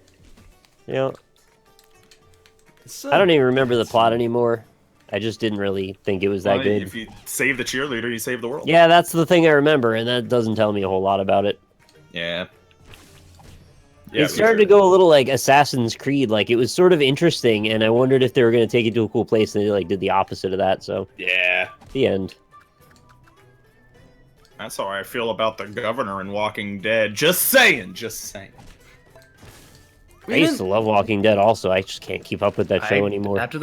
I don't even remember the plot anymore. I just didn't really think it was that Well, good. If you save the cheerleader, you save the world. Yeah, that's the thing I remember, and that doesn't tell me a whole lot about it. Yeah. It started to go a little like Assassin's Creed, like it was sort of interesting, and I wondered if they were going to take it to a cool place, and they like did the opposite of that. So Yeah. the end. That's how I feel about the governor in Walking Dead. Just saying. I used to love Walking Dead. Also, I just can't keep up with that show I- anymore. After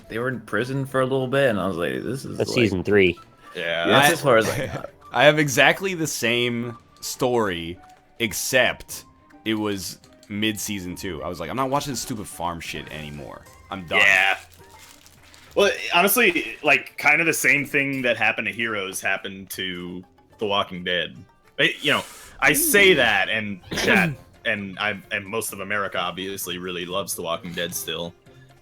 they were in prison for a little bit, and I was like, "This is That's like, season 3. Yeah. That's as far as I got. I have exactly the same story, except it was mid-season 2. I was like, I'm not watching this stupid farm shit anymore. I'm done. Yeah. Well, honestly, like, kind of the same thing that happened to Heroes happened to The Walking Dead. I say that, and chat, and most of America obviously really loves The Walking Dead still.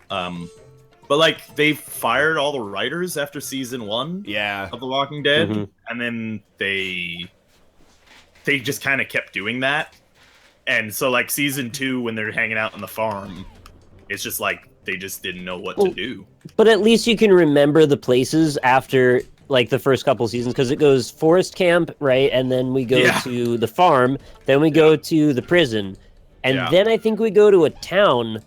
But like, they fired all the writers after season 1 Yeah. of The Walking Dead, Mhm. and then they just kind of kept doing that. And so, like, season 2, when they're hanging out on the farm, it's just like they just didn't know what to do. But at least you can remember the places after like the first couple seasons, because it goes forest camp, right, and then we go to the farm, then we go to the prison, and then I think we go to a town,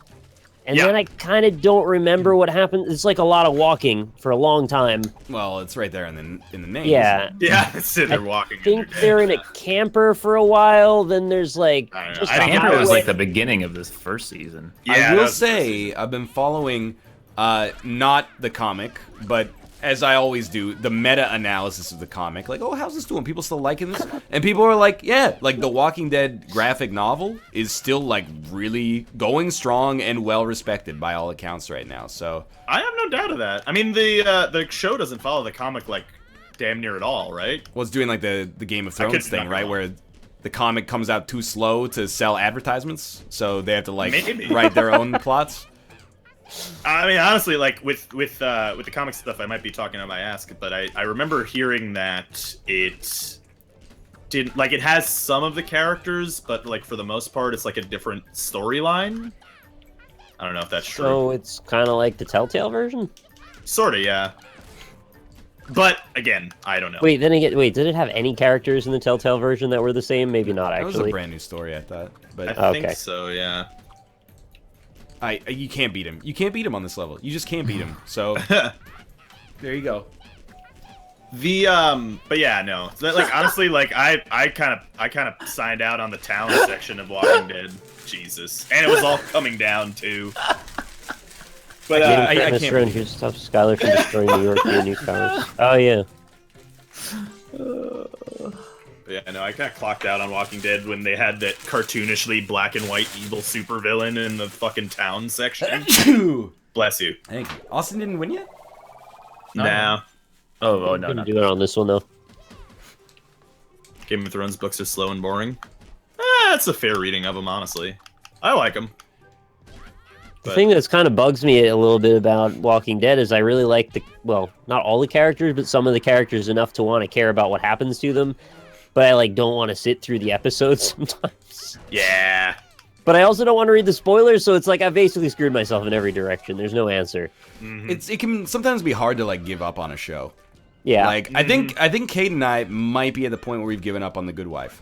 and then I kind of don't remember what happened. It's like a lot of walking for a long time. Well, it's right there in the name. Yeah. Yeah, they're walking. I think they're in a camper for a while. Then there's like just I a think it was highway. like the beginning of this first season. I will say I've been following not the comic, but as I always do, the meta-analysis of the comic. Like, oh, how's this doing? People still liking this? And people are like, yeah, like the Walking Dead graphic novel is still like really going strong and well-respected by all accounts right now. So I have no doubt of that. I mean, the show doesn't follow the comic like damn near at all, right? well, it's doing like the Game of Thrones thing, right? Where the comic comes out too slow to sell advertisements, so they have to like write their own plots. I mean, honestly, like with the comic stuff, I might be talking on my ass, but I remember hearing that it didn't like it has some of the characters, but like for the most part, it's like a different storyline. I don't know if that's true. So it's kind of like the Telltale version. Sorta, yeah. But again, I don't know. Wait, then again, did it have any characters in the Telltale version that were the same? Maybe not That was a actually. brand new story, I thought. But I Okay. think so, yeah. you can't beat him. You can't beat him on this level. You just can't beat him. So there you go. But yeah, no. Like honestly, like I kind of signed out on the town section of Walking Dead. Jesus, and it was all coming down too. But I Miss can't. Rowan, here stop Skylar from destroying New York via new cars. Oh yeah. But yeah, no, I kind of clocked out on Walking Dead when they had that cartoonishly black and white evil supervillain in the fucking town section. Bless you. Thank you. Austin didn't win yet? No. Oh no, Couldn't no. do it on this one though. Game of Thrones books are slow and boring. That's a fair reading of them, honestly. I like them. The thing that's kind of bugs me a little bit about Walking Dead is I really like not all the characters, but some of the characters enough to want to care about what happens to them. But I like don't want to sit through the episodes sometimes. Yeah. But I also don't want to read the spoilers, so it's like I've basically screwed myself in every direction. There's no answer. It can sometimes be hard to like give up on a show. Yeah. Like I think Kate and I might be at the point where we've given up on The Good Wife.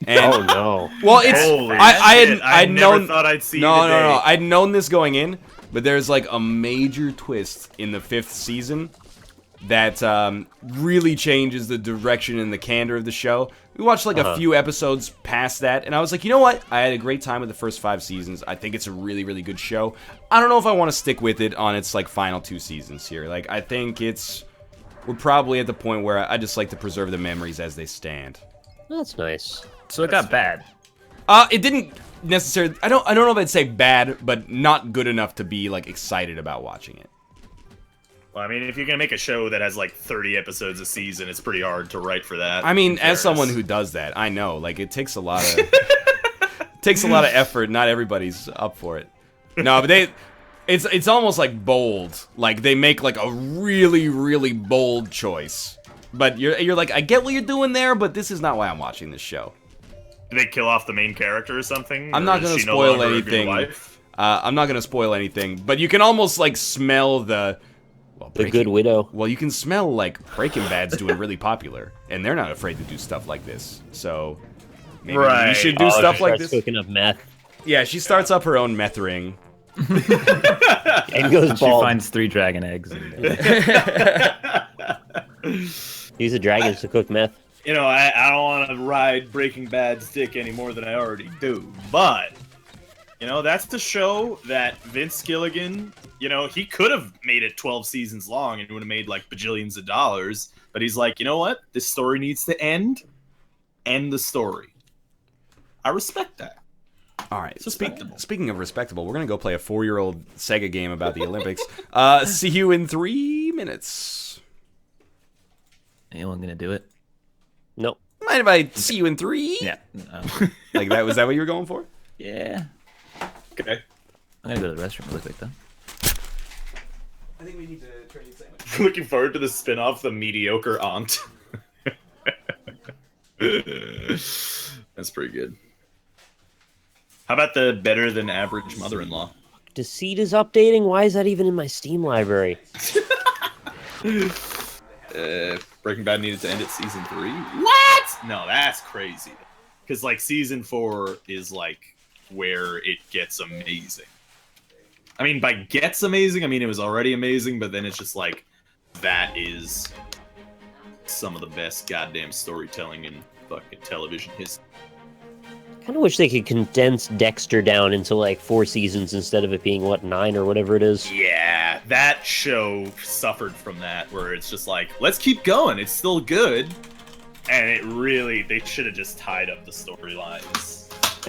And, oh no. Well, it's Holy I'd shit, I never known. thought I'd see no, the no, no. day. I'd known this going in, but there's like a major twist in the 5th season that really changes the direction and the candor of the show. We watched like a few episodes past that, and I was like, you know what? I had a great time with the first 5 seasons. I think it's a really, really good show. I don't know if I want to stick with it on its like final 2 seasons here. Like, I think we're probably at the point where I just like to preserve the memories as they stand. That's nice. So it got bad. It didn't necessarily. I don't know if I'd say bad, but not good enough to be like excited about watching it. Well, I mean, if you're gonna make a show that has like 30 episodes a season, it's pretty hard to write for that. I mean, in as fairness. someone who does that, I know like it takes a lot of takes a lot of effort. Not everybody's up for it. No, but it's almost like bold. Like they make like a really, really bold choice. But you're like, I get what you're doing there, but this is not why I'm watching this show. Do they kill off the main character or something? I'm Or not is gonna she no spoil longer a good anything. wife? I'm not gonna spoil anything, but you can almost like smell the Good Widow. Well, you can smell like Breaking Bad's doing really popular, and they're not afraid to do stuff like this. So maybe we Right. should do Oh, stuff like Starts this. cooking up meth Yeah, she starts up her own meth ring. and goes She bald. finds 3 dragon eggs. And, Use the dragons to cook meth. You know, I don't want to ride Breaking Bad's dick any more than I already do, but you know, that's the show that Vince Gilligan, you know, he could have made it 12 seasons long and it would have made like bajillions of dollars, but he's like, you know what? This story needs to end. End the story. I respect that. All right. It's respectable. Speaking of respectable, we're gonna go play a 4-year-old Sega game about the Olympics. See you in 3 minutes. anyone gonna do it? Nope. Mind if I see you in 3? Yeah. Like that? Was that what you were going for? Yeah. Okay. I'm gonna go to the restroom really quick though. I think we need to trade sandwich. Looking forward to the spin-off, The Mediocre Aunt. That's pretty good. How about the Better Than Average Mother-in-Law? Deceit is updating? Why is that even in my Steam library? Breaking Bad needed to end at season 3. What? No, that's crazy. Because like season 4 is like where it gets amazing. I mean, by gets amazing, I mean it was already amazing, but then it's just like that is some of the best goddamn storytelling in fucking television history. Kind of wish they could condense Dexter down into like 4 seasons instead of it being what 9 or whatever it is. Yeah, that show suffered from that, where it's just like, let's keep going. It's still good, and they should have just tied up the storylines.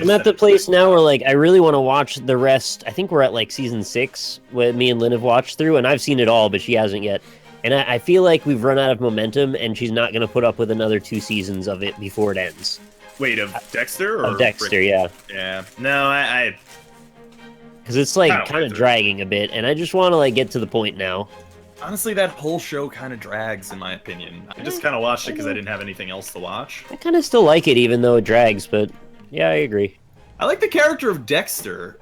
I'm at the place now where like I really want to watch the rest. I think we're at like season 6, what me and Lynn have watched through, and I've seen it all, but she hasn't yet. And I feel like we've run out of momentum, and she's not going to put up with another 2 seasons of it before it ends. Wait, of Dexter? Or Of Dexter, yeah. Yeah. No, I Because it's like Kinda kind of went through. dragging a bit, and I just want to like get to the point now. honestly, that whole show kind of drags, in my opinion. I just kind of watched it because I didn't have anything else to watch. I kind of still like it, even though it drags, but yeah, I agree. I like the character of Dexter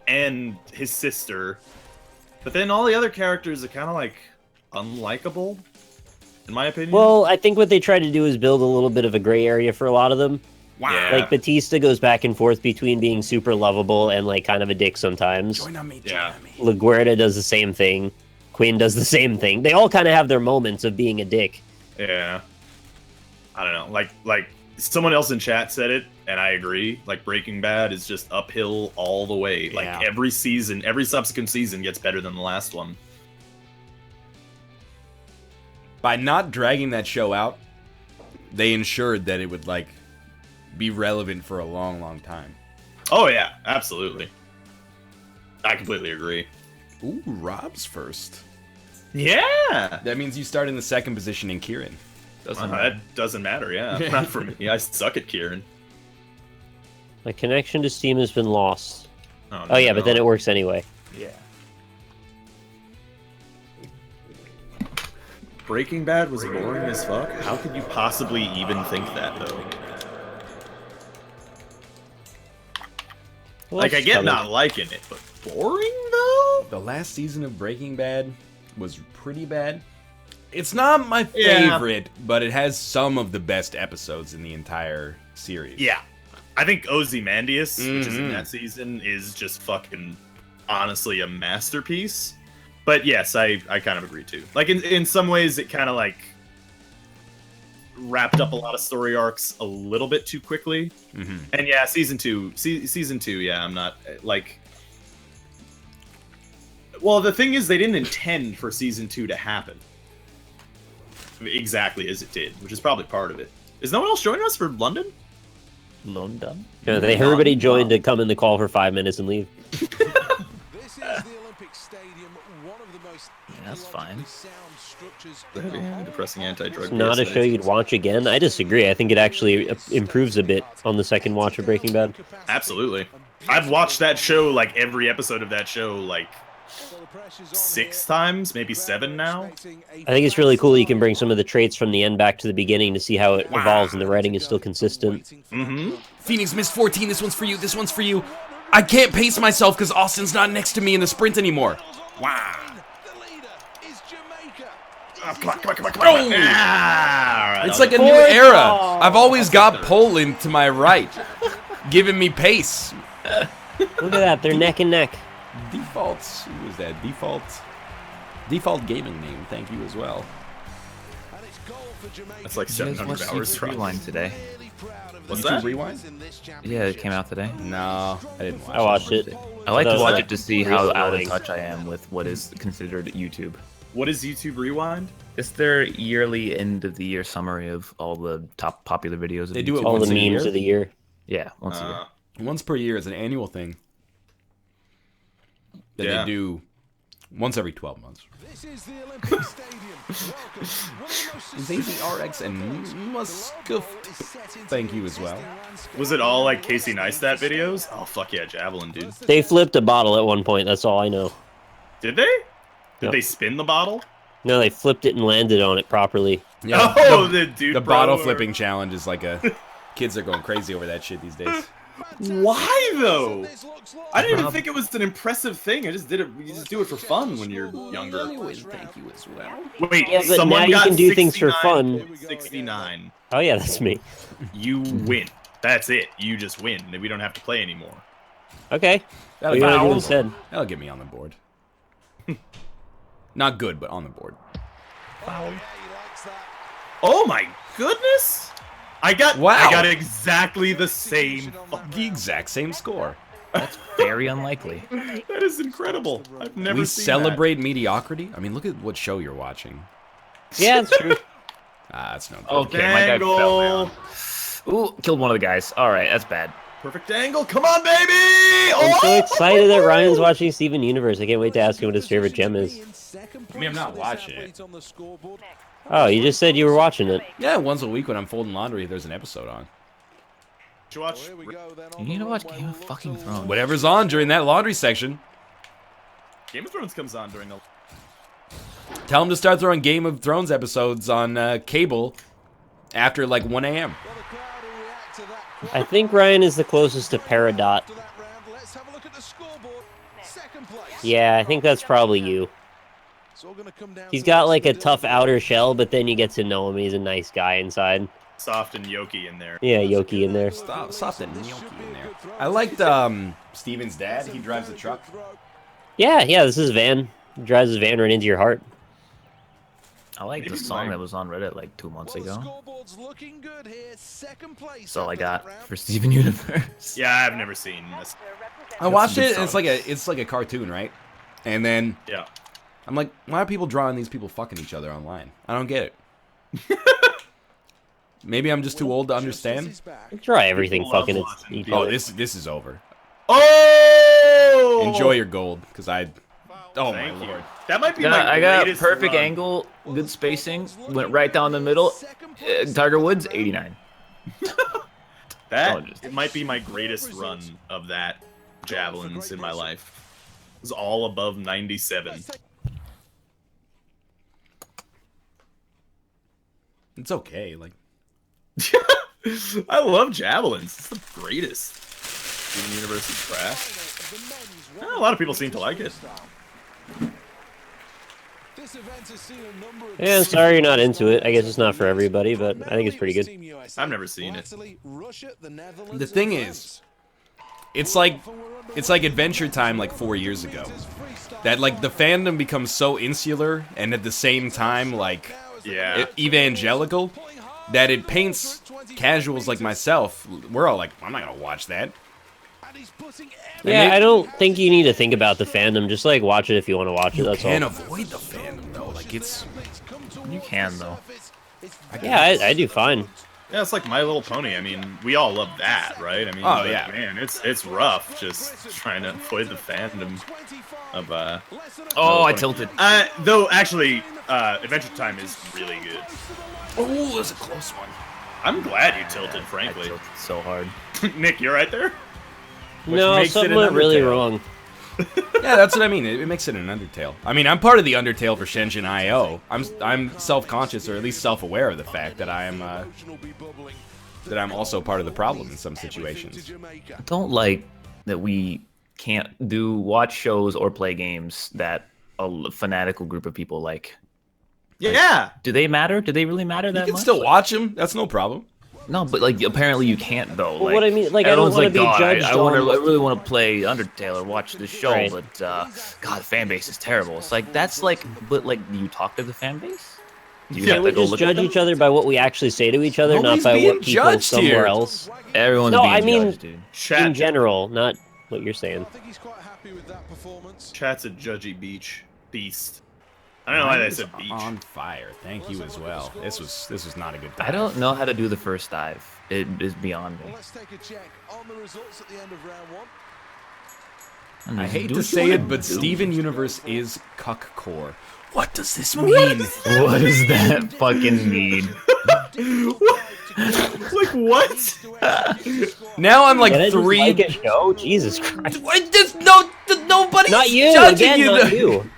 and his sister, but then all the other characters are kind of like unlikable, in my opinion. Well, I think what they tried to do is build a little bit of a gray area for a lot of them. wow. Like Batista goes back and forth between being super lovable and like kind of a dick sometimes. Join on me. Yeah. LaGuardia does the same thing. Quinn does the same thing. They all kind of have their moments of being a dick. Yeah. I don't know. Like someone else in chat said it, and I agree. Like Breaking Bad is just uphill all the way. Like Yeah. every season, every subsequent season gets better than the last one. By not dragging that show out, they ensured that it would like be relevant for a long, long time. Oh yeah, absolutely. I completely agree. Ooh, Rob's first. Yeah. That means you start in the second position in Kieran. That doesn't matter, yeah. Not for me. I suck at Kieran. My connection to Steam has been lost. Oh, Oh yeah, but then it works anyway. Yeah. Breaking Bad was boring as fuck. How could you possibly even think that, though? Well, Like, I that's get coming. not liking it, but boring, though? The last season of Breaking Bad was pretty bad. It's not my Yeah. favorite, but it has some of the best episodes in the entire series. Yeah. I think Ozymandias, which is in Mhm. that season, is just fucking, honestly, a masterpiece. But yes, I kind of agree, too. Like, in some ways, it kind of, like, wrapped up a lot of story arcs a little bit too quickly. Mm-hmm. And yeah, season two, yeah, I'm not, like... Well, the thing is, they didn't intend for season 2 to happen exactly as it did, which is probably part of it. Is no one else joining us for London? London? Yeah, everybody joined to come in the call for 5 minutes and leave. This is the Olympic Stadium, one of the most that's fine. sound structures in the Yeah, whole depressing anti-drug. It's not a show you'd watch again. I disagree. I think it actually improves a bit on the second watch of Breaking Bad. Absolutely. I've watched that show, like, every episode of that show, like, 6 times, maybe 7 now. I think it's really cool you can bring some of the traits from the end back to the beginning to see how it evolves and the writing is still consistent. Mm-hmm. Phoenix missed 14. This one's for you. This one's for you. I can't pace myself because Austin's not next to me in the sprint anymore. Wow. The leader is Jamaica. Come on. Oh! Ah, all right, It's I'll like a do- new era. I've always got Poland to my right, giving me pace. Look at that, they're neck and neck. Defaults. Who is that? Default gaming name. Thank you as well. And it's goal for Jamaica. That's like Did you guys 700 watch hours. YouTube Probably. Rewind today? Really proud of What's the that? Rewind? in this Yeah, it came out today. No, I didn't watch I watched it. I like That to was watch like it to see how really out of annoying. touch I am with what is considered YouTube. What is YouTube Rewind? It's their yearly end of the year summary of all the top popular videos. Of They do it YouTube. All once the a memes year? of the year. Yeah, once a year. Once per year is an annual thing that Yeah. they do once every 12 months. This is the Olympic Stadium. Welcome. One of the most Is AZRX and Muscuffed. Thank you as well. Was it all like Casey Neistat videos? Oh fuck yeah, Javelin, dude. They flipped a bottle at one point, that's all I know. Did they? Did Yep. they spin the bottle? No, they flipped it and landed on it properly. Yeah, Oh, the dude. the bro, bottle or- flipping challenge is like a kids are going crazy over that shit these days. Why though? I didn't even think it was an impressive thing. I just did it. You just do it for fun when you're younger. Thank you as well. Wait, Yeah, but someone now you got can do things for 69, fun. 69. Oh yeah, that's me. You win. That's it. You just win. We don't have to play anymore. Okay. What That'll do you get, want to do instead? that'll get me on the board. Not good, but on the board. Oh my goodness! I got exactly the same. The exact same score. That's very unlikely. That is incredible. I've never We seen celebrate mediocrity. I mean, look at what show you're watching. Yeah, that's true. Ah, that's no good. Okay, my guy fell down. Ooh, killed one of the guys. All right, that's bad. Perfect angle. Come on, baby! I'm so Oh! excited that Ryan's watching Steven Universe. I can't wait to ask him what his favorite gem is. I mean, I'm not watching it. Oh, you just said you were watching it. Yeah, once a week when I'm folding laundry, there's an episode on. Did you watch? You need to watch Game of fucking Thrones. Whatever's on during that laundry section. Game of Thrones comes on during the. Tell them to start throwing Game of Thrones episodes on cable after like 1 a.m. I think Ryan is the closest to Peridot. Yeah, I think that's probably you. He's got like a tough outer shell, but then you get to know him. He's a nice guy inside. Soft and Yoki in there. Yeah, Yoki in there. Soft and Yoki in there. I liked Steven's dad. He drives the truck. Yeah, this is Van. He drives his van right into your heart. I like the song that was on Reddit like 2 months ago. That's all I got for Steven Universe. Yeah, I've never seen this. I watched it, and it's like a cartoon, right? And then Yeah. I'm like, why are people drawing these people fucking each other online? I don't get it. Maybe I'm just too old to understand. Draw everything People love fucking watching each Oh, other. this is over. Oh! Enjoy your gold, because oh my Thank you. lord. That might be my I got greatest perfect run. angle, good spacing, went right down the middle. Tiger Woods, 89. That it might be my greatest run of that javelins in my life. It was all above 97. It's okay, like I love javelins. It's the greatest. Steven Universe is trash. A lot of people seem to like it. Yeah, sorry you're not into it. I guess it's not for everybody, but I think it's pretty good. I've never seen it. the thing is, it's like Adventure Time like 4 years ago. That like the fandom becomes so insular and at the same time like Yeah. evangelical that it paints casuals like myself. We're all like, I'm not gonna watch that. Yeah, I don't think you need to think about the fandom. Just like watch it if you want to watch it. That's Can't all. avoid the fandom though. Like it's You can, though. Yeah, I do fine. Yeah, it's like My Little Pony. I mean, we all love that, right? I mean, Oh, but, yeah. man, it's rough just trying to avoid the fandom of Oh, I tilted. Though actually, Adventure Time is really good. oh, that's a close one. I'm glad you tilted, I frankly. tilted so hard. Nick, you're right there. No, makes it something an went really Undertale. wrong. Yeah, that's what I mean. It makes it an Undertale. I mean, I'm part of the Undertale for Shenzhen IO. I'm self-conscious, or at least self-aware of the fact that I'm also part of the problem in some situations. I don't like that we can't watch shows or play games that a fanatical group of people like. Yeah. Do they matter? Do they really matter that You can much? still watch them. That's no problem. No, but like apparently you can't though. Well, like, what I mean, like, I don't everyone's wanna like, be "God, judged I on-" really want to play Undertale or watch this show, Right. but God, the fan base is terrible. It's like that's like, but like, do you talk to the fan base? Do you Can have we to go just look at judge them? each other by what we actually say to each other, Nobody's not by being what people judged somewhere here. else? Everyone's No, being I mean- judged, dude. Chat. In general, not what you're saying. Chat's a judgy beast. I don't know why they said beach. On fire. Thank you as well. This was not a good time. I don't know how to do the first dive. It is beyond me. Let's take a check on the results at the end of round one. I hate Do to what say you it, wanna but do. Steven Universe is cuck core. What does this mean? What does that fucking mean? Like what? Now I'm like Can I just 3. like a show? Jesus Christ. Nobody's Not you, judging again, you. not you.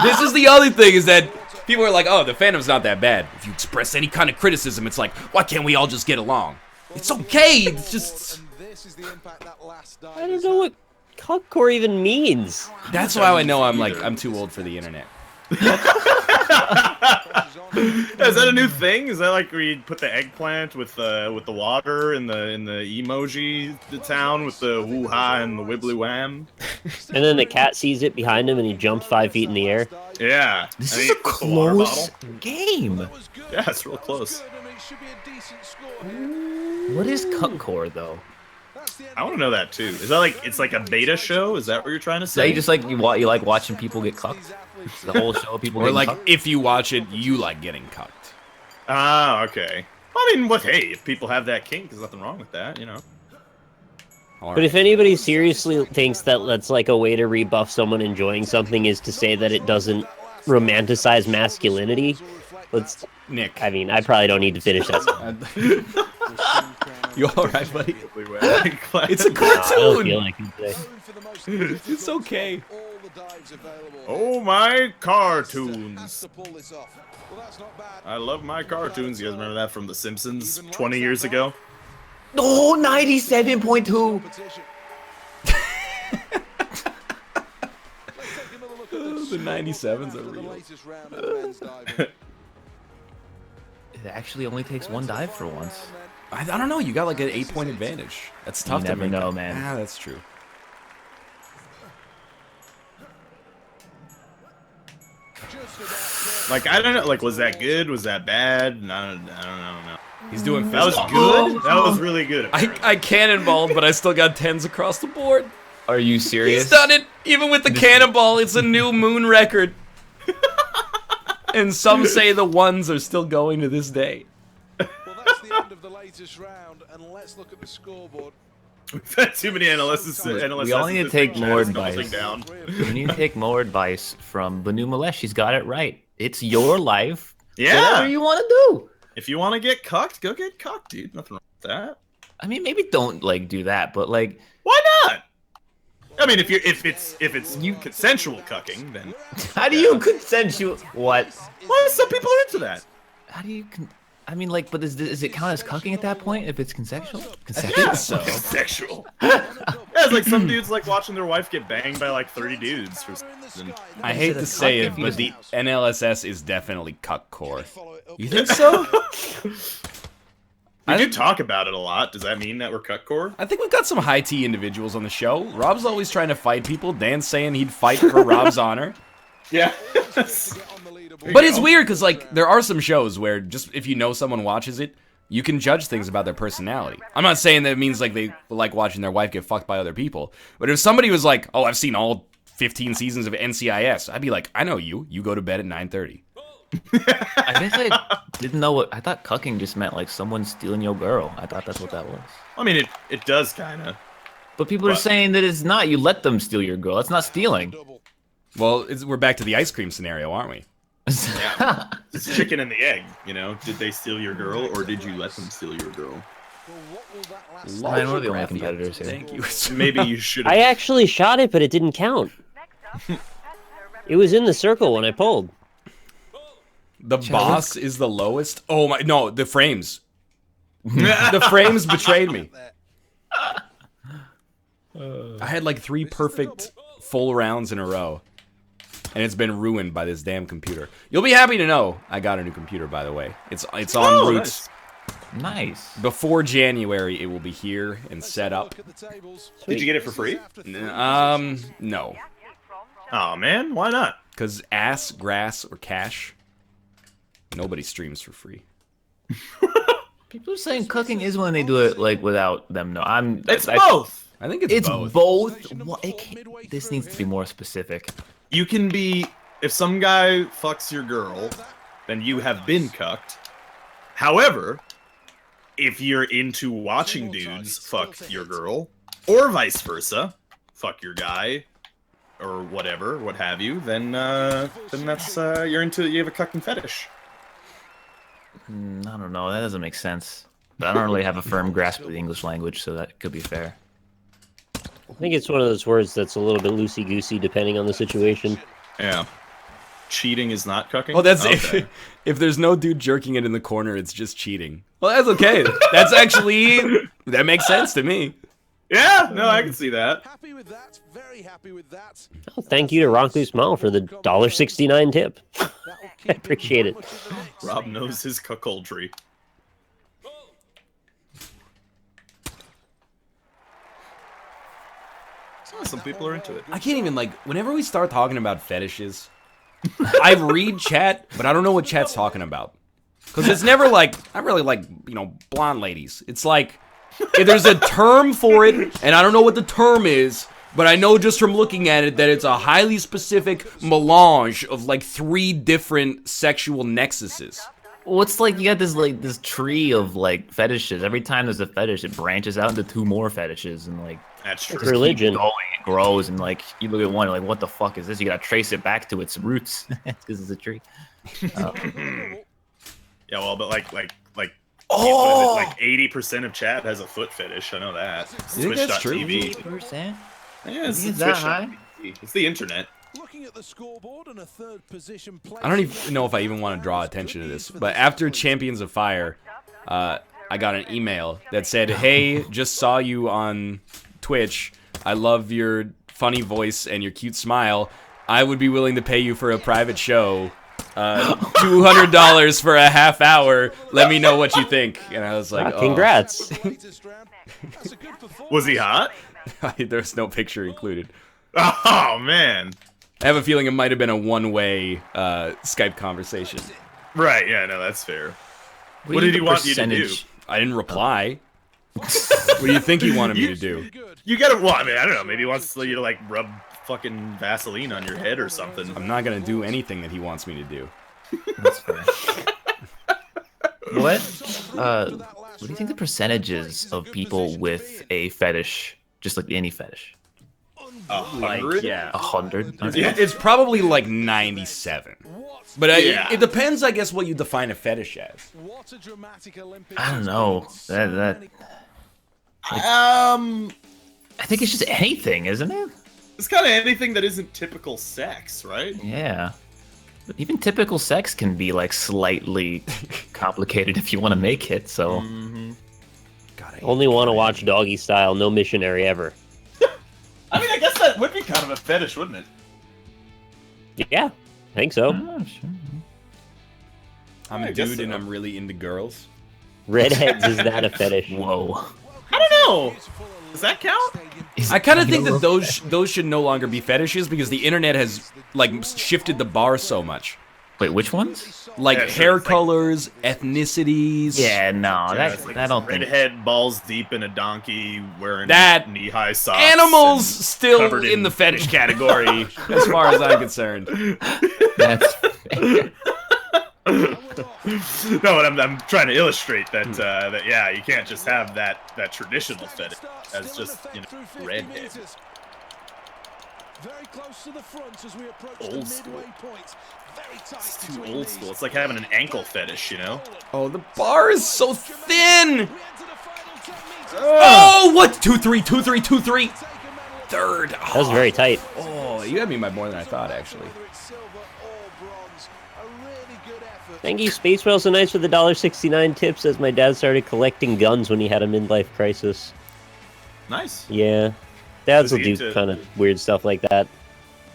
This is the other thing, is that people are like, oh, the fandom's not that bad. If you express any kind of criticism, it's like, why can't we all just get along? It's okay. It's just this is the impact that last dive I don't has know what cuckcore even means. That's why I know I'm too old for the internet. Is that a new thing? Is that like where you put the eggplant with the water in the emoji the town with the woo ha and the wibbly wham? And then the cat sees it behind him and he jumps 5 feet in the air. Yeah. This And is he a puts the water close bottle. game. Yeah, it's real close. What is Cuckcore though? I want to know that too. Is that like it's like a beta show? Is that what you're trying to So say? you just like you like watching people get cucked? It's the whole show of people Or getting like, cucked? if you watch it, you like getting cucked. Ah, okay. I mean, what? Hey, if people have that kink, there's nothing wrong with that, you know. All But if anybody seriously thinks that that's like a way to rebuff someone enjoying something is to say that it doesn't romanticize masculinity, let's... Nick, I mean, I probably don't need to finish that. you all right, buddy? It's It's a I don't cartoon. feel like it today. It's okay. Oh, my cartoons. I love my cartoons. You guys remember that from The Simpsons 20 years ago? Oh, 97.2. The 97s are real. It actually only takes one dive for once. I don't know. You got like an 8-point advantage. That's tough You to never make. know, man. Ah, that's true. Like, I don't know. Like, was that good? Was that bad? I don't know. He's doing That was physical. good. That was really good. I cannonballed, but I still got 10s across the board. Are you serious? He's done it. Even with the cannonball, it's a new moon record. And some say the 1s are still going to this day. Well, that's the end of the latest round, and let's look at the scoreboard. We've had too many analysts. We all need to take more advice. Down. You need to take more advice from Banu Malesh. She's got it right. It's your life. Yeah. Whatever you want to do. If you want to get cucked, go get cucked, dude. Nothing wrong with that. I mean, maybe don't like do that, but like, Why not? I mean, if it's consensual cucking, then how do you consensual? What? well, some people are into that. How do you? I mean, like, but does it count as cucking at that point if it's consensual? Yeah, so. consensual. Yeah, it's like some dudes like watching their wife get banged by like 30 dudes for some reason. I hate to say it, cucking but is- the NLSS is definitely cuck core. You think so? We do talk about it a lot. Does that mean that we're cuckcore? I think we've got some high T individuals on the show. Rob's always trying to fight people. Dan's saying he'd fight for Rob's honor. Yeah. But it's weird because like there are some shows where just if you know someone watches it, you can judge things about their personality. I'm not saying that it means like they like watching their wife get fucked by other people. But if somebody was like, "Oh, I've seen all 15 seasons of NCIS," I'd be like, "I know you. You go to bed at 9:30." I guess I didn't know what I thought. Cucking just meant like someone stealing your girl. I thought that's what that was. I mean, it does kind of. But people are saying that it's not. You let them steal your girl. That's not stealing. Well, we're back to the ice cream scenario, aren't we? It's chicken and the egg, you know? Did they steal your girl, or did you let them steal your girl? Ryan, we're the only competitors here. Thank you. Maybe you should I have. actually shot it, but it didn't count. It was in the circle when I pulled. The boss is the lowest. Oh my! No, the frames. The frames betrayed me. I had like 3 perfect full rounds in a row, and it's been ruined by this damn computer. You'll be happy to know I got a new computer, by the way. It's on route. Nice. Before January, it will be here and set up. Did you get it for free? No, Oh man, why not? because ass, grass, or cash. Nobody streams for free. People are saying cooking is when they do it like without them. No, It's both. I think it's, It's both. both. What, this needs to be more specific. You can be if some guy fucks your girl, then you have been cucked. However, if you're into watching dudes fuck your girl, or vice versa, fuck your guy, or whatever, what have you, then that's you have a cucking fetish. I don't know. That doesn't make sense. But I don't really have a firm grasp of the English language, so that could be fair. I think it's one of those words that's a little bit loosey-goosey depending on the situation. Yeah. Cheating is not cucking? Oh, that's okay. if there's no dude jerking it in the corner, it's just cheating. Well, that's okay. That's actually that makes sense to me. Yeah, no, I can see that. Happy with that. Very happy with that. Oh, thank you to Ronku Smile for the $1.69 tip. That will I keep him appreciate very it. much in the mix. Rob knows his cuckoldry. Oh, some people are into it. I can't even, like, whenever we start talking about fetishes, I read chat, but I don't know what chat's talking about. Because it's never like, I really like, you know, blonde ladies. It's like, there's a term for it, and I don't know what the term is, but I know just from looking at it that it's a highly specific melange of, like, 3 different sexual nexuses. Well, it's like you got this tree of like fetishes. Every time there's a fetish, it branches out into 2 more fetishes, and like That's true. It's religion. going, it grows, and like you look at one, you're like, what the fuck is this? You gotta trace it back to its roots because it's a tree. Yeah, well, but like Oh! like 80% of chat has a foot fetish. I know that. think that's true? Twitch.tv. 80%? Yeah, it's Is that high? Twitch.tv. It's the internet. Looking at the scoreboard and a third position place. I don't even know if I even want to draw attention to this, but after Champions of Fire, I got an email that said, "Hey, just saw you on Twitch. I love your funny voice and your cute smile. I would be willing to pay you for a private show. $200 for a half hour. Let me know what you think." And I was like, Congrats. Was he hot? Oh. There's no picture included. Oh man. I have a feeling it might have been a one-way Skype conversation. Right. Yeah. No, that's fair. What did he want you to do? I didn't reply. What do you think he wanted me to do? You gotta. Well, I mean, I don't know. Maybe he wants you to like rub fucking Vaseline on your head or something. I'm not gonna do anything that he wants me to do. That's fair. What do you think the percentages of people with a fetish, just like any fetish? 100? Yeah. 100? Yeah. It's probably like 97. But it depends, I guess, what you define a fetish as. What a dramatic Olympics. I don't know. That I think it's just anything, isn't it? It's kind of anything that isn't typical sex, right? Yeah. But even typical sex can be like slightly complicated if you want to make it, so. God, Only want to watch Doggy Style, no missionary ever. I mean, I guess that would be kind of a fetish, wouldn't it? Yeah, I think so. Oh, sure. I'm I a guess dude and so. I'm really into girls. Redheads is not a fetish. Whoa. I don't know. Does that count? I kind of think that those should no longer be fetishes because the internet has like shifted the bar so much. Wait, which ones? Like Yeah, sure, hair it's like- colors, ethnicities. Yeah, no, Yeah, it's like I don't think. redhead balls deep in a donkey wearing That- knee-high socks. Animals and still covered in the fetish category, as far as I'm concerned. That's No, and I'm trying to illustrate that that yeah, you can't just have that traditional fetish as just redhead. Very close to the front as we approach Old the school. midway point. Very tight It's too between old these. school. It's like having an ankle fetish, you know? Oh, the bar is so thin. We enter the final 10 meters. Oh, what? 2-3, 2-3, 2-3. Take a medal. Third. That was very tight. Oh, you had me by more than I thought, actually. Whether it's silver or bronze, a really good effort. Thank you, Space Whale, so nice for the $1.69 tip. Says my dad started collecting guns when he had a midlife crisis. Nice. Yeah, dads Was will he do into- kind of weird stuff like that.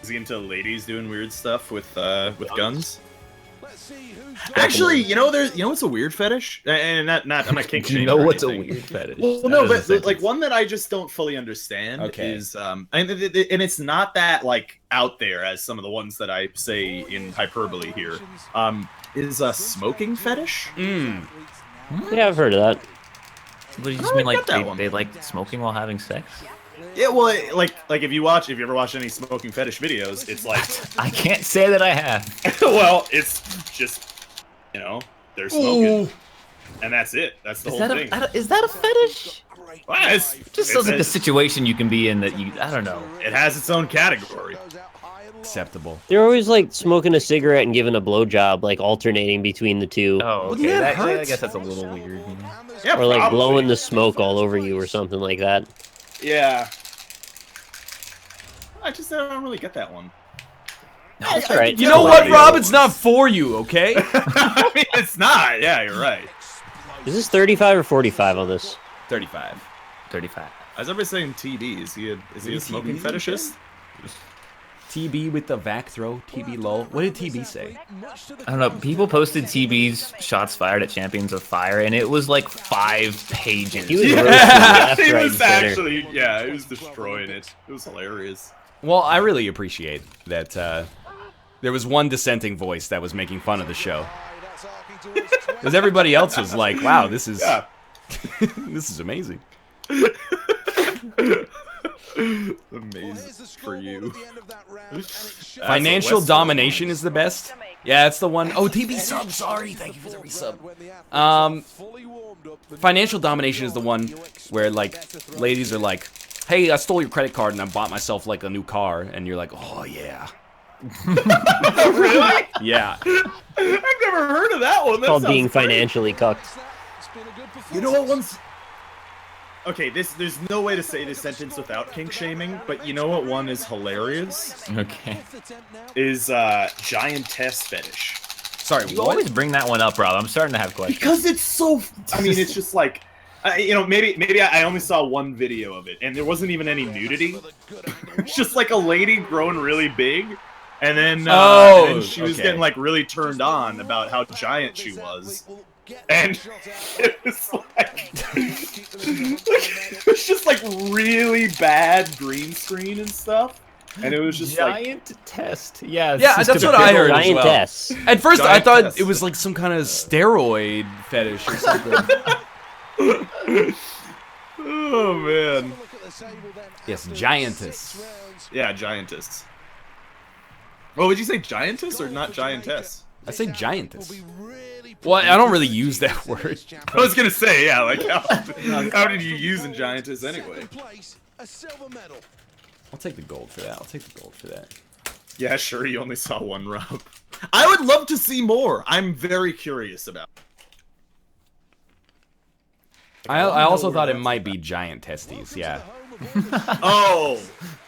Is he into ladies doing weird stuff with guns? Let's see who's got Actually, what's a weird fetish? And not I'm not kink Do you shaming know or what's a anything. weird fetish? Well, That no, is a but sentence. like one that I just don't fully understand Okay. is and it's not that like out there as some of the ones that I say in hyperbole here. Is a smoking fetish? Mm. Yeah, I've heard of that. What do you I just mean like like that one. they like smoking while having sex? Yeah, well, like if you ever watch any smoking fetish videos, it's like, I can't say that I have. well, it's just they're smoking, Ooh. and that's it. That's the Is whole that thing. is that a fetish? Well, it's- Just sounds like the it's- situation you can be in that you I don't know. it has its own category. goes out high and low. Acceptable. They're always like smoking a cigarette and giving a blowjob, like alternating between the two. Oh, Wouldn't okay. that I hurt? guess that's a little weird. You know? And there's Yeah, Or like probably. blowing the smoke all over you or something like that. Yeah. I don't really get that one. That's all right. You know what, Rob? It's not for you, okay? I mean, it's not. Yeah, you're right. Is this 35 or 45 on this? 35. 35. How's everybody saying TB? Is he a smoking TB? fetishist? TB with the vac throw. TB lol. What did TB say? I don't know. People posted TB's shots fired at Champions of Fire, and it was like 5 pages. He was roasting left, He right, was and center. actually, yeah, he was destroying it. It was hilarious. Well, I really appreciate that there was one dissenting voice that was making fun of the show. Because everybody else was like, wow, this is this is amazing. Amazing for you. Financial domination is the best. Yeah, it's the one. Oh, TB sub. Sorry, thank you for the resub. Financial domination is the one where like ladies are like, "Hey, I stole your credit card and I bought myself like a new car," and you're like, "Oh yeah." Really? Yeah. I've never heard of that one. That Called sounds being great. financially cucked. You know what one's... Okay, there's no way to say this sentence without kink shaming, but you know what one is hilarious? Okay. Is giantess fetish. Sorry, You always bring that one up, Rob. I'm starting to have questions. Because it's so... I mean, it's just like... you know, maybe I only saw one video of it, and there wasn't even any nudity. It's just like a lady growing really big, and then, she was getting like really turned on about how giant she was. And it was like... it was just like really bad green screen and stuff. And it was just Giant test. Yeah, Yeah, that's what I heard as well. Giantess. At first, I thought Giantess. it was like some kind of steroid fetish or something. Oh, man. Yes, giantess. Yeah, giantess. Well, would you say giantess or not giantess? I say giantess. Well, I don't really use that word. I was gonna say, yeah, like, how did you use in giantess anyway? I'll take the gold for that. I'll take the gold for that. Yeah, sure, you only saw one rub. I would love to see more. I'm very curious about it. I also thought it might be giant testes, yeah. Oh!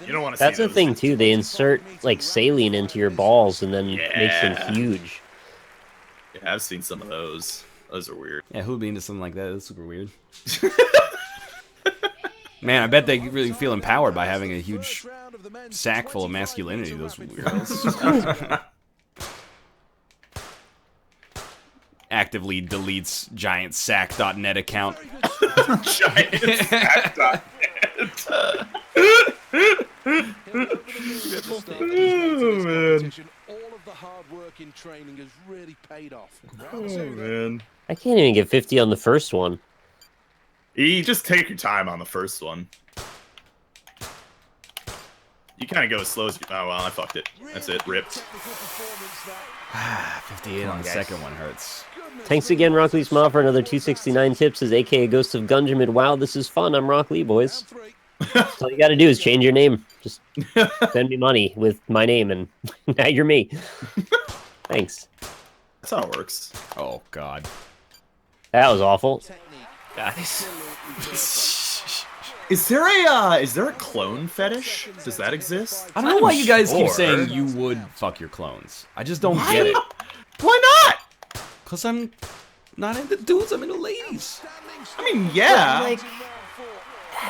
You don't want to see That's the those. thing too. They insert like saline into your balls and then makes them Yeah. huge. Yeah, I've seen some of those. Those are weird. Yeah, who'd be into something like that? That's super weird. Man, I bet they really feel empowered by having a huge sack full of masculinity, those weirdos. Actively deletes giantsack.net account. Giantsack.net. Oh, man. All of the hard work in training has really paid off. Oh, man. I can't even get 50 on the first one. You just take your time on the first one. You kind of go as slow as you... Oh, well, I fucked it. That's it. Ripped. 58 on the second one hurts. Thanks again, Rock Lee Small, for another 269 tips as aka Ghost of Gunjamin. Wow, this is fun. I'm Rock Lee, boys. That's all you gotta do is change your name. Just send me money with my name and now you're me. Thanks. That's how it works. Oh, God. That was awful. Guys. Is there a clone fetish? Does that exist? I don't know why you guys keep sure. saying you would fuck your clones. I just don't Why? get it. Why not? Because I'm not into dudes, I'm into ladies. I mean, yeah.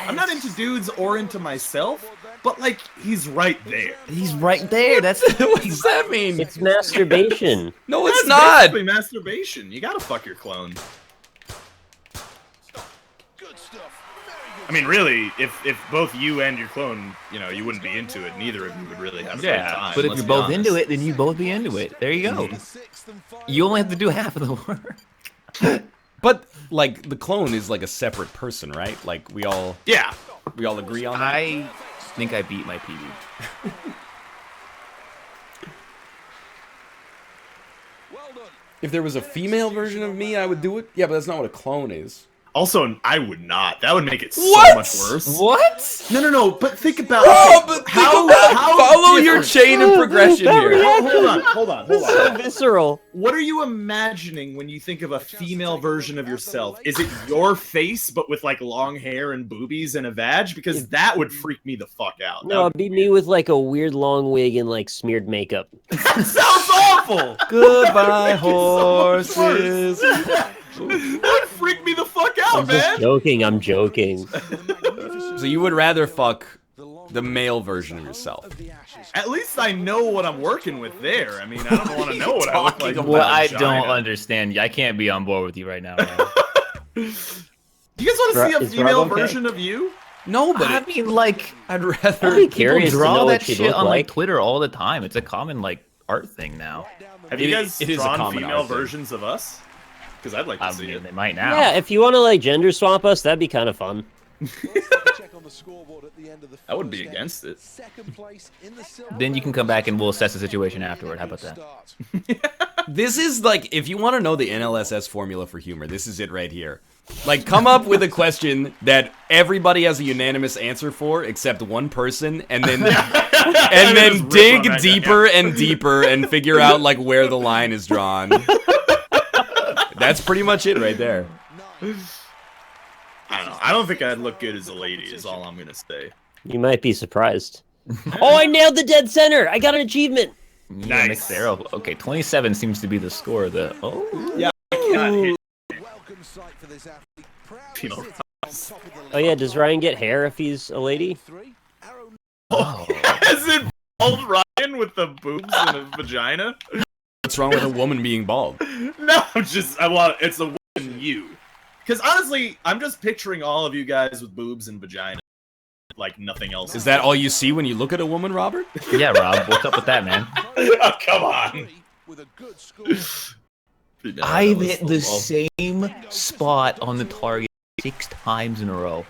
I'm not into dudes or into myself, but like, he's right there. He's right there. That's What does that mean? It's masturbation. No, it's That's not. basically masturbation. You gotta fuck your clone. I mean, really, if both you and your clone, you know, you wouldn't be into it, neither of you would really have a great time. but if let's you're be both honest. into it, then you both be into it. There you go. You only have to do half of the work. But, like, the clone is like a separate person, right? Like, we all Yeah. agree on that? I think I beat my PB. If there was a female version of me, I would do it. Yeah, but that's not what a clone is. Also, I would not. That would make it so What? much worse. What? No. But think about Oh, okay, but follow your different- chain of progression here. Hold on. So visceral. What are you imagining when you think of a female version of yourself? Is it your face, but with like long hair and boobies and a vag? Because that would freak me the fuck out. No, it'd be me with like a weird long wig and like smeared makeup. That sounds awful. Goodbye, So much worse. horses. That freaked me the fuck out, I'm just joking. I'm joking. So you would rather fuck the male version of yourself? At least I know what I'm working with there. I mean, I don't want to know what I look like. Well, I vagina. don't understand. I can't be on board with you right now. You guys want to see a Is female Rob okay? version of you? No, but I mean, like, I'd I'd rather. be people curious to draw know that what she'd shit look on like like. Twitter all the time. It's a common like art thing now. Have you It- guys it is a drawn common female art thing. versions of us? Because I'd like to I see mean, it. they might now. Yeah, if you want to like gender swap us, that'd be kind of fun. I wouldn't be against it. Then you can come back and we'll assess the situation afterward. How about that? This is like, if you want to know the NLSS formula for humor, this is it right here. Like, come up with a question that everybody has a unanimous answer for, except one person, and then and then Just rip on dig that guy. deeper and deeper and figure out like where the line is drawn. That's pretty much it right there. I don't know. I don't think I'd look good as a lady, is all I'm gonna say. You might be surprised. Oh, I nailed the dead center! I got an achievement. Yeah, Nick Darrow. Okay, 27 seems to be the score. Yeah, I cannot hit female. Oh yeah, does Ryan get hair if he's a lady? Oh. As in bald Ryan with the boobs and a vagina? What's wrong with a woman being bald? No, it's a woman you. Because honestly, I'm just picturing all of you guys with boobs and vagina, like nothing else. Is that all you see when you look at a woman, Robert? Yeah, Rob, what's up with that, man? Oh, come on. I've hit the same spot on the target 6 times in a row.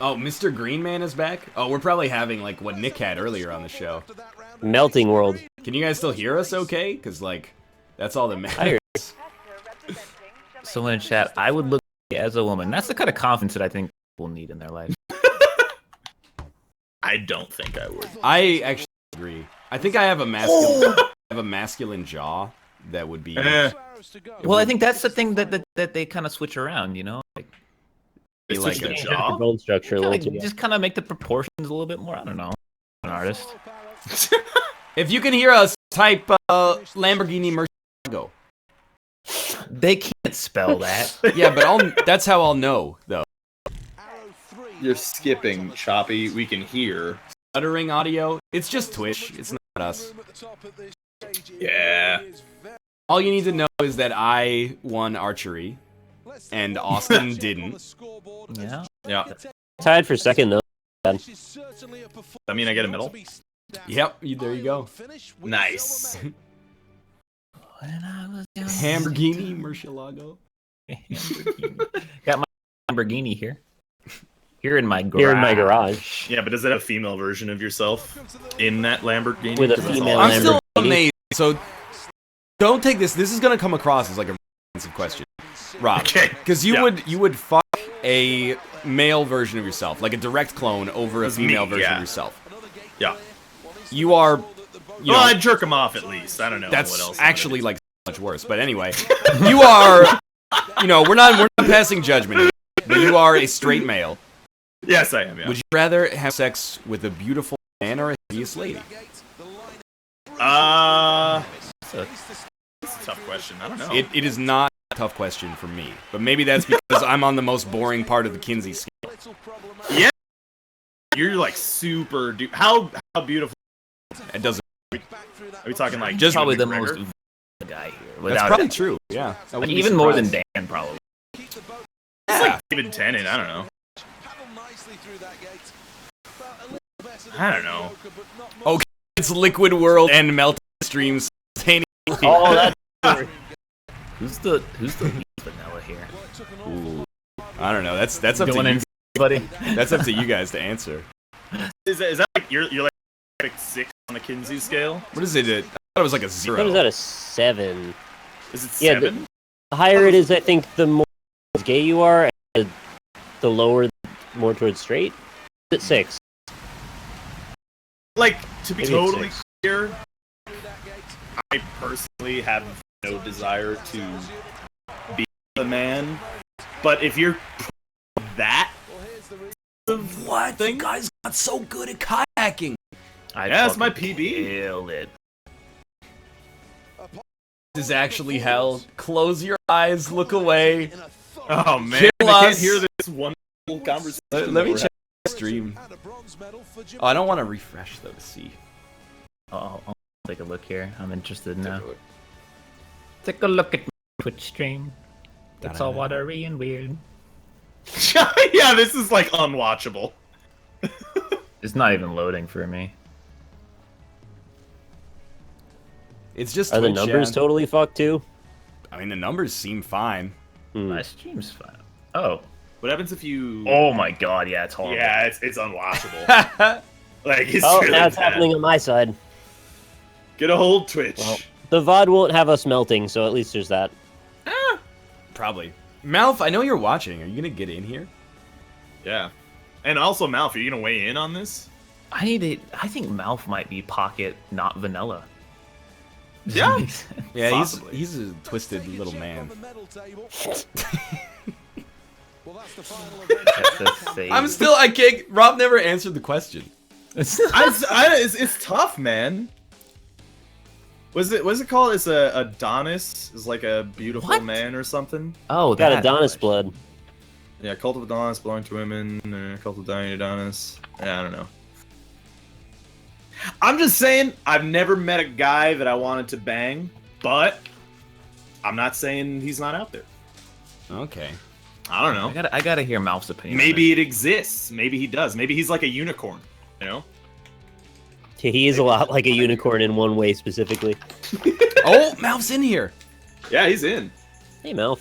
Oh, Mr. Green Man is back? Oh, we're probably having like what Nick had earlier on the show. Melting world. Can you guys still hear us okay? Because like, that's all that I matters. heard. Someone in chat, I would look as a woman. That's the kind of confidence that I think people need in their life. I don't think I would. I actually agree. I think I have a masculine jaw that would be. Well, I think that's the thing that they kind of switch around, you know? Like, They like switch a the Your jaw? bone structure a little too. just kind of make the proportions a little bit more. I don't know. An artist. If you can hear us, type Lamborghini Murcielago. They can't spell that. Yeah, but that's how I'll know though. You're skipping, Choppy. We can hear. Stuttering audio. It's just Twitch. It's not us. Yeah. All you need to know is that I won archery, and Austin didn't. Yeah. Yeah. Tied for second though. I mean, I get a medal. Yep. There you go. Nice. When I was Lamborghini Murcielago. Got my Lamborghini here. Here in my garage. Here in my garage. Yeah, but does it have a female version of yourself in that Lamborghini? With a 'Cause that's female all- I'm still Lamborghini. amazed. So don't take this. This is gonna come across as like a offensive question, Rob. Okay. Because you would fuck a male version of yourself, like a direct clone, over a It's female me, version yeah. of yourself. Yeah. You are. You know, Well, I'd jerk him off at least. I don't know what that's else. actually like so much worse. But anyway, you are. You know, we're not passing judgment here, but you are a straight male. Yes, I am. Yeah. Would you rather have sex with a beautiful man or a hideous lady? That's a tough question. I don't know. It is not a tough question for me, but maybe that's because I'm on the most boring part of the Kinsey scale. Yeah. You're like super. How beautiful? It doesn't. Are we talking like Just probably the Ewan most McGregor? guy here. That's Without probably it. true. Yeah, I wouldn't be Even more than surprised. Dan, probably. It's like David Tennant. I don't know. I don't know. Okay, it's Liquid World and Melted Streams. Oh, that's Who's the lead vanilla here? Ooh, I don't know. That's up to Going you. in, buddy. That's up to you guys to answer. Is that like you're like 6 on the Kinsey scale? What is it? I thought it was like a 0. What is that, a 7? Is it Yeah, 7? The higher it is, I think, the more gay you are, and the lower, more towards straight. It's 6. Like, to be Maybe it's totally 6. clear, I personally have no desire to be a man. But if you're that What? The guys got so good at kayaking. I Yeah, it's my fucking PB. Killed it. This is actually hell. Close your eyes, look away. Oh man, Kill I can't us. hear this one conversation. Let me check the stream. Oh, I don't want to refresh though to see. I'll take a look here. I'm interested now. Take a look at my Twitch stream. It's all watery and weird. Yeah, this is like unwatchable. It's not even loading for me. It's just Are the Twitch, numbers yeah. totally fucked too? I mean, the numbers seem fine. My stream's fine. Oh. What happens if you? Oh my god, yeah, it's horrible. Yeah, it's unwatchable. Like it's Oh, really now it's bad. happening on my side. Get a hold, Twitch. Well, the VOD won't have us melting, so at least there's that. Probably. Malf, I know you're watching. Are you gonna get in here? Yeah. And also, Malf, are you gonna weigh in on this? I think Malf might be Pocket, not Vanilla. Yeah. Yeah, Possibly. he's a twisted little man. I'm still. I can't. Rob never answered the question. It's tough, man. Was it called? It's a Adonis is like a beautiful What? man or something. Oh, Got that. Adonis blood. Yeah, Cult of Adonis belonging to women. Cult of Dying Adonis. Yeah, I don't know. I'm just saying, I've never met a guy that I wanted to bang, but I'm not saying he's not out there. Okay. I don't know. I gotta hear Malf's opinion. on Maybe it exists. Maybe he does. Maybe he's like a unicorn. You know? He is a lot like a unicorn in one way specifically. Oh, Malf's in here. Yeah, he's in. Hey, Malf.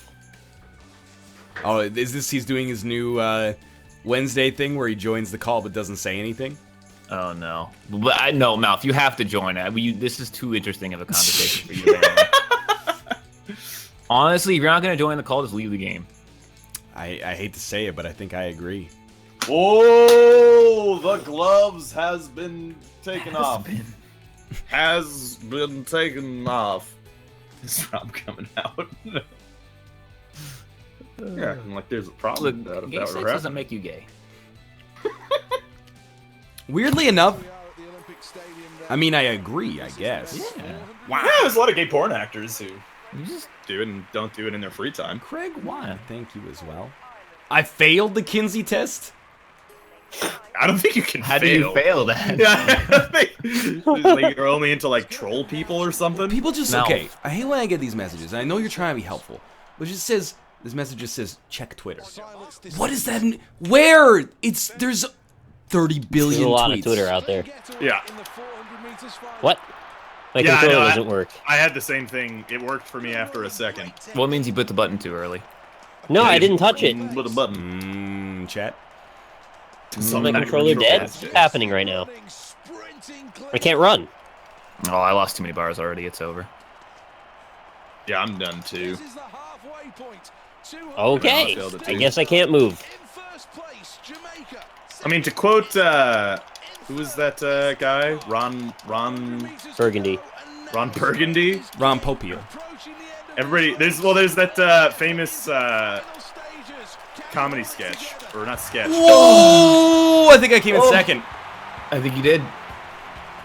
Oh, is this he's doing his new Wednesday thing where he joins the call but doesn't say anything? Oh no, but I know Malf, you have to join it. This is too interesting of a conversation for you. Man. Honestly, if you're not gonna join the call, just leave the game. I hate to say it, but I think I agree. Oh, the gloves has been taken off. Has been taken off. Is Rob coming out? Yeah, like there's a problem. Look, gay sex doesn't make you gay. Weirdly enough, I mean, I agree, I guess. Yeah. Wow, there's a lot of gay porn actors who just do it and don't do it in their free time. Craig, why? Thank you as well. I failed the Kinsey test. I don't think you can How fail. do you fail that? Yeah, like, you're only into like troll people or something. People just, No. okay, I hate when I get these messages. I know you're trying to be helpful, but it just says, this message just says, check Twitter. What is that? Where? There's 30 billion There's a lot tweets. of Twitter out there. Yeah. What? My Yeah, I controller know, doesn't work. I had the same thing. It worked for me after a second. Well, it means you put the button too early. No, I didn't touch it. With a button. Chat. Is my controller dead? What's happening right now? I can't run. Oh, I lost too many bars already. It's over. Yeah, I'm done too. Okay. I guess I can't move. I mean, to quote, who was that guy? Ron Burgundy. Burgundy? Ron Popeil. Everybody, there's that famous comedy sketch, or not sketch. Whoa! I think I came in second. I think you did.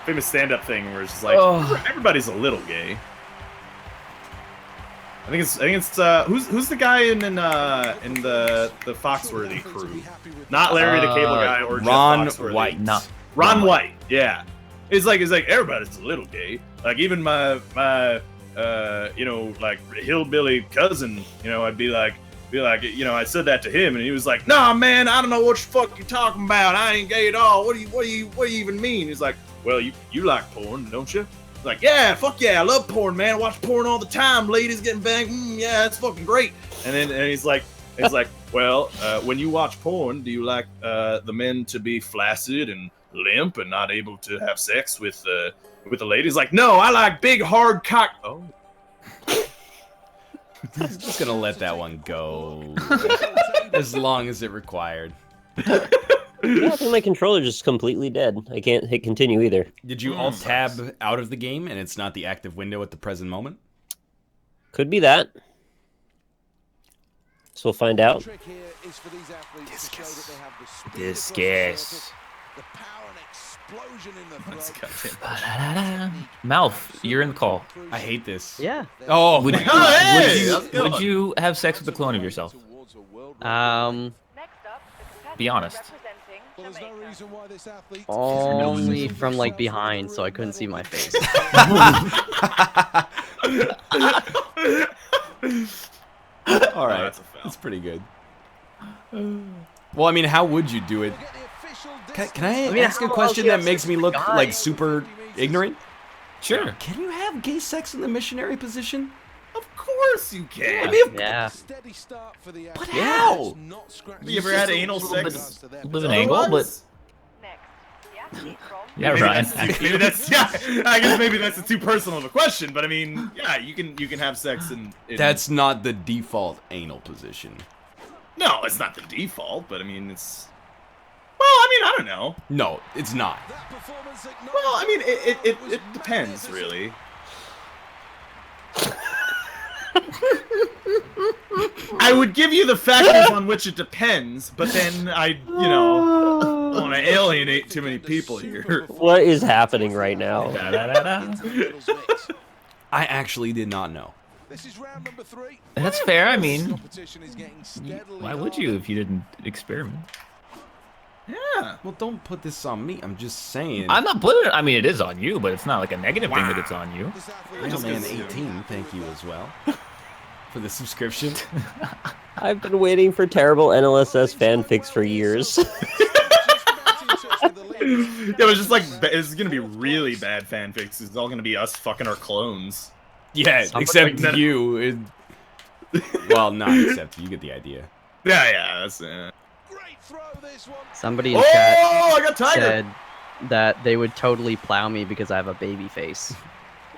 Famous stand-up thing where it's just like everybody's a little gay. I think it's who's the guy in the Foxworthy crew? Not Larry the Cable Guy or Jeff Ron Foxworthy. White. No. Ron White, yeah. It's like everybody's a little gay. Like even my like hillbilly cousin, I'd be like, I said that to him and he was like, "Nah, man, I don't know what the fuck you're talking about. I ain't gay at all. What do you even mean?" He's like, "Well, you like porn, don't you?" Like, yeah, fuck yeah, I love porn, man. I watch porn all the time. Ladies getting banged. Yeah, that's fucking great. And he's like, well, when you watch porn, do you like the men to be flaccid and limp and not able to have sex with the ladies? Like, no, I like big hard cock. Oh, I'm just gonna let that one go. As long as it required. Yeah, I think my controller just completely dead. I can't hit continue either. Did you alt-tab out of the game and it's not the active window at the present moment? Could be that. So we'll find out. Discus. The power and explosion in the That's throat. goddamn. Mouth, you're in the call. I hate this. Yeah. Oh, Would, my would, God. hey, you, that's good would one. you have sex with a clone of yourself? Be honest. Well, there's no reason why this athlete Only from like behind, so I couldn't see my face. All right, that's a foul. that's pretty good. Well, I mean, how would you do it? Can I mean, ask a how question else that you makes have me sex look with a guy? like super ignorant? Sure. Can you have gay sex in the missionary position? Of course you can. I mean, Yeah. steady start for the but athlete. how? Not scratching You ever the had surface anal of sex? the Live an best. angle, but Otherwise, yeah, maybe Ryan. maybe that's yeah. I guess maybe that's too personal of a question, but I mean, yeah, you can have sex in That's not the default anal position. no, it's not the default, but I mean, it's well, I mean, I don't know. No, it's not. That performance ignites Well, I mean, it depends really. I would give you the factors on which it depends, but then I want to alienate too many people here. What is happening right now? I actually did not know. This is round number 3. That's fair. I mean, Competition is getting steadily why would you if you didn't experiment? Yeah. Well, don't put this on me. I'm just saying. I'm not putting it. I mean, it is on you, but it's not like a negative thing that it's on you. Mailman 18, thank you as well for the subscription. I've been waiting for terrible NLSS fanfics for years. Yeah, it was just like it's gonna be really bad fanfics. It's all gonna be us fucking our clones. Yeah, except like- you. Well, not except you. You get the idea. Yeah, that's. Great throw this one. Somebody in chat Oh, I got Tiger. said that they would totally plow me because I have a baby face,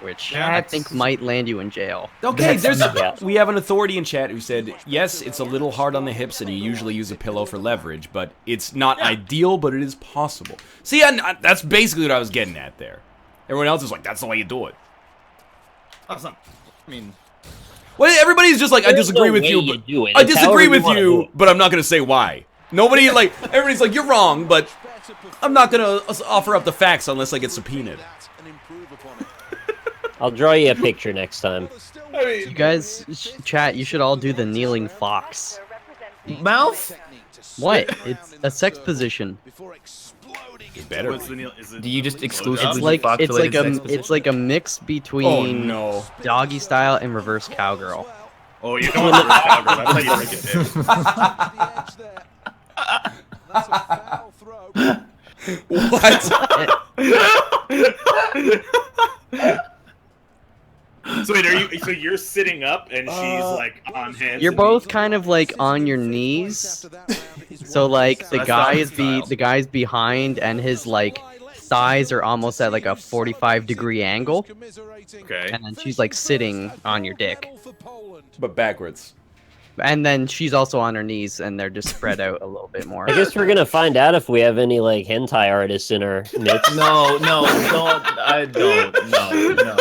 which I think might land you in jail. Okay, there's Yeah. we have an authority in chat who said, yes, it's a little hard on the hips and you usually use a pillow for leverage, but it's not ideal, but it is possible. See, that's basically what I was getting at there. Everyone else is like, that's the way you do it. That's not. I mean, Well, everybody's just like, I There's disagree no with way you, you but do it. I It's disagree however with you wanna do you, it. but I'm not gonna say why. Nobody like everybody's like, you're wrong, but I'm not gonna offer up the facts unless I get subpoenaed. And improve upon it. I'll draw you a picture next time. You guys, chat, you should all do the kneeling fox. Mouth? What? It's a sex position. Before exploding into Better. what's the deal? Is it? Do you just It's exclusively It's do like fox-related sex positions? it's like a mix Oh between no. doggy style and reverse cowgirl. Oh, you don't want to cowgirl. That's how you break it down. the edge there. That's a foul throw. What? So wait, so you're sitting up and she's like on hands. You're and both knees? kind of like on your knees. So like the That's guy doggy is style. the guy's behind and his like thighs are almost at like a 45-degree angle, Okay. and then she's like sitting on your dick. But backwards. And then she's also on her knees, and they're just spread out a little bit more. I guess we're gonna find out if we have any like hentai artists in our midst. No, I don't. No.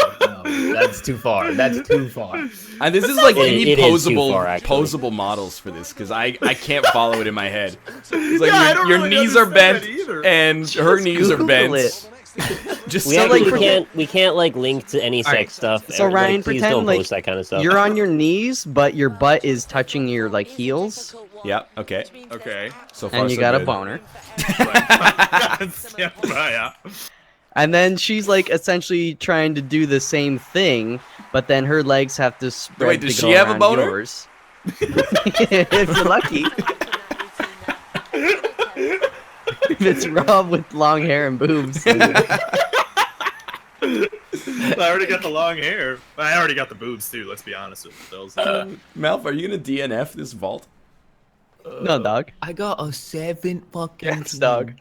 That's too far. That's too far. And this is like we need It is too posable far, actually. posable models for this because I can't follow it in my head. It's like Yeah, I your, don't your really knees are understand bent that either. and her knees are Google bent. it. Just We so actually like, we can't like link to any sex Alright, stuff. so Like, Ryan, please pretend don't like post that kind of stuff. You're on your knees, but your butt is touching your like heels, yeah, okay. Okay. So far, and you so got a good. boner. Yeah. And then she's like essentially trying to do the same thing, but then her legs have to spread. Wait, does to she go have a around boner? Yours. If you're lucky. If it's Rob with long hair and boobs. I already got the long hair. I already got the boobs too. Let's be honest with those. Malf, are you gonna DNF this vault? No, dog. I got a 7 fucking. Yes, dog.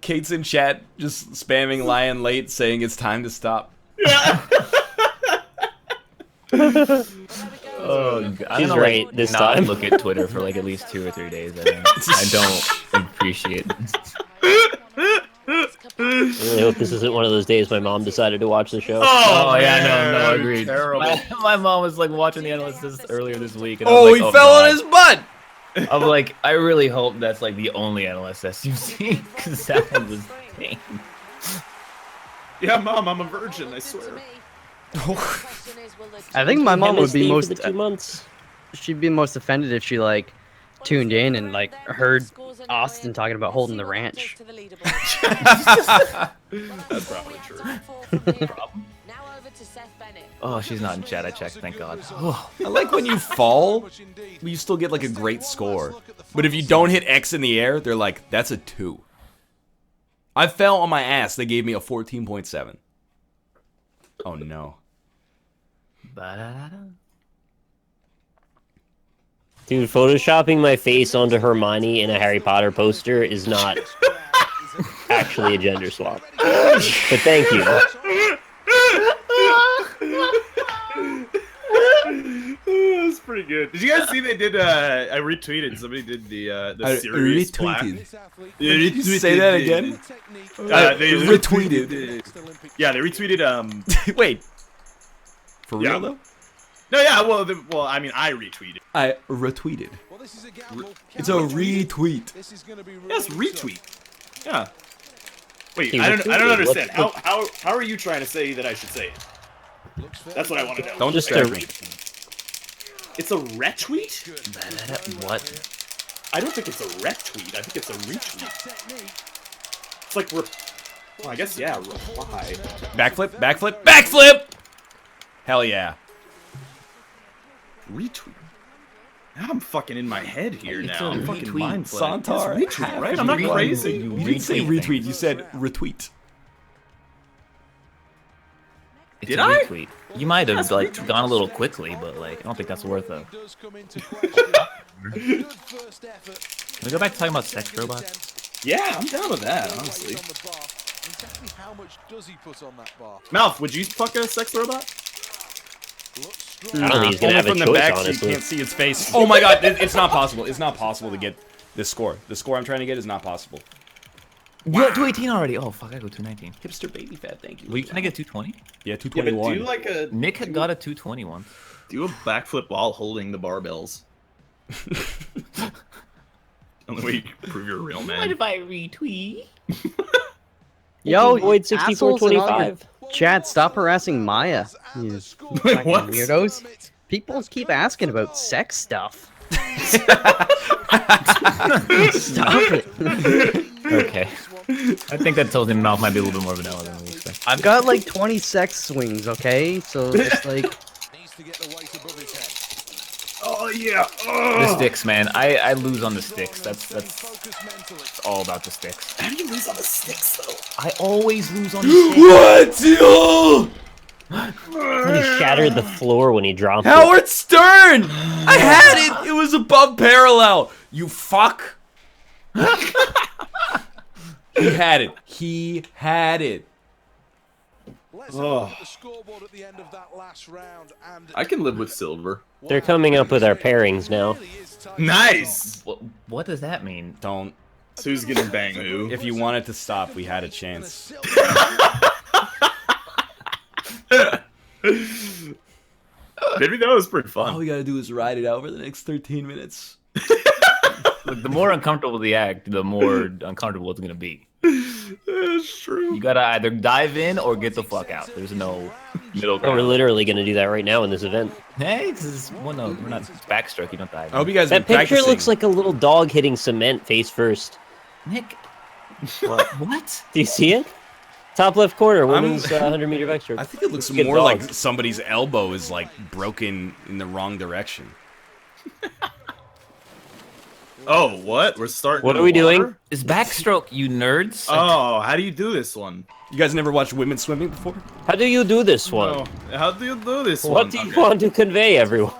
Kate's in chat just spamming Lion Late saying it's time to stop. Oh, I'm She's gonna, right like, this not time. look at Twitter for like at least 2 or 3 days. I don't appreciate this. I really hope this isn't one of those days my mom decided to watch the show. Oh yeah, man, no, agreed. terrible. My mom was like watching the analysis earlier this week. And I Oh, was he like, fell God. on his butt! I'm like, I really hope that's like the only NLSS you've seen, because that one was insane. Yeah, Mom, I'm a virgin, I swear. I think my mom would be MSD for most. the 2 months. She'd be most offended if she like tuned in and like heard Austin talking about holding the ranch. That's probably true. Oh, she's not in chat. I checked. Thank God. Oh, I like when you fall, you still get like a great score. But if you don't hit X in the air, they're like, that's a 2. I fell on my ass. They gave me a 14.7. Oh no. Dude, photoshopping my face onto Hermione in a Harry Potter poster is not actually a gender swap. But thank you. That's pretty good. Did you guys see they did? I retweeted. Somebody did the series. Retweeted. Did you say that again? They retweeted. Yeah, they retweeted. Wait. For real though? No, yeah. Well, I mean, I retweeted. I retweeted. It's a retweet. Yes, retweet. Yeah. Wait, He I don't retweeted. understand. How are you trying to say that I should say it? That's what I want to know. Don't Just distract a- me. It's a retweet? what? I don't think it's a retweet. I think it's a retweet. It's like well, I guess yeah, reply. Backflip, backflip, backflip! Hell yeah. Retweet. Now I'm fucking in my head here It's now. a I'm fucking retweet. mind blank. Santar. Yes, retweet, right? I'm not crazy. You didn't say retweet, you said retweet. It's Did a I? retweet. You might have like gone a little quickly, but like I don't think that's worth it. Can we go back to talking about sex robots? Yeah, I'm down with that, honestly. Mouth, would you fuck a sex robot? I don't think he's gonna have a from the choice, back so you honestly. can't see his face. Oh my god, it's not possible. It's not possible to get this score. The score I'm trying to get is not possible. You got 218 already. Oh fuck, I go 219. Hipster baby fat, thank you. Wait, can I get 220? Yeah, Yeah, but 221. do like a Nick had got a 220 once. do a backflip while holding the barbells. Only way you can prove you're a real man. if I retweet? Yo, Void assholes in all your 6425. chat, stop harassing Maya. You fucking what? weirdos. People keep asking about sex stuff. Stop it. Okay. I think that tells him Mouth might be a little bit more vanilla than we expect. I've got like 20 sex swings, okay? So it's like, Oh yeah. The sticks, man. I lose on the sticks. That's all about the sticks. How do you lose on the sticks though? I always lose on the sticks. What? Yo? He shattered the floor when he dropped it. Howard Stern! I had it! It was above parallel! You fuck! He had it. He had it. Oh. I can live with silver. They're coming up with our pairings now. Nice. What does that mean? Don't. So who's getting bang who? If you wanted to stop, we had a chance. Maybe that was pretty All fun. we gotta do is ride it out for the next 13 minutes. Look, the more uncomfortable the act, the more uncomfortable it's gonna be. That's true. You gotta either dive in or get the fuck out. There's no middle Oh, we're ground. literally gonna do that right now in this event. Hey, this is well, no, we're not. It's backstroke. You don't dive. I hope you guys That been picture practicing. looks like a little dog hitting cement face first. Nick. What? Do you see it? Top left corner, women's 100-meter backstroke. I think it looks Good more dog. like somebody's elbow is like broken in the wrong direction. Oh, what? We're starting. What in are we the doing? water? Is backstroke, you nerds? Oh, how do you do this one? You guys never watched women swimming before? How do you do this one? Oh, how do you do this one? What do you want to convey, everyone?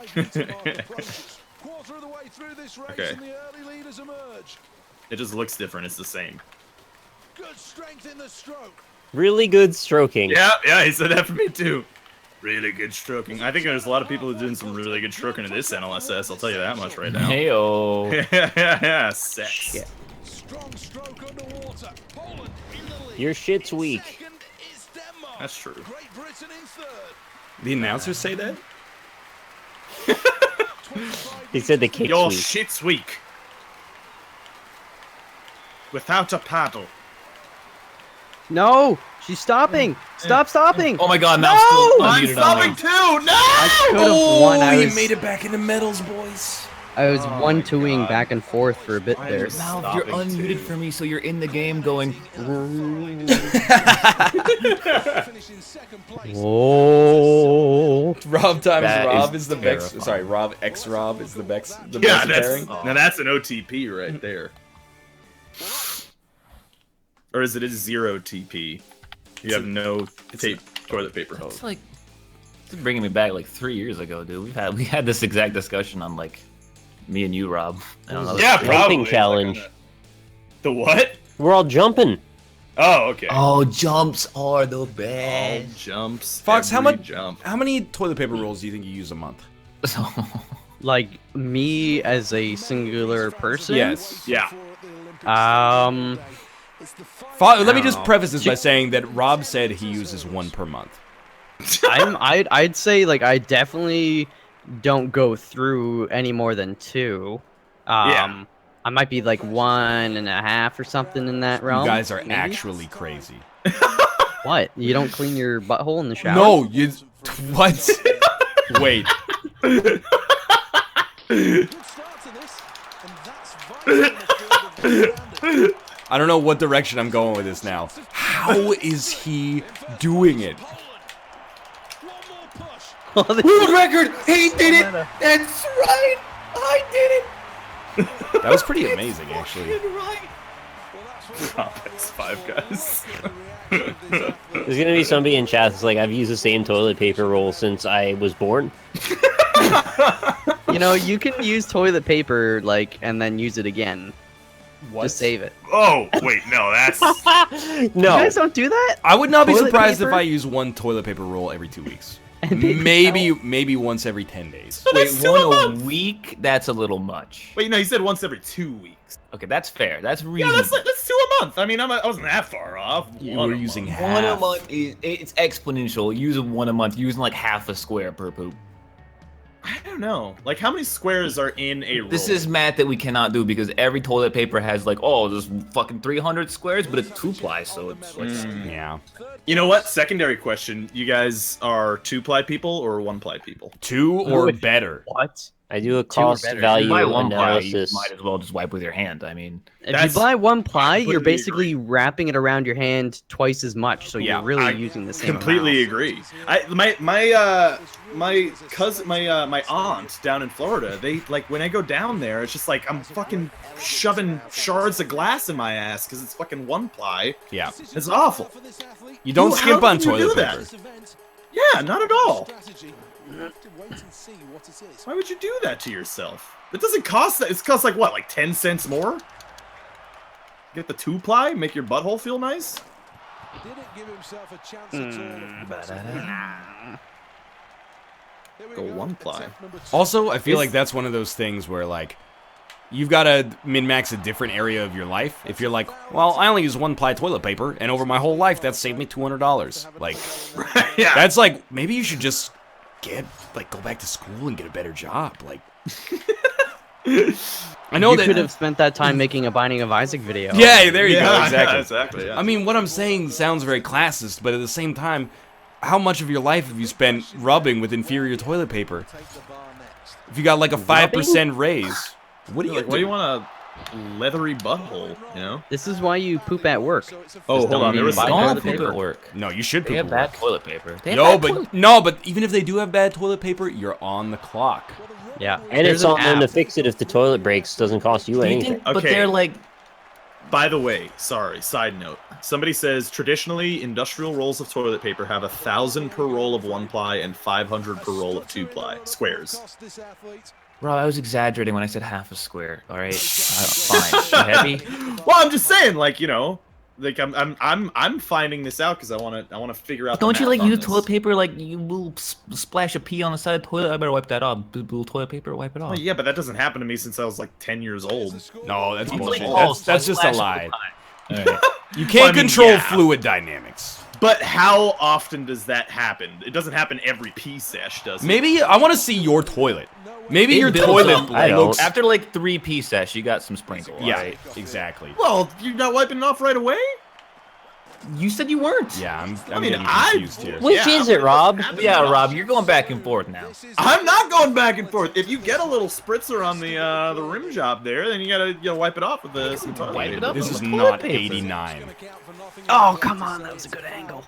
Okay. It just looks different. It's the same. Really good stroking. Yeah, he said that for me too. Really good stroking. I think there's a lot of people who are doing some really good stroking in this NLSS. I'll tell you that much right now. Heyo. Yeah, sex. Yeah. Your shit's weak. That's true. The announcers say that? He said the kick's Your weak. shit's weak. Without a paddle. No, she's stopping. Stop stopping. Oh my god, No! Mal's still I'm unmuted on stopping me. too! No! I could have won. I was, it back in the medals, boys. I was Oh my 1-2ing God. back and forth for a bit Why there. was- Mal, you're Stopping unmuted too. for me, so you're in the game going. Finish in second place. Oh. Rob times That Rob is is the Bex. terrifying. Sorry, Rob X Rob is the Bex. The Yeah, Bex pairing. now that's an OTP right there. Or is it a 0 TP? You have no toilet paper. It's like this is bringing me back like 3 years ago, dude. We had this exact discussion on like me and you, Rob. I don't know. Yeah, Jumping probably. challenge. The what? We're all jumping. Oh, okay. Oh, jumps are the All best. jumps. Fox, how every much? Jump. How many toilet paper rolls do you think you use a month? So, Like me as a singular person? Yes. Yeah. Let me just preface this by saying that Rob said he uses one per month. I'd say like I definitely don't go through any more than 2. Yeah. I might be like 1.5 or something in that realm. You guys are maybe? actually crazy. What? You don't clean your butthole in the shower? No, you. What? Wait. Good start to this, and that's vital in the field of goal-standard. I don't know what direction I'm going with this now. How is he doing it? One more push. Oh, this- world record! He did it! That's right! I did it! That was pretty amazing, actually. Well, that's what Rob X5, guys. the reaction of this athlete. There's gonna be somebody in chat that's like, I've used the same toilet paper roll since I was born. You know, you can use toilet paper like and then use it again. What? Just save it. Oh, wait, no, that's... You No. guys don't do that? I would not be Toilet surprised if paper? I use one toilet paper roll every 2 weeks. And they Maybe once every 10 days. Wait, That's 2 one a a month. week? That's a little much. Wait, no, he said once every 2 weeks. Okay, that's fair. That's Yeah, reasonable. that's 2 a month. I mean, I wasn't that far off. You One were a using month. half. One a month is it's exponential. Using one a month, using like half a square per poop. I don't know. Like, how many squares are in a roll? This is math that we cannot do because every toilet paper has like, oh, there's fucking 300 squares, but it's 2-ply, so it's like Yeah. You know what? Secondary question. You guys are 2-ply people or 1-ply people? 2 or better. What? I do a two or cost better. value If you buy 1-ply, you analysis. might as well just wipe with your hand. I mean, If That's- you buy 1-ply, you're completely basically wrapping it around your hand twice as much, so Yeah, you're really I using the same Completely amount. agree. My cousin, my aunt down in Florida. They like when I go down there, it's just like I'm fucking shoving shards of glass in my ass because it's fucking 1-ply. Yeah. It's awful. You don't How skimp on can you toilet do that? paper. Yeah, not at all. Strategy. You have to wait and see what it is. Why would you do that to yourself? It doesn't cost that. It costs like what, like 10 cents more? Get the 2-ply, make your butthole feel nice. Didn't give himself a chance at all. Here we Go 1-ply. Attempt number 2. Also, I feel like that's one of those things where, like, you've got to min-max a different area of your life. If you're like, well, I only use 1-ply toilet paper, and over my whole life, that's saved me $200. Like, Yeah. that's like, maybe you should just go back to school and get a better job. Like, I know You that. could have spent that time making a Binding of Isaac video. Yeah, there you go. Yeah, Exactly. exactly. Yeah. I mean, what I'm saying sounds very classist, but at the same time, how much of your life have you spent rubbing with inferior toilet paper? Take the bar next. If you got like a 5% raise, what do you like, do? what do you want a leathery butthole? You know? This is why you poop at work. So it's a Oh, first hold on. There was buy some toilet don't poop paper. at work. No, you should They poop have at bad work. toilet paper. They have No, bad toilet- but even if they do have bad toilet paper, you're on the clock. Yeah. And There's it's on an to app. fix it if the toilet breaks. Doesn't cost you Do you anything. think- But Okay. they're like, By the way, sorry, side note. Somebody says traditionally industrial rolls of toilet paper have 1,000 per roll of 1-ply and 500 per roll of 2-ply squares. Cost this athlete. Rob, I was exaggerating when I said half a square. All right, fine. Heavy. Well, I'm just saying, like, you know, like I'm finding this out because I want to figure out. the Don't you math like on use this. toilet paper like you will splash a pee on the side of the toilet? I better wipe that off. Little toilet paper, wipe it off. Well, yeah, but that doesn't happen to me since I was like 10 years old. No, that's You bullshit. play balls, That's so just a splash all lie. the time. All right. You can't Well, I mean, control yeah. fluid dynamics. But how often does that happen? It doesn't happen every pee sesh, does it? Maybe I want to see your toilet. Maybe your builds toilet up, I looks. don't. After like 3 pee sesh, you got some sprinkle. Yeah, Alright? exactly. Well, you're not wiping it off right away? You said you weren't. Yeah, I'm mean, getting confused here. Which is it, Rob? Yeah, Rob, you're going back and forth now. I'm not going back and forth. If you get a little spritzer on the rim job there, then you gotta wipe it off with some toilet Wipe it paper. up. This is Toilet not paper. 89. Oh, come on, that was a good angle.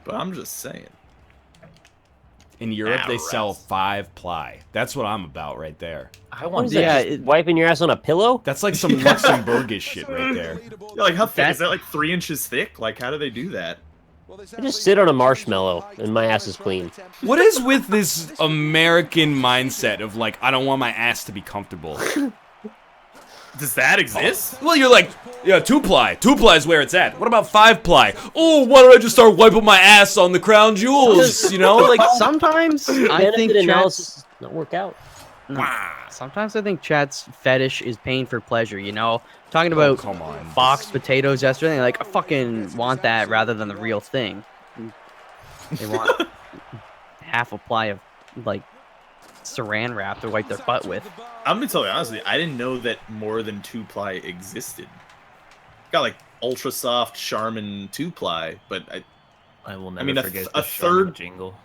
But I'm just saying. In Europe, they Arrest. sell 5-ply. That's what I'm about right there. I What want is that. that? Just wiping your ass on a pillow? That's like some Luxembourgish shit right there. Yeah, like how thick is that? Like 3 inches thick? Like how do they do that? I just sit on a marshmallow and my ass is clean. What is with this American mindset of like, I don't want my ass to be comfortable? Does that exist? Well, you're like, yeah, 2-ply. 2-ply is where it's at. What about 5-ply? Oh, why don't I just start wiping my ass on the crown jewels? You know, like Sometimes I think Benefit Chad's, analysis does not work out. sometimes I think Chad's fetish is pain for pleasure. You know, talking about come on. boxed potatoes yesterday. Like I fucking want that rather than the real thing. They want half a ply of like saran wrap to wipe their butt with. I'm gonna tell you honestly, I didn't know that more than 2-ply existed. Got like ultra soft Charmin 2-ply, but I will never mean, forget a the Charmin third- jingle.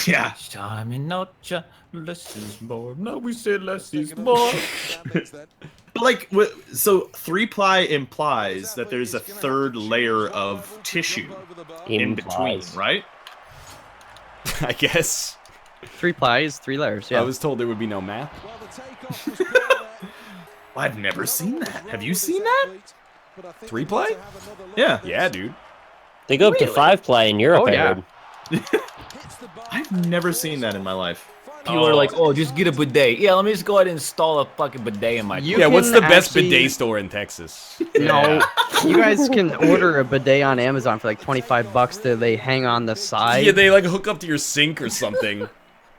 yeah. Charmin, no, less is more. No, we say less is more. But like, so 3-ply implies that there's a third layer of tissue in between, Implies. right? I guess. 3-ply is 3 layers. Yeah. I was told there would be no math. I've never seen that. Have you seen that? 3-ply? Yeah. Yeah, dude. They go up to 5-ply in Europe, Oh, I yeah. heard. I've never seen that in my life. People are like, oh, just get a bidet. Yeah, let me just go ahead and install a fucking bidet in my You Yeah, what's can the best actually- bidet store in Texas? No, you guys can order a bidet on Amazon for like $25 that they hang on the side. Yeah, they like hook up to your sink or something.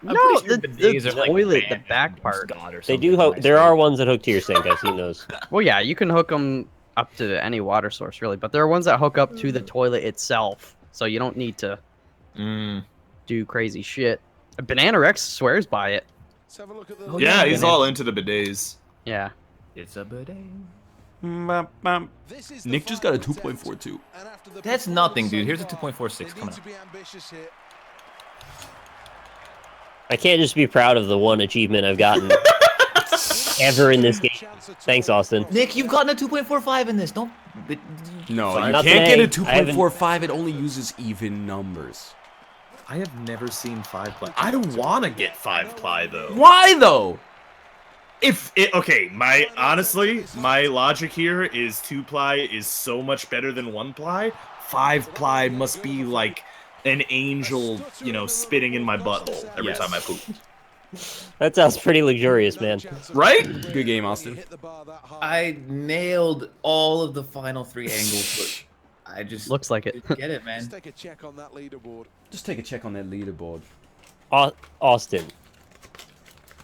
I'm No, pretty sure the bidets are like toilet, the banned back in part. Scott or They something do. in my There state. are ones that hook to your sink. I've seen those. Well, yeah, you can hook them up to any water source, really, but there are ones that hook up to the toilet itself, so you don't need to do crazy shit. Banana Rex swears by it. Oh, Yeah, he's banana. all into the bidets. Yeah. It's a bidet. Nick just got a 2.42. That's nothing, dude. Here's a 2.46 coming up. I can't just be proud of the one achievement I've gotten ever in this game. Thanks, Austin. Nick, you've gotten a 2.45 in this. Don't. No, Fine. you Not can't get a today. I haven't- 2.45. It only uses even numbers. I have never seen 5-ply. I want to get 5-ply though. Why though? Okay, honestly, my logic here is 2-ply is so much better than 1-ply. 5-ply must be like an angel, spitting in my butthole every Yes. time I poop. That sounds pretty luxurious, man. Right? Good game, Austin. I nailed all of the final 3 angles, but I just Looks like it. didn't get it, man. Let's take a check on that leaderboard. Just take a check on that leaderboard. Austin.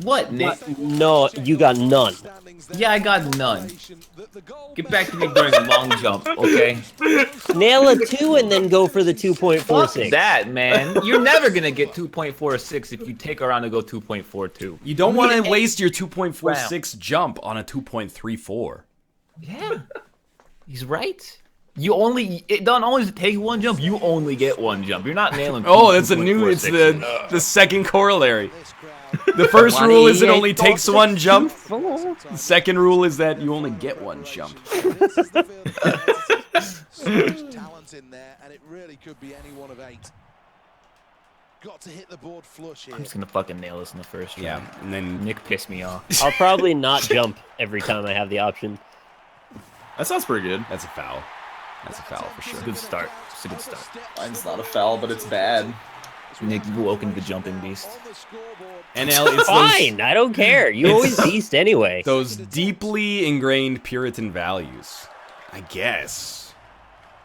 What, Nick? No, you got none. Yeah, I got none. Get back to me during a long jump, okay? Nail a 2 and then go for the Fuck 2.46. that, man. You're never gonna get 2.46 if you take around to go 2.42. You don't want to waste your 2.46 jump on a 2.34. Yeah, he's right. It don't always take one jump. You only get one jump. You're not nailing. Oh, that's a new. It's the second corollary. The first rule is it only takes one jump. The second rule is that you only get one jump. So much talent in there, and it really could be any one of 8. Got to hit the board flush here. I'm just gonna fucking nail this in the first round. Yeah, and then Nick pissed me off. I'll probably not jump every time I have the option. That sounds pretty good. that's a foul. That's a foul for sure. It's a good start. It's a good start. Mine's not a foul, but it's bad. Nick, you've awoken the jumping beast. On the scoreboard. NL, it's Fine, I don't care. You always beast anyway. those deeply ingrained Puritan values, I guess.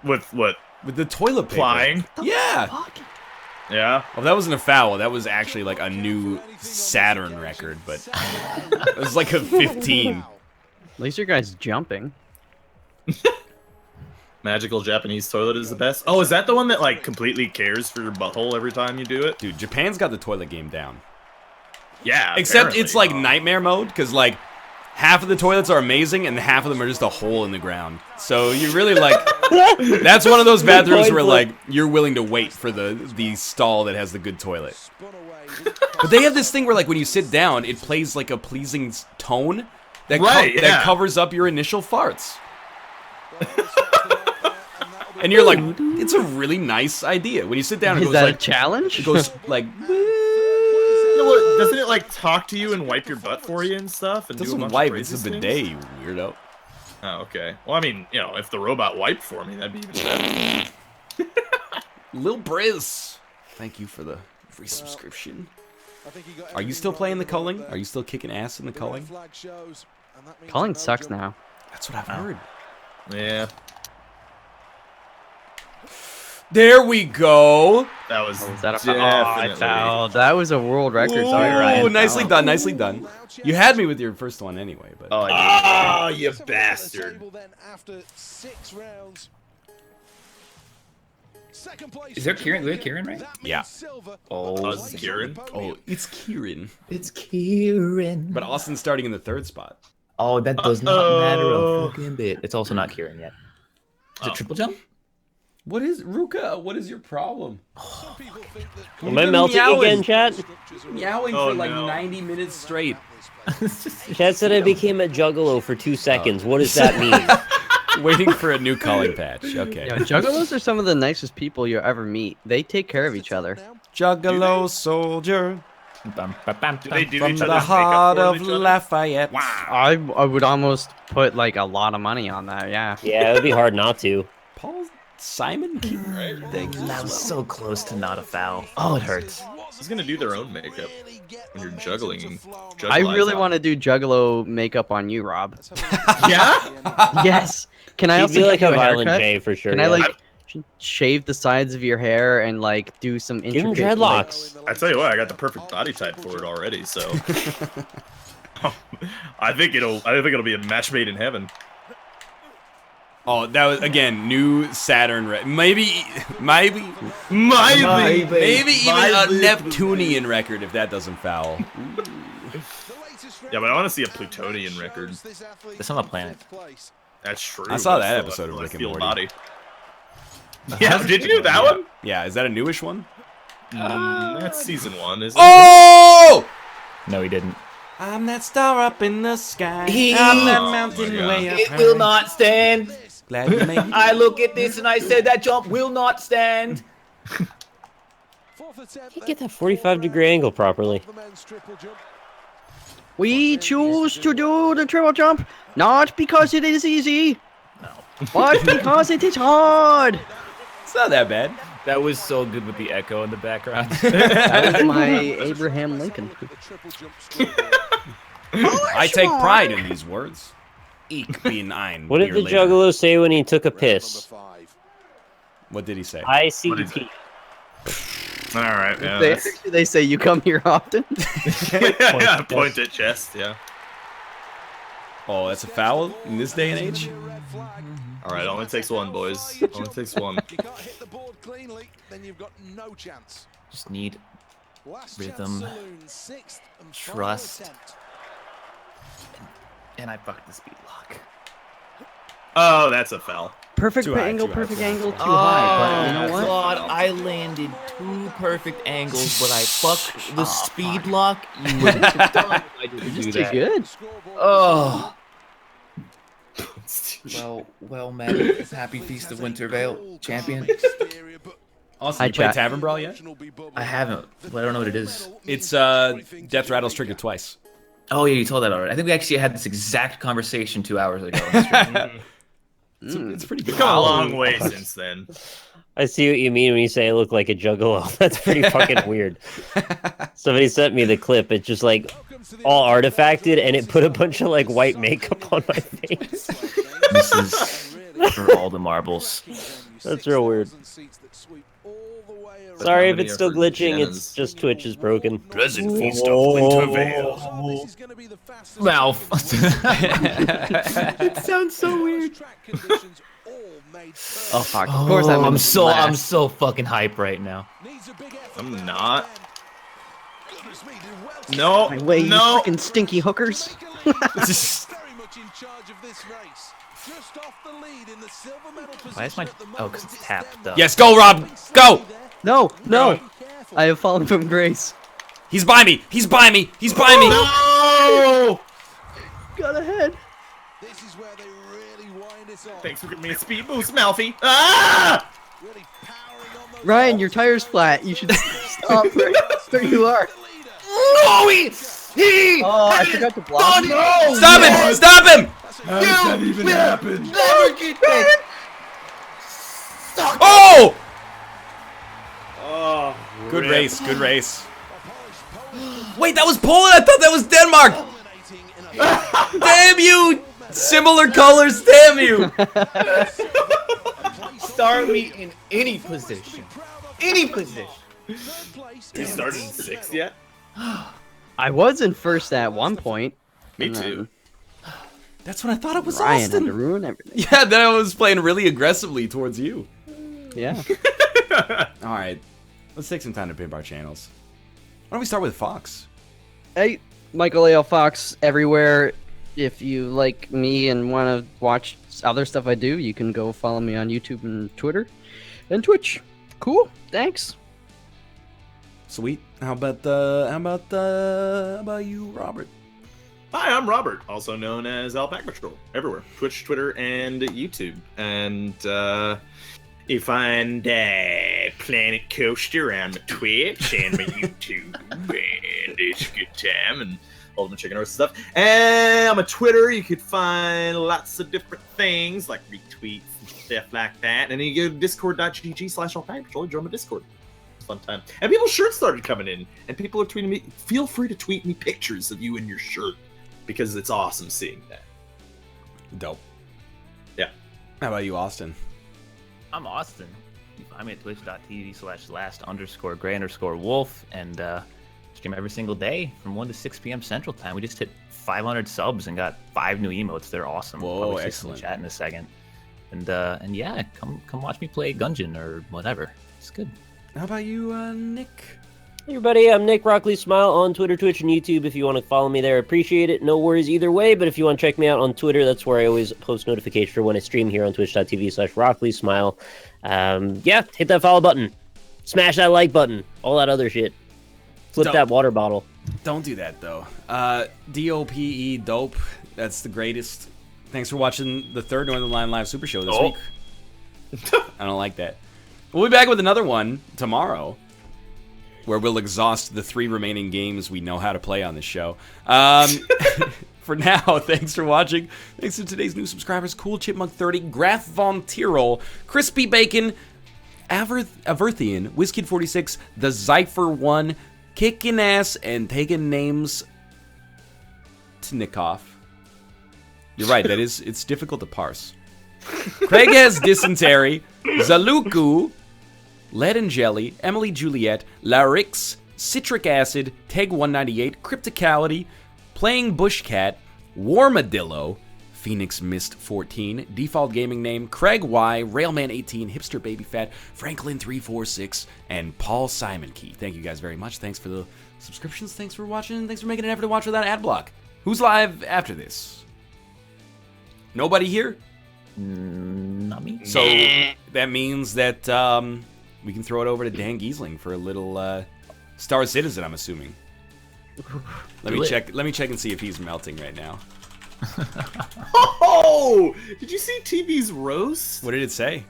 With what? With the toilet paper. Plying? Yeah. Yeah. Well, that wasn't a foul. That was actually like a new Saturn record, but it was like a 15. At least your guy's jumping. Magical Japanese toilet is the best. Oh, is that the one that like completely cares for your butthole every time you do it? Dude, Japan's got the toilet game down. Yeah. Except it's like apparently. nightmare mode, because like half of the toilets are amazing and half of them are just a hole in the ground. So you really like that's one of those bathrooms where like you're willing to wait for the stall that has the good toilet. But they have this thing where like when you sit down, it plays like a pleasing tone that that covers up your initial farts. And you're like, it's a really nice idea. When you sit down, it goes that like a challenge? It goes like. Doesn't it like talk to you and wipe your butt for you and stuff? And It do a doesn't bunch wipe. of It's crazy a things? bidet, you weirdo. Oh, okay. Well, I mean, you know, if the robot wiped for me, that'd be even better. Lil Briz, thank you for the free subscription. Are you still playing the culling? Are you still kicking ass in the culling? Culling sucks now. That's what I've heard. Yeah. There we go. That was Was that a foul? Oh, I definitely- fouled. That was a world record. Ooh, Sorry, Ryan. nicely done, nicely done. You had me with your first one anyway, but Oh, I Oh, you bastard. Is there Kieran? We have Kieran, right? yeah. Oh, is it Kieran? Oh, it's Kieran. It's Kieran. But Austin's starting in the third spot. Oh, that does not matter a fucking bit. It's also not Kieran yet. Is it triple jump? What is Ruka? What is your problem? Am I melting again, chat? Meowing Oh, for like no. 90 minutes straight. Chat said I became a juggalo for 2 seconds. What does that mean? Waiting for a new calling patch. Okay. Yo, juggalos are some of the nicest people you'll ever meet. They take care of each other. Juggalo soldier Do they do from each the other's heart makeup for of each other? Lafayette. I would almost put like a lot of money on that. Yeah. Yeah, it would be hard not to. Paul Simon King. Thank you. That was so close to not a foul. Oh, it hurts. Who's gonna do their own makeup when you're juggling? I really want to do juggalo makeup on you, Rob. Yeah. Yes. Can I You'd also be get like you a a violent haircut? J for sure. Can yeah. I like shave the sides of your hair and like do some Give him intricate dreadlocks? I tell you what, I got the perfect body type for it already. So I think it'll be a match made in heaven. Oh, that was again new Saturn. Maybe even a Neptunian record if that doesn't foul. Yeah, but I want to see a Plutonian record. It's on a planet. That's true. I saw but that still, episode of Rick and celestial Morty. body. Yeah, did you that one? Yeah, is that a newish one? That's season 1, isn't Oh! No, he didn't. I'm that star up in the sky. He- I'm that Oh mountain my God. way up It high. will not stand. Glad you made it. I look at this and I said that jump will not stand. Can't get that 45-degree angle properly. We choose to do the triple jump not because it is easy, but because it is hard. It's not that bad. That was so good with the echo in the background. That was my Abraham Lincoln. I take pride in these words. Ich bin ein What did the Beer Later. juggalo say when he took a piss? What did he say? ICP. All right, yeah. They say you come here often. Yeah, point at chest, yeah. Oh, that's a foul in this day and age? All right, only takes one, boys. Only takes one. You can't hit the board cleanly, then you've got no chance. Just need Last Rhythm. chance saloon, sixth and final Trust. attempt. and I fucked the speed lock. Oh, that's a foul. Perfect Too high, angle, too high. perfect angle, too high. But you know what? God, I landed 2 perfect angles, but I fucked the speed lock. You would have done if I didn't You do just did that. good. Oh. Well, man. Happy Feast of Winter Veil, champion. Also, Hi, you played chat. Tavern Brawl yet? I haven't, but I don't know what it is. It's Death Rattles triggered twice. Oh yeah, you told that already. I think we actually had this exact conversation 2 hours ago. on stream. It's pretty good. We've come a long way since then. I see what you mean when you say I look like a juggalo. That's pretty fucking weird. Somebody sent me the clip. It's just like all artifacted, and it put a bunch of like white makeup on my face. This is for all the marbles. That's real weird. Sorry if it's still glitching. It's just Twitch is broken. Present Feast of Winter Veil. Mouth. It sounds so weird. Oh fuck! Of course I'm so fucking hype right now. I'm not. No, My way, you no. freaking stinky hookers. Very much in charge of this race. Just off the lead in the silver medal Why is my... position at the Oh, because it's moment. tapped up. Yes, go, Rob. Go. No, no. I have fallen from grace. He's by me. He's by me. He's by me. No! Got ahead. This is where they really wind us up. Thanks for giving me a speed boost, Malfi. Ah! Really powering on those Ryan, your tire's flat. You should stop right where you are. No, he. Oh, I forgot to block. No! Stop him! Stop him! How does that even happen? Oh! Oh, Good rip. race. Good race. Wait, that was Poland. I thought that was Denmark. Damn you! Similar colors. Damn you! Start me in any position. Any position. You started in 6th yet? I was in first at one point. Me and then too. That's what I thought it was. Ryan had to Austin. ruin everything. Yeah, then I was playing really aggressively towards you. Yeah. All right, let's take some time to pimp our channels. Why don't we start with Fox? Hey, Michael A.L. Fox everywhere. If you like me and want to watch other stuff I do, you can go follow me on YouTube and Twitter and Twitch. Cool. Thanks. Sweet. How about you, Robert? Hi, I'm Robert, also known as Alpaca Patrol, everywhere. Twitch, Twitter, and YouTube. And you find Planet Coaster on my Twitch and my YouTube, and it's a good time, and Ultimate Chicken Roast stuff. And on my Twitter, you could find lots of different things, like retweets and stuff like that. And then you go to discord.gg/Alpaca Patrol, join my Discord. Fun time. And people's shirts started coming in, and people are tweeting me. Feel free to tweet me pictures of you in your shirt, because it's awesome seeing that. Dope. Yeah. How about you, Austin? I'm Austin. I'm at twitch.tv/last_gray_wolf and stream every single day from 1 to 6 p.m. Central Time. We just hit 500 subs and got 5 new emotes. They're awesome. Whoa, Probably see excellent. some chat in a second. And yeah, come watch me play Gungeon or whatever. It's good. How about you, Nick? Hey everybody, I'm Nick Rockley Smile on Twitter, Twitch, and YouTube. If you want to follow me there, appreciate it. No worries either way, but if you want to check me out on Twitter, that's where I always post notifications for when I stream here on twitch.tv/RockleySmile. Yeah, hit that follow button. Smash that like button. All that other shit. Flip that water bottle. Don't do that, though. DOPE, dope. That's the greatest. Thanks for watching the third Northernlion Live Super Show this week. I don't like that. We'll be back with another one tomorrow, where we'll exhaust the 3 remaining games we know how to play on this show. For now, thanks for watching. Thanks to today's new subscribers, Cool Chipmunk 30, Graf Von Tyrol, Crispy Bacon, Averthian, WizKid46, The Zypher 1, Kickin' Ass, and Taking Names Tnikoff. You're right, it's difficult to parse. Craig has Dysentery, Zaluku, Lead and Jelly, Emily Juliet, Larix, Citric Acid, Teg198, Crypticality, Playing Bushcat, Warmadillo, Phoenix Mist 14, Default Gaming Name, Craig Y, Railman 18, Hipster Baby Fat, Franklin 346, and Paul Simon Key. Thank you guys very much. Thanks for the subscriptions. Thanks for watching. Thanks for making an effort to watch without ad block. Who's live after this? Nobody here? Not me. So that means that we can throw it over to Dan Giesling for a little Star Citizen, I'm assuming. Let me check and see if he's melting right now. Oh! Did you see TV's roast? What did it say?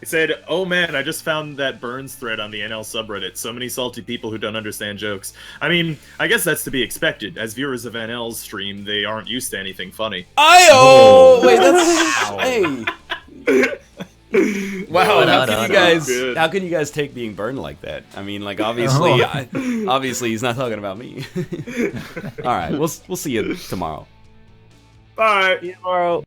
It said, "Oh man, I just found that Burns thread on the NL subreddit. So many salty people who don't understand jokes." I mean, I guess that's to be expected. As viewers of NL's stream, they aren't used to anything funny. Wait, that's hey. Wow, how can you guys take being burned like that? I mean, like obviously, obviously he's not talking about me. All right, we'll see you tomorrow. Bye. See you tomorrow.